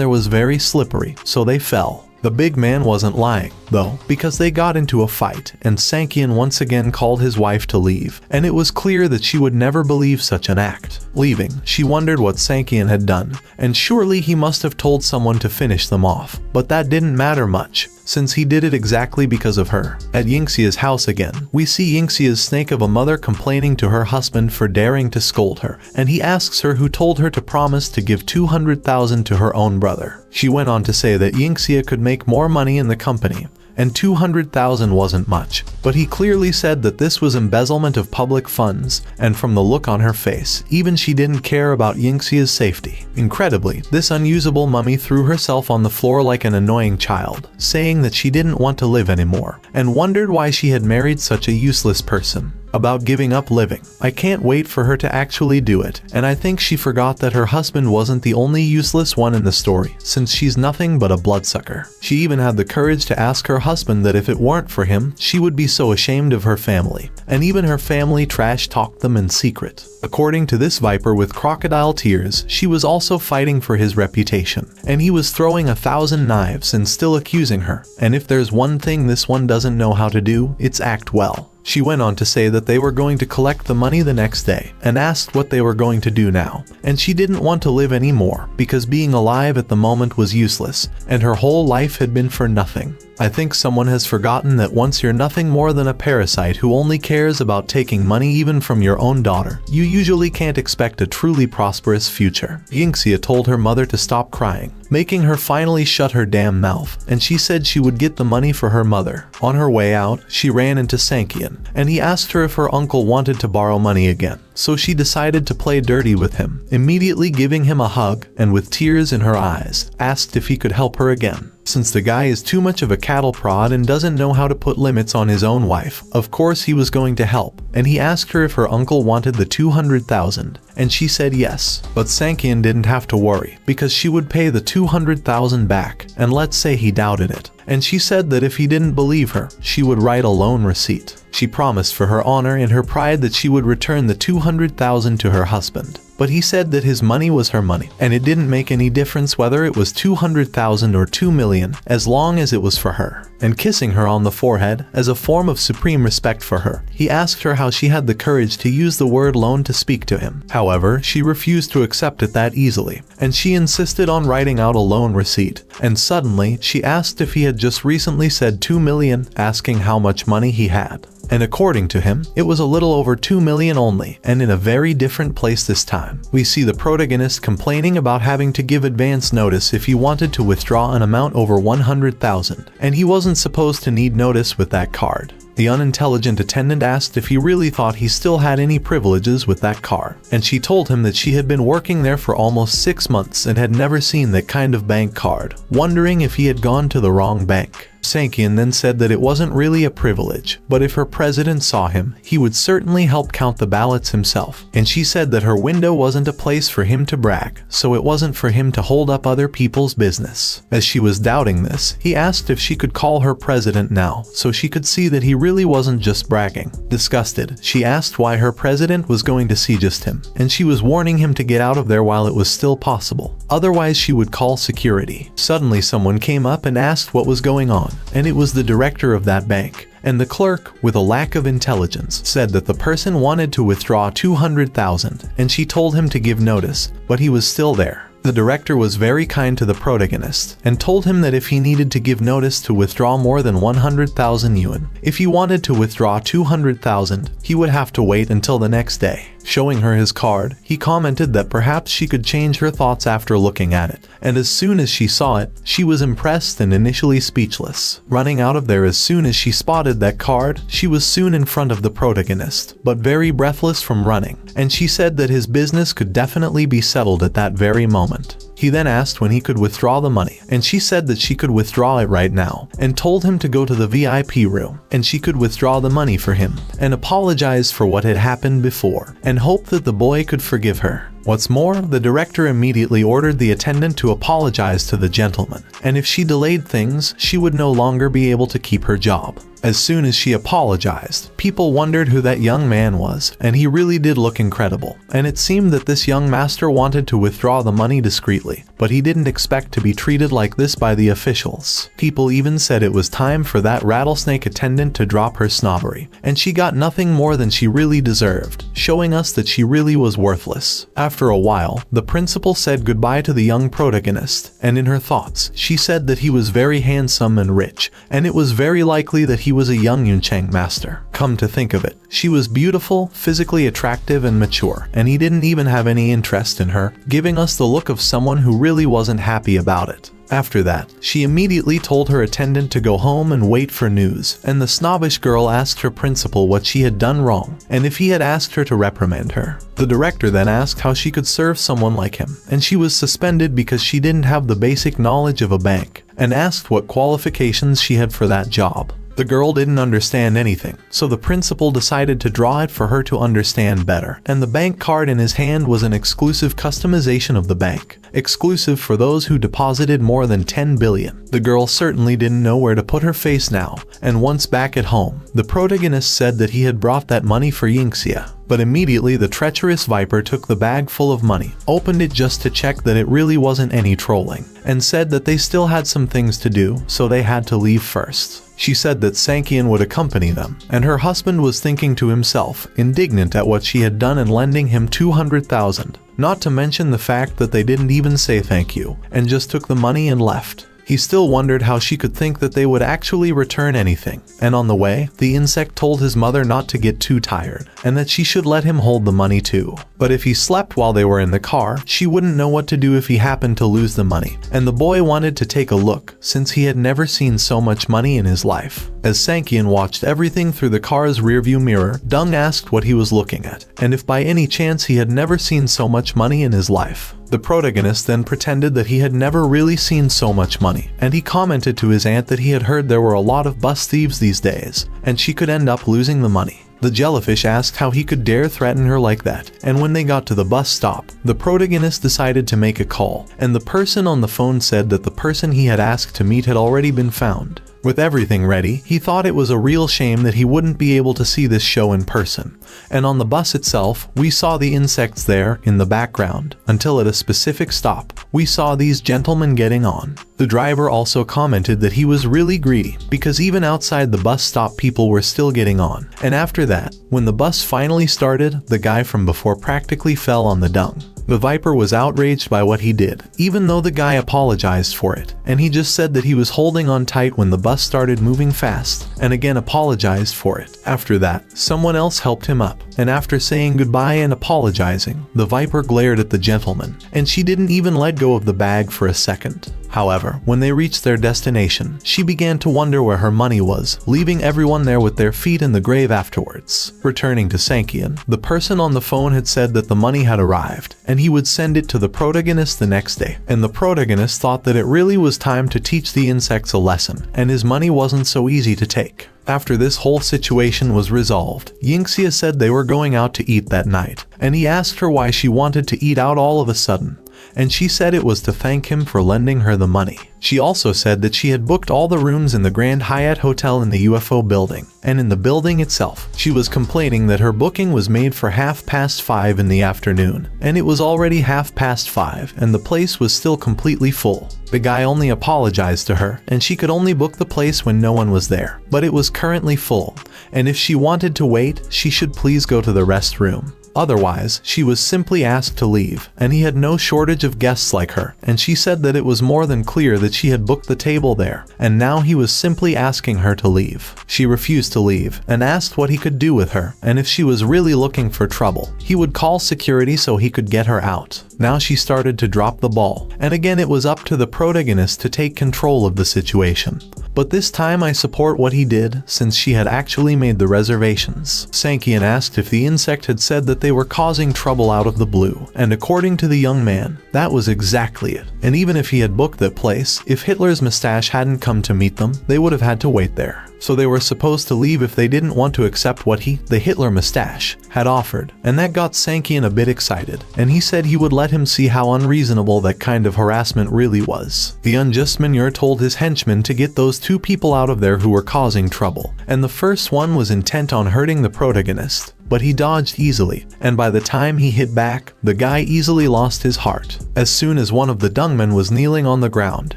there was very slippery, so they fell. The big man wasn't lying, though, because they got into a fight, and Sankian once again called his wife to leave, and it was clear that she would never believe such an act. Leaving, she wondered what Sankian had done, and surely he must have told someone to finish them off, but that didn't matter much, since he did it exactly because of her. At Yingxia's house again, we see Yingxia's snake of a mother complaining to her husband for daring to scold her, and he asks her who told her to promise to give 200,000 to her own brother. She went on to say that Yingxia could make more money in the company, and 200,000 wasn't much, but he clearly said that this was embezzlement of public funds, and from the look on her face, even she didn't care about Yingxia's safety. Incredibly, this unusable mummy threw herself on the floor like an annoying child, saying that she didn't want to live anymore, and wondered why she had married such a useless person. About giving up living. I can't wait for her to actually do it, and I think she forgot that her husband wasn't the only useless one in the story, since she's nothing but a bloodsucker. She even had the courage to ask her husband that if it weren't for him, she would be so ashamed of her family, and even her family trash-talked them in secret. According to this viper with crocodile tears, she was also fighting for his reputation, and he was throwing 1,000 knives and still accusing her, and if there's one thing this one doesn't know how to do, it's act well. She went on to say that they were going to collect the money the next day, and asked what they were going to do now, and she didn't want to live anymore, because being alive at the moment was useless, and her whole life had been for nothing. I think someone has forgotten that once you're nothing more than a parasite who only cares about taking money even from your own daughter, you usually can't expect a truly prosperous future. Yingxia told her mother to stop crying, making her finally shut her damn mouth, and she said she would get the money for her mother. On her way out, she ran into Sankian, and he asked her if her uncle wanted to borrow money again. So she decided to play dirty with him, immediately giving him a hug, and with tears in her eyes, asked if he could help her again. Since the guy is too much of a cattle prod and doesn't know how to put limits on his own wife, of course he was going to help, and he asked her if her uncle wanted the 200,000, and she said yes. But Sankian didn't have to worry, because she would pay the 200,000 back, and let's say he doubted it. And she said that if he didn't believe her, she would write a loan receipt. She promised for her honor and her pride that she would return the 200,000 to her husband. but he said that his money was her money, and it didn't make any difference whether it was 200,000 or 2 million, as long as it was for her. And kissing her on the forehead, as a form of supreme respect for her, he asked her how she had the courage to use the word loan to speak to him. However, she refused to accept it that easily, and she insisted on writing out a loan receipt. And suddenly, she asked if he had just recently said 2 million, asking how much money he had. And according to him, it was a little over 2 million only, and in a very different place this time. We see the protagonist complaining about having to give advance notice if he wanted to withdraw an amount over 100,000, and he wasn't supposed to need notice with that card. The unintelligent attendant asked if he really thought he still had any privileges with that car, and she told him that she had been working there for almost 6 months and had never seen that kind of bank card, wondering if he had gone to the wrong bank. Sankian then said that it wasn't really a privilege, but if her president saw him, he would certainly help count the ballots himself. And she said that her window wasn't a place for him to brag, so it wasn't for him to hold up other people's business. As she was doubting this, he asked if she could call her president now, so she could see that he really wasn't just bragging. Disgusted, she asked why her president was going to see just him, and she was warning him to get out of there while it was still possible. Otherwise, she would call security. Suddenly, someone came up and asked what was going on, and it was the director of that bank. And the clerk, with a lack of intelligence, said that the person wanted to withdraw 200,000, and she told him to give notice, but he was still there. The director was very kind to the protagonist, and told him that if he needed to give notice to withdraw more than 100,000 yuan, if he wanted to withdraw 200,000, he would have to wait until the next day. Showing her his card, he commented that perhaps she could change her thoughts after looking at it, and as soon as she saw it, she was impressed and initially speechless. Running out of there as soon as she spotted that card, she was soon in front of the protagonist, but very breathless from running, and she said that his business could definitely be settled at that very moment. He then asked when he could withdraw the money, and she said that she could withdraw it right now, and told him to go to the VIP room, and she could withdraw the money for him, and apologize for what had happened before, and hope that the boy could forgive her. What's more, the director immediately ordered the attendant to apologize to the gentleman, and if she delayed things, she would no longer be able to keep her job. As soon as she apologized, people wondered who that young man was, and he really did look incredible, and it seemed that this young master wanted to withdraw the money discreetly, but he didn't expect to be treated like this by the officials. People even said it was time for that rattlesnake attendant to drop her snobbery, and she got nothing more than she really deserved, showing us that she really was worthless. After a while, the principal said goodbye to the young protagonist, and in her thoughts, she said that he was very handsome and rich, and it was very likely that he was a young Yuncheng master. Come to think of it, she was beautiful, physically attractive, and mature, and he didn't even have any interest in her, giving us the look of someone who really wasn't happy about it. After that, she immediately told her attendant to go home and wait for news, and the snobbish girl asked her principal what she had done wrong, and if he had asked her to reprimand her. The director then asked how she could serve someone like him, and she was suspended because she didn't have the basic knowledge of a bank, and asked what qualifications she had for that job. The girl didn't understand anything, so the principal decided to draw it for her to understand better, and the bank card in his hand was an exclusive customization of the bank, exclusive for those who deposited more than 10 billion. The girl certainly didn't know where to put her face now, and once back at home, the protagonist said that he had brought that money for Yingxia. But immediately the treacherous viper took the bag full of money, opened it just to check that it really wasn't any trolling, and said that they still had some things to do, so they had to leave first. She said that Sankian would accompany them, and her husband was thinking to himself, indignant at what she had done in lending him 200,000, not to mention the fact that they didn't even say thank you, and just took the money and left. He still wondered how she could think that they would actually return anything, and on the way, the insect told his mother not to get too tired, and that she should let him hold the money too. But if he slept while they were in the car, she wouldn't know what to do if he happened to lose the money, and the boy wanted to take a look, since he had never seen so much money in his life. As Sankian watched everything through the car's rearview mirror, Dung asked what he was looking at, and if by any chance he had never seen so much money in his life. The protagonist then pretended that he had never really seen so much money, and he commented to his aunt that he had heard there were a lot of bus thieves these days, and she could end up losing the money. The jellyfish asked how he could dare threaten her like that, and when they got to the bus stop, the protagonist decided to make a call, and the person on the phone said that the person he had asked to meet had already been found. With everything ready, he thought it was a real shame that he wouldn't be able to see this show in person. And on the bus itself, we saw the insects there in the background, until at a specific stop, we saw these gentlemen getting on. The driver also commented that he was really greedy, because even outside the bus stop people were still getting on. And after that, when the bus finally started, the guy from before practically fell on the dung. The Viper was outraged by what he did, even though the guy apologized for it, and he just said that he was holding on tight when the bus started moving fast, and again apologized for it. After that, someone else helped him up, and after saying goodbye and apologizing, the Viper glared at the gentleman, and she didn't even let go of the bag for a second. However, when they reached their destination, she began to wonder where her money was, leaving everyone there with their feet in the grave afterwards. Returning to Sankian, the person on the phone had said that the money had arrived, and he would send it to the protagonist the next day. And the protagonist thought that it really was time to teach the insects a lesson, and his money wasn't so easy to take. After this whole situation was resolved, Yingxia said they were going out to eat that night, and he asked her why she wanted to eat out all of a sudden. And she said it was to thank him for lending her the money. She also said that she had booked all the rooms in the Grand Hyatt Hotel in the UFO building, and in the building itself, she was complaining that her booking was made for 5:30 in the afternoon, and it was already 5:30 and the place was still completely full. The guy only apologized to her, and she could only book the place when no one was there, but it was currently full, and if she wanted to wait, she should please go to the restroom. Otherwise, she was simply asked to leave, and he had no shortage of guests like her, and she said that it was more than clear that she had booked the table there, and now he was simply asking her to leave. She refused to leave, and asked what he could do with her, and if she was really looking for trouble, he would call security so he could get her out. Now she started to drop the ball, and again it was up to the protagonist to take control of the situation. But this time I support what he did, since she had actually made the reservations. Sankian asked if the insect had said that they were causing trouble out of the blue, and according to the young man, that was exactly it. And even if he had booked that place, if Hitler's mustache hadn't come to meet them, they would have had to wait there. So they were supposed to leave if they didn't want to accept what he, the Hitler mustache, had offered, and that got Sankian a bit excited, and he said he would let him see how unreasonable that kind of harassment really was. The unjust Millionaire told his henchmen to get those two people out of there who were causing trouble, and the first one was intent on hurting the protagonist. But he dodged easily, and by the time he hit back, the guy easily lost his heart. As soon as one of the dungmen was kneeling on the ground,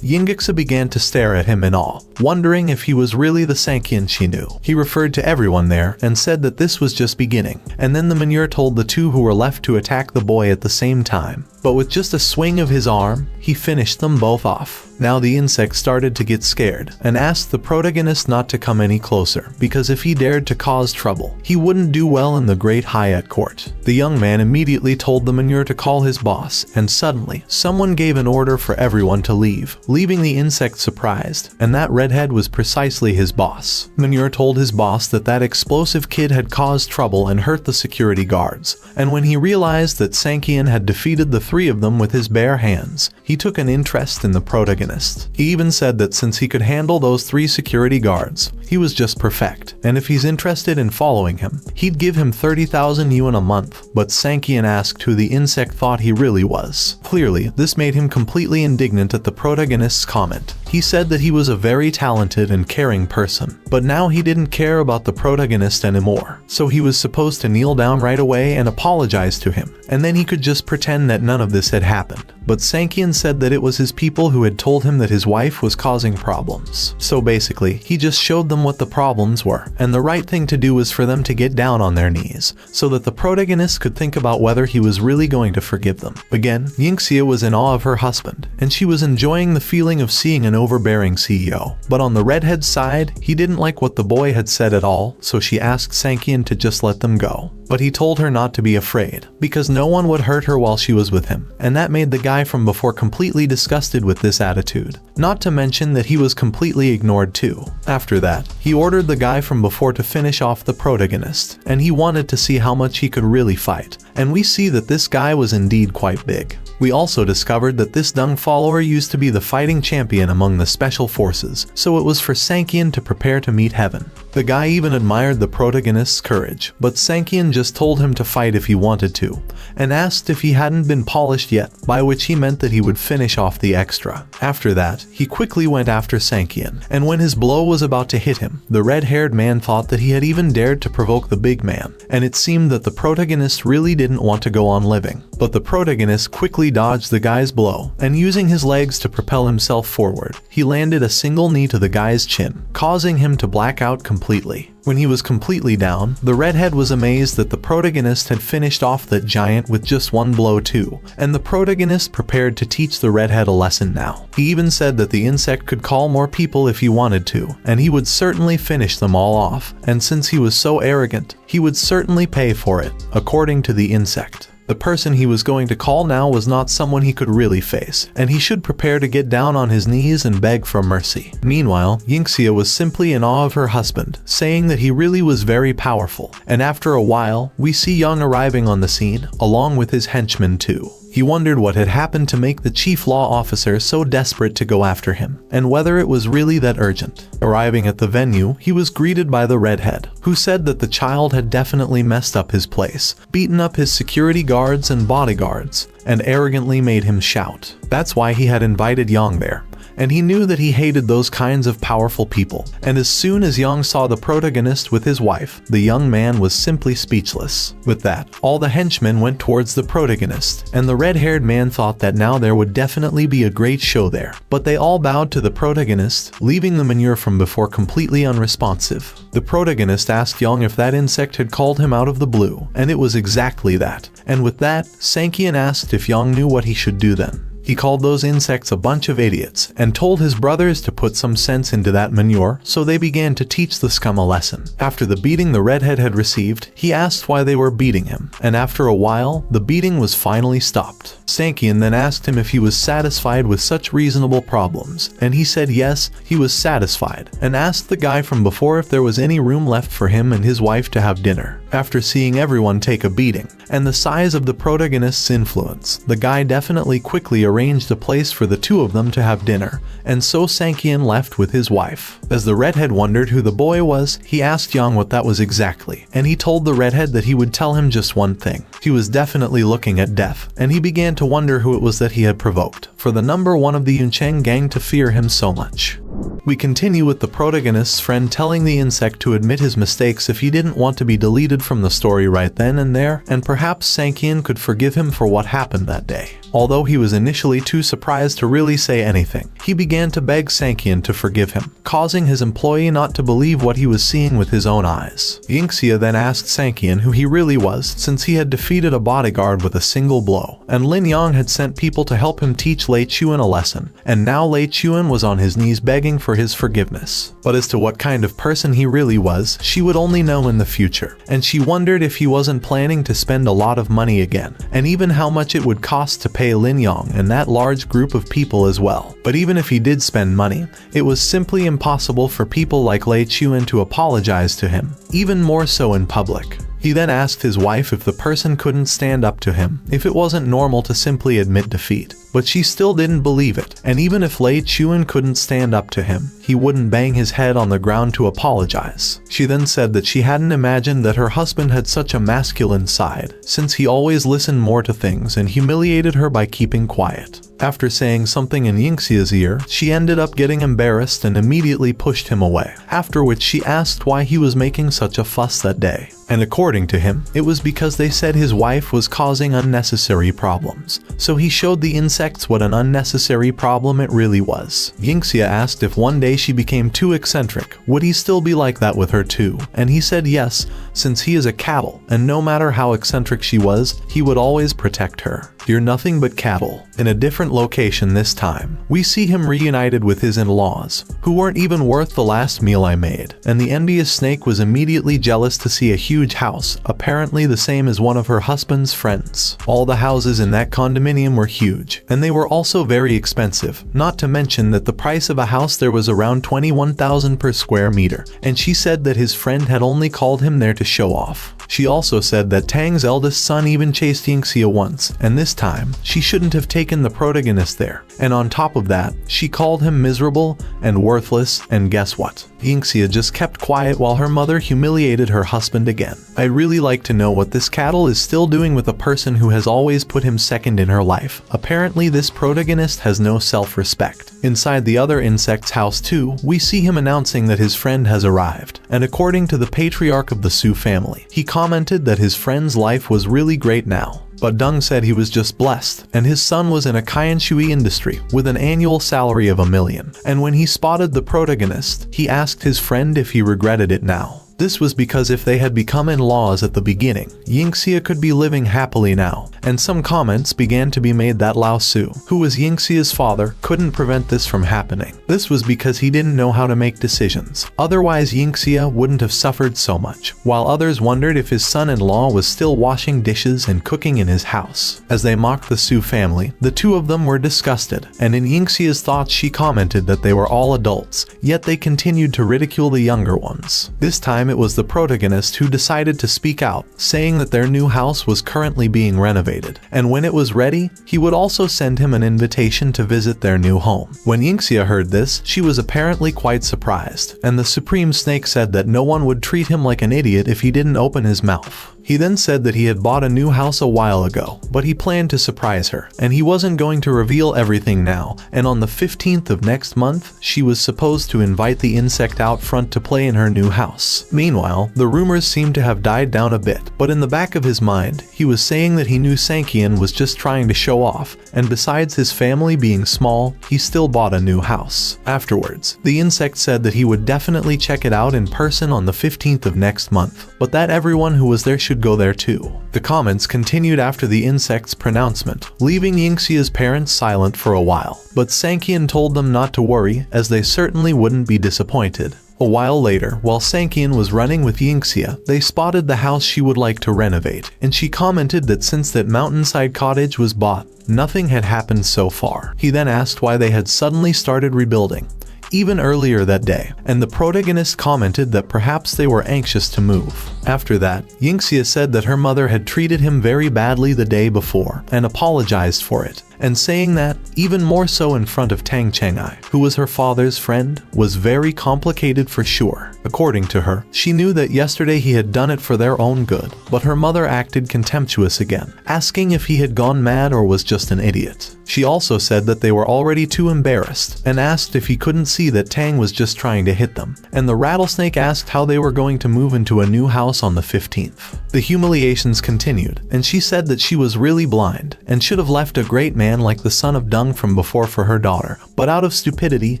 Yingxia began to stare at him in awe, wondering if he was really the Sankian she knew. He referred to everyone there and said that this was just beginning, and then the Millionaire told the two who were left to attack the boy at the same time. But with just a swing of his arm, he finished them both off. Now the insect started to get scared, and asked the protagonist not to come any closer, because if he dared to cause trouble, he wouldn't do well in the Great Hyatt Court. The young man immediately told the Millionaire to call his boss, and suddenly, someone gave an order for everyone to leave, leaving the insect surprised, and that redhead was precisely his boss. Millionaire told his boss that that explosive kid had caused trouble and hurt the security guards, and when he realized that Sankian had defeated the three of them with his bare hands, he took an interest in the protagonist. He even said that since he could handle those three security guards, he was just perfect, and if he's interested in following him, he'd give him 30,000 yuan a month. But Sankian asked who the insect thought he really was. Clearly, this made him completely indignant at the protagonist's comment. He said that he was a very talented and caring person, but now he didn't care about the protagonist anymore, so he was supposed to kneel down right away and apologize to him, and then he could just pretend that none of this had happened. But Sankian said that it was his people who had told him that his wife was causing problems. So basically, he just showed them what the problems were, and the right thing to do was for them to get down on their knees, so that the protagonist could think about whether he was really going to forgive them. Again, Yingxia was in awe of her husband, and she was enjoying the feeling of seeing an overbearing CEO. But on the redhead's side, he didn't like what the boy had said at all, so she asked Sankian to just let them go. But he told her not to be afraid, because no one would hurt her while she was with him, and that made the guy from before completely disgusted with this attitude. Not to mention that he was completely ignored too. After that, he ordered the guy from before to finish off the protagonist, and he wanted to see how much he could really fight, and we see that this guy was indeed quite big. We also discovered that this Dung follower used to be the fighting champion among the special forces, so it was for Sankian to prepare to meet heaven. The guy even admired the protagonist's courage, but Sankian just told him to fight if he wanted to, and asked if he hadn't been polished yet, by which he meant that he would finish off the extra. After that, he quickly went after Sankian, and when his blow was about to hit him, the red-haired man thought that he had even dared to provoke the big man, and it seemed that the protagonist really didn't want to go on living. But the protagonist quickly dodged the guy's blow, and using his legs to propel himself forward, he landed a single knee to the guy's chin, causing him to black out completely. When he was completely down, the redhead was amazed that the protagonist had finished off that giant with just one blow too, and the protagonist prepared to teach the redhead a lesson now. He even said that the insect could call more people if he wanted to, and he would certainly finish them all off, and since he was so arrogant, he would certainly pay for it, according to the insect. The person he was going to call now was not someone he could really face, and he should prepare to get down on his knees and beg for mercy. Meanwhile, Yingxia was simply in awe of her husband, saying that he really was very powerful, and after a while, we see Yang arriving on the scene, along with his henchmen too. He wondered what had happened to make the chief law officer so desperate to go after him, and whether it was really that urgent. Arriving at the venue, he was greeted by the redhead, who said that the child had definitely messed up his place, beaten up his security guards and bodyguards, and arrogantly made him shout. That's why he had invited Yang there. And he knew that he hated those kinds of powerful people, and as soon as Yang saw the protagonist with his wife, the young man was simply speechless. With that, all the henchmen went towards the protagonist, and the red-haired man thought that now there would definitely be a great show there, but they all bowed to the protagonist, leaving the manure from before completely unresponsive. The protagonist asked Yang if that insect had called him out of the blue, and it was exactly that. And with that, Sankian asked if Yang knew what he should do then. He called those insects a bunch of idiots and told his brothers to put some sense into that manure, so they began to teach the scum a lesson. After the beating the redhead had received, he asked why they were beating him, and after a while, the beating was finally stopped. Sankian then asked him if he was satisfied with such reasonable problems, and he said yes, he was satisfied, and asked the guy from before if there was any room left for him and his wife to have dinner. After seeing everyone take a beating, and the size of the protagonist's influence, the guy definitely quickly arranged a place for the two of them to have dinner, and so Sankian left with his wife. As the redhead wondered who the boy was, he asked Yang what that was exactly, and he told the redhead that he would tell him just one thing. He was definitely looking at death, and he began to wonder who it was that he had provoked, for the number one of the Yuncheng gang to fear him so much. We continue with the protagonist's friend telling the insect to admit his mistakes if he didn't want to be deleted from the story right then and there, and perhaps Sankian could forgive him for what happened that day. Although he was initially too surprised to really say anything, he began to beg Sankian to forgive him, causing his employee not to believe what he was seeing with his own eyes. Yingxia then asked Sankian who he really was, since he had defeated a bodyguard with a single blow, and Lin Yang had sent people to help him teach Lei Chuan a lesson, and now Lei Chuan was on his knees begging for his forgiveness. But as to what kind of person he really was, she would only know in the future, and she wondered if he wasn't planning to spend a lot of money again, and even how much it would cost to pay Lin Yang and that large group of people as well. But even if he did spend money, it was simply impossible for people like Lei Chuan to apologize to him, even more so in public. He then asked his wife if the person couldn't stand up to him, if it wasn't normal to simply admit defeat. But she still didn't believe it, and even if Lei Chuan couldn't stand up to him, he wouldn't bang his head on the ground to apologize. She then said that she hadn't imagined that her husband had such a masculine side, since he always listened more to things and humiliated her by keeping quiet. After saying something in Yingxia's ear, she ended up getting embarrassed and immediately pushed him away, after which she asked why he was making such a fuss that day. And according to him, it was because they said his wife was causing unnecessary problems, so he showed the insects what an unnecessary problem it really was. Yingxia asked if one day she became too eccentric, would he still be like that with her too, and he said yes, since he is a cattle, and no matter how eccentric she was, he would always protect her. You're nothing but cattle. In a different location this time, we see him reunited with his in-laws, who weren't even worth the last meal I made, and the envious snake was immediately jealous to see a huge house, apparently the same as one of her husband's friends. All the houses in that condominium were huge, and they were also very expensive, not to mention that the price of a house there was around 21,000 per square meter, and she said that his friend had only called him there to show off. She also said that Tang's eldest son even chased Yingxia once, and this time, she shouldn't have taken the protagonist there. And on top of that, she called him miserable and worthless, and guess what? Yingxia just kept quiet while her mother humiliated her husband again. again. I'd really like to know what this cattle is still doing with a person who has always put him second in her life. Apparently this protagonist has no self-respect. Inside the other insect's house too, we see him announcing that his friend has arrived, and according to the patriarch of the Su family, he commented that his friend's life was really great now. But Dung said he was just blessed, and his son was in a Kainshui industry with an annual salary of $1 million. And when he spotted the protagonist, he asked his friend if he regretted it now. This was because if they had become in-laws at the beginning, Yingxia could be living happily now, and some comments began to be made that Lao Su, who was Yingxia's father, couldn't prevent this from happening. This was because he didn't know how to make decisions. Otherwise Yingxia wouldn't have suffered so much, while others wondered if his son-in-law was still washing dishes and cooking in his house. As they mocked the Su family, the two of them were disgusted, and in Yingxia's thoughts she commented that they were all adults, yet they continued to ridicule the younger ones. This time it was the protagonist who decided to speak out, saying that their new house was currently being renovated, and when it was ready, he would also send him an invitation to visit their new home. When Yingxia heard this, she was apparently quite surprised, and the Supreme Snake said that no one would treat him like an idiot if he didn't open his mouth. He then said that he had bought a new house a while ago, but he planned to surprise her, and he wasn't going to reveal everything now, and on the 15th of next month, she was supposed to invite the insect out front to play in her new house. Meanwhile, the rumors seemed to have died down a bit, but in the back of his mind, he was saying that he knew Sankian was just trying to show off, and besides his family being small, he still bought a new house. Afterwards, the insect said that he would definitely check it out in person on the 15th of next month, but that everyone who was there should go there too. The comments continued after the insect's pronouncement, leaving Yingxia's parents silent for a while, but Sankian told them not to worry, as they certainly wouldn't be disappointed. A while later, while Sankian was running with Yingxia, they spotted the house she would like to renovate, and she commented that since that mountainside cottage was bought, nothing had happened so far. He then asked why they had suddenly started rebuilding, even earlier that day, and the protagonist commented that perhaps they were anxious to move. After that, Yingxia said that her mother had treated him very badly the day before, and apologized for it, and saying that, even more so in front of Tang Chengai, who was her father's friend, was very complicated for sure. According to her, she knew that yesterday he had done it for their own good, but her mother acted contemptuous again, asking if he had gone mad or was just an idiot. She also said that they were already too embarrassed, and asked if he couldn't see that Tang was just trying to hit them, and the rattlesnake asked how they were going to move into a new house on the 15th. The humiliations continued, and she said that she was really blind, and should have left a great man like the son of Dung from before for her daughter, but out of stupidity,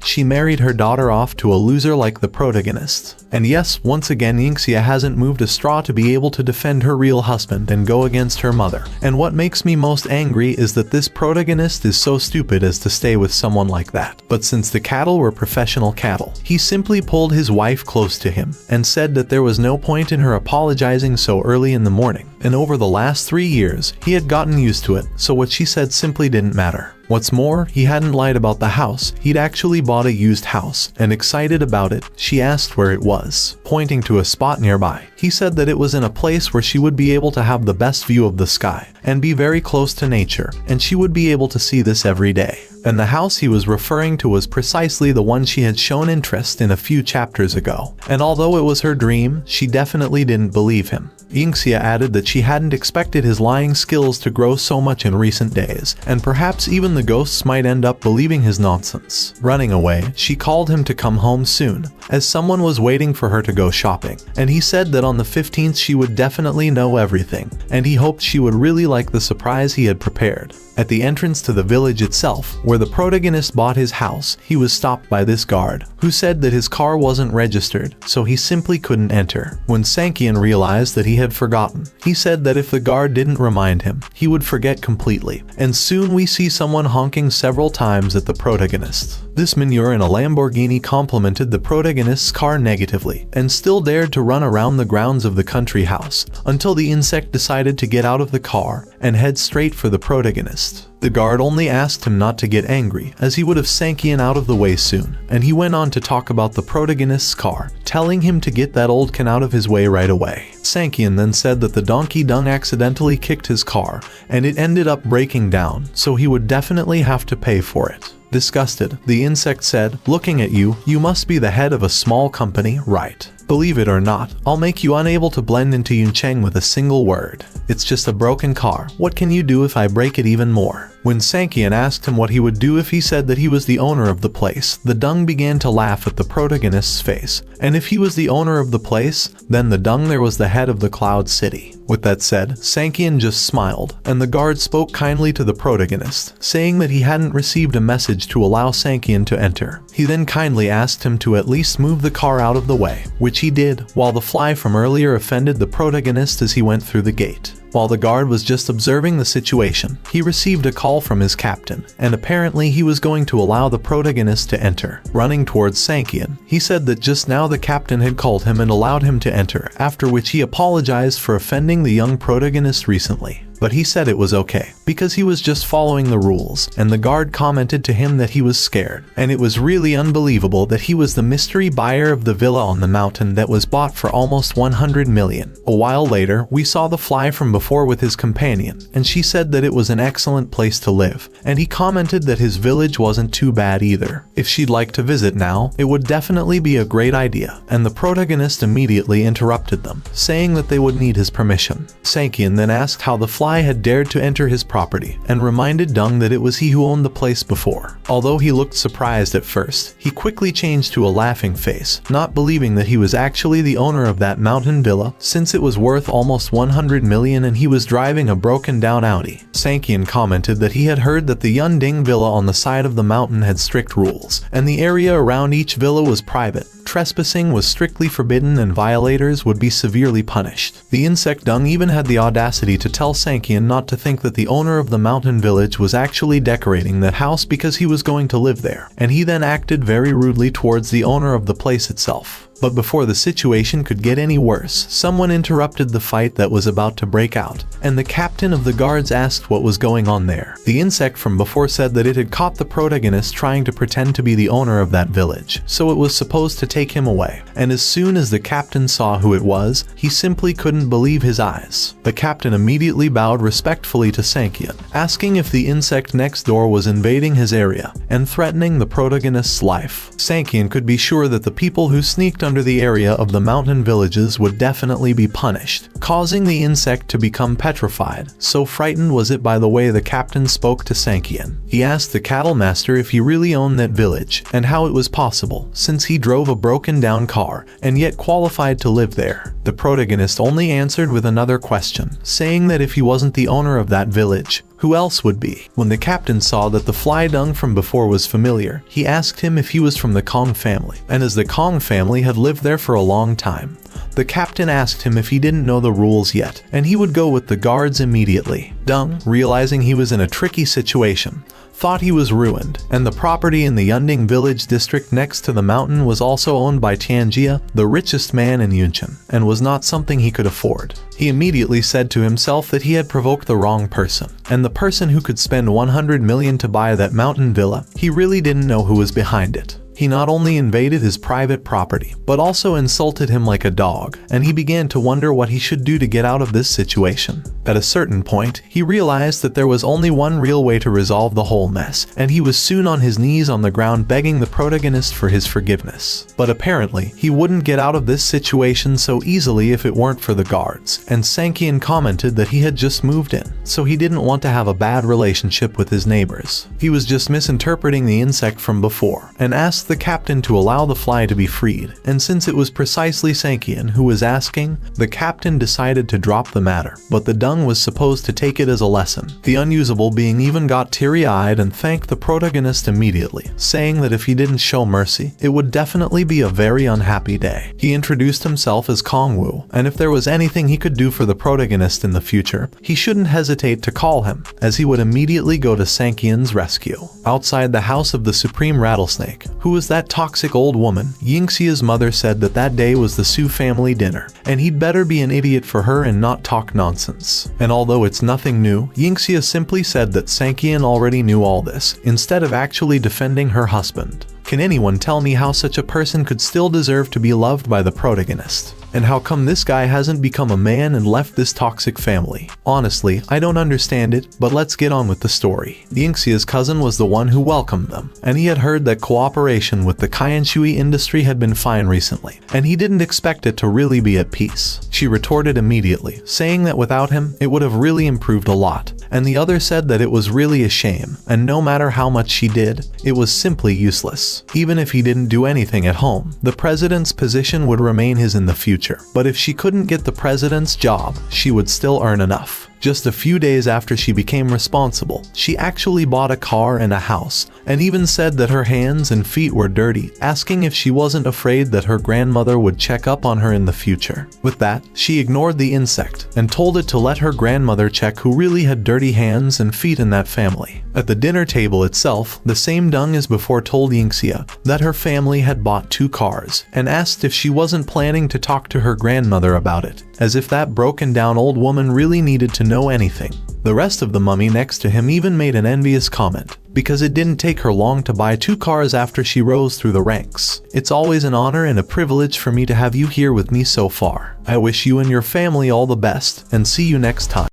she married her daughter off to a loser like the protagonist. And yes, once again Yingxia hasn't moved a straw to be able to defend her real husband and go against her mother. And what makes me most angry is that this protagonist is so stupid as to stay with someone like that. But since the cattle were professional cattle, he simply pulled his wife close to him, and said that there was no point in her apologizing so early in the morning. And over the last 3 years, he had gotten used to it, so what she said simply didn't matter. What's more, he hadn't lied about the house, he'd actually bought a used house, and excited about it, she asked where it was. Pointing to a spot nearby, he said that it was in a place where she would be able to have the best view of the sky, and be very close to nature, and she would be able to see this every day. And the house he was referring to was precisely the one she had shown interest in a few chapters ago. And although it was her dream, she definitely didn't believe him. Yingxia added that she hadn't expected his lying skills to grow so much in recent days, and perhaps even the ghosts might end up believing his nonsense. Running away, she called him to come home soon, as someone was waiting for her to go shopping, and he said that on the 15th she would definitely know everything, and he hoped she would really like the surprise he had prepared. At the entrance to the village itself, where the protagonist bought his house, he was stopped by this guard, who said that his car wasn't registered, so he simply couldn't enter. When Sankian realized that he had forgotten, he said that if the guard didn't remind him, he would forget completely, and soon we see someone honking several times at the protagonist. This Millionaire in a Lamborghini complimented the protagonist's car negatively, and still dared to run around the grounds of the country house, until the insect decided to get out of the car and head straight for the protagonist. The guard only asked him not to get angry, as he would have Sankian out of the way soon, and he went on to talk about the protagonist's car, telling him to get that old can out of his way right away. Sankian then said that the donkey Dung accidentally kicked his car, and it ended up breaking down, so he would definitely have to pay for it. Disgusted, the insect said, "Looking at you, you must be the head of a small company, right?" Believe it or not, I'll make you unable to blend into Yuncheng with a single word. It's just a broken car. What can you do if I break it even more? When Sankian asked him what he would do if he said that he was the owner of the place, the Dung began to laugh at the protagonist's face. And if he was the owner of the place, then the Dung there was the head of the Cloud City. With that said, Sankian just smiled, and the guard spoke kindly to the protagonist, saying that he hadn't received a message to allow Sankian to enter. He then kindly asked him to at least move the car out of the way, which he did, while the fly from earlier offended the protagonist as he went through the gate. While the guard was just observing the situation, he received a call from his captain, and apparently he was going to allow the protagonist to enter. Running towards Sankian, he said that just now the captain had called him and allowed him to enter, after which he apologized for offending the young protagonist recently. But he said it was okay, because he was just following the rules, and the guard commented to him that he was scared, and it was really unbelievable that he was the mystery buyer of the villa on the mountain that was bought for almost 100 million. A while later, we saw the fly from before with his companion, and she said that it was an excellent place to live, and he commented that his village wasn't too bad either. If she'd like to visit now, it would definitely be a great idea, and the protagonist immediately interrupted them, saying that they would need his permission. Sankian then asked how the fly had dared to enter his property, and reminded Dung that it was he who owned the place before. Although he looked surprised at first, he quickly changed to a laughing face, not believing that he was actually the owner of that mountain villa, since it was worth almost 100 million and he was driving a broken down Audi. Sankian commented that he had heard that the Yunding villa on the side of the mountain had strict rules, and the area around each villa was private. Trespassing was strictly forbidden and violators would be severely punished. The insect Dung even had the audacity to tell Sankian not to think that the owner of the mountain village was actually decorating that house because he was going to live there, and he then acted very rudely towards the owner of the place itself. But before the situation could get any worse, someone interrupted the fight that was about to break out, and the captain of the guards asked what was going on there. The insect from before said that it had caught the protagonist trying to pretend to be the owner of that village, so it was supposed to take him away. And as soon as the captain saw who it was, he simply couldn't believe his eyes. The captain immediately bowed respectfully to Sankian, asking if the insect next door was invading his area and threatening the protagonist's life. Sankian could be sure that the people who sneaked under the area of the mountain villages would definitely be punished, causing the insect to become petrified. So frightened was it by the way the captain spoke to Sankian. He asked the cattle master if he really owned that village, and how it was possible, since he drove a broken down car, and yet qualified to live there. The protagonist only answered with another question, saying that if he wasn't the owner of that village, who else would be? When the captain saw that the fly Dung from before was familiar, he asked him if he was from the Kong family, and as the Kong family had lived there for a long time, the captain asked him if he didn't know the rules yet, and he would go with the guards immediately. Dung, realizing he was in a tricky situation, thought he was ruined, and the property in the Yunding village district next to the mountain was also owned by Tianjia, the richest man in Yunchen, and was not something he could afford. He immediately said to himself that he had provoked the wrong person, and the person who could spend 100 million to buy that mountain villa, he really didn't know who was behind it. He not only invaded his private property, but also insulted him like a dog, and he began to wonder what he should do to get out of this situation. At a certain point, he realized that there was only one real way to resolve the whole mess, and he was soon on his knees on the ground begging the protagonist for his forgiveness. But apparently, he wouldn't get out of this situation so easily if it weren't for the guards, and Sankian commented that he had just moved in, so he didn't want to have a bad relationship with his neighbors. He was just misinterpreting the insect from before, and asked the captain to allow the fly to be freed, and since it was precisely Sankian who was asking, the captain decided to drop the matter, but the Dung was supposed to take it as a lesson. The unusable being even got teary-eyed and thanked the protagonist immediately, saying that if he didn't show mercy, it would definitely be a very unhappy day. He introduced himself as Kongwu, and if there was anything he could do for the protagonist in the future, he shouldn't hesitate to call him, as he would immediately go to Sankian's rescue. Outside the house of the Supreme Rattlesnake, who was that toxic old woman, Yingxia's mother said that that day was the Su family dinner, and he'd better be an idiot for her and not talk nonsense. And although it's nothing new, Yingxia simply said that Sankian already knew all this, instead of actually defending her husband. Can anyone tell me how such a person could still deserve to be loved by the protagonist? and how come this guy hasn't become a man and left this toxic family? Honestly, I don't understand it, but let's get on with the story. Yingxia's cousin was the one who welcomed them, and he had heard that cooperation with the Kaienshui industry had been fine recently, and he didn't expect it to really be at peace. She retorted immediately, saying that without him, it would have really improved a lot, and the other said that it was really a shame, and no matter how much she did, it was simply useless. Even if he didn't do anything at home, the president's position would remain his in the future. But if she couldn't get the president's job, she would still earn enough. Just a few days after she became responsible, she actually bought a car and a house, and even said that her hands and feet were dirty, asking if she wasn't afraid that her grandmother would check up on her in the future. With that, she ignored the insect, and told it to let her grandmother check who really had dirty hands and feet in that family. At the dinner table itself, the same Deng as before told Yingxia that her family had bought 2 cars, and asked if she wasn't planning to talk to her grandmother about it, as if that broken down old woman really needed to know anything. The rest of the mummy next to him even made an envious comment, because it didn't take her long to buy 2 cars after she rose through the ranks. It's always an honor and a privilege for me to have you here with me so far. I wish you and your family all the best, and see you next time.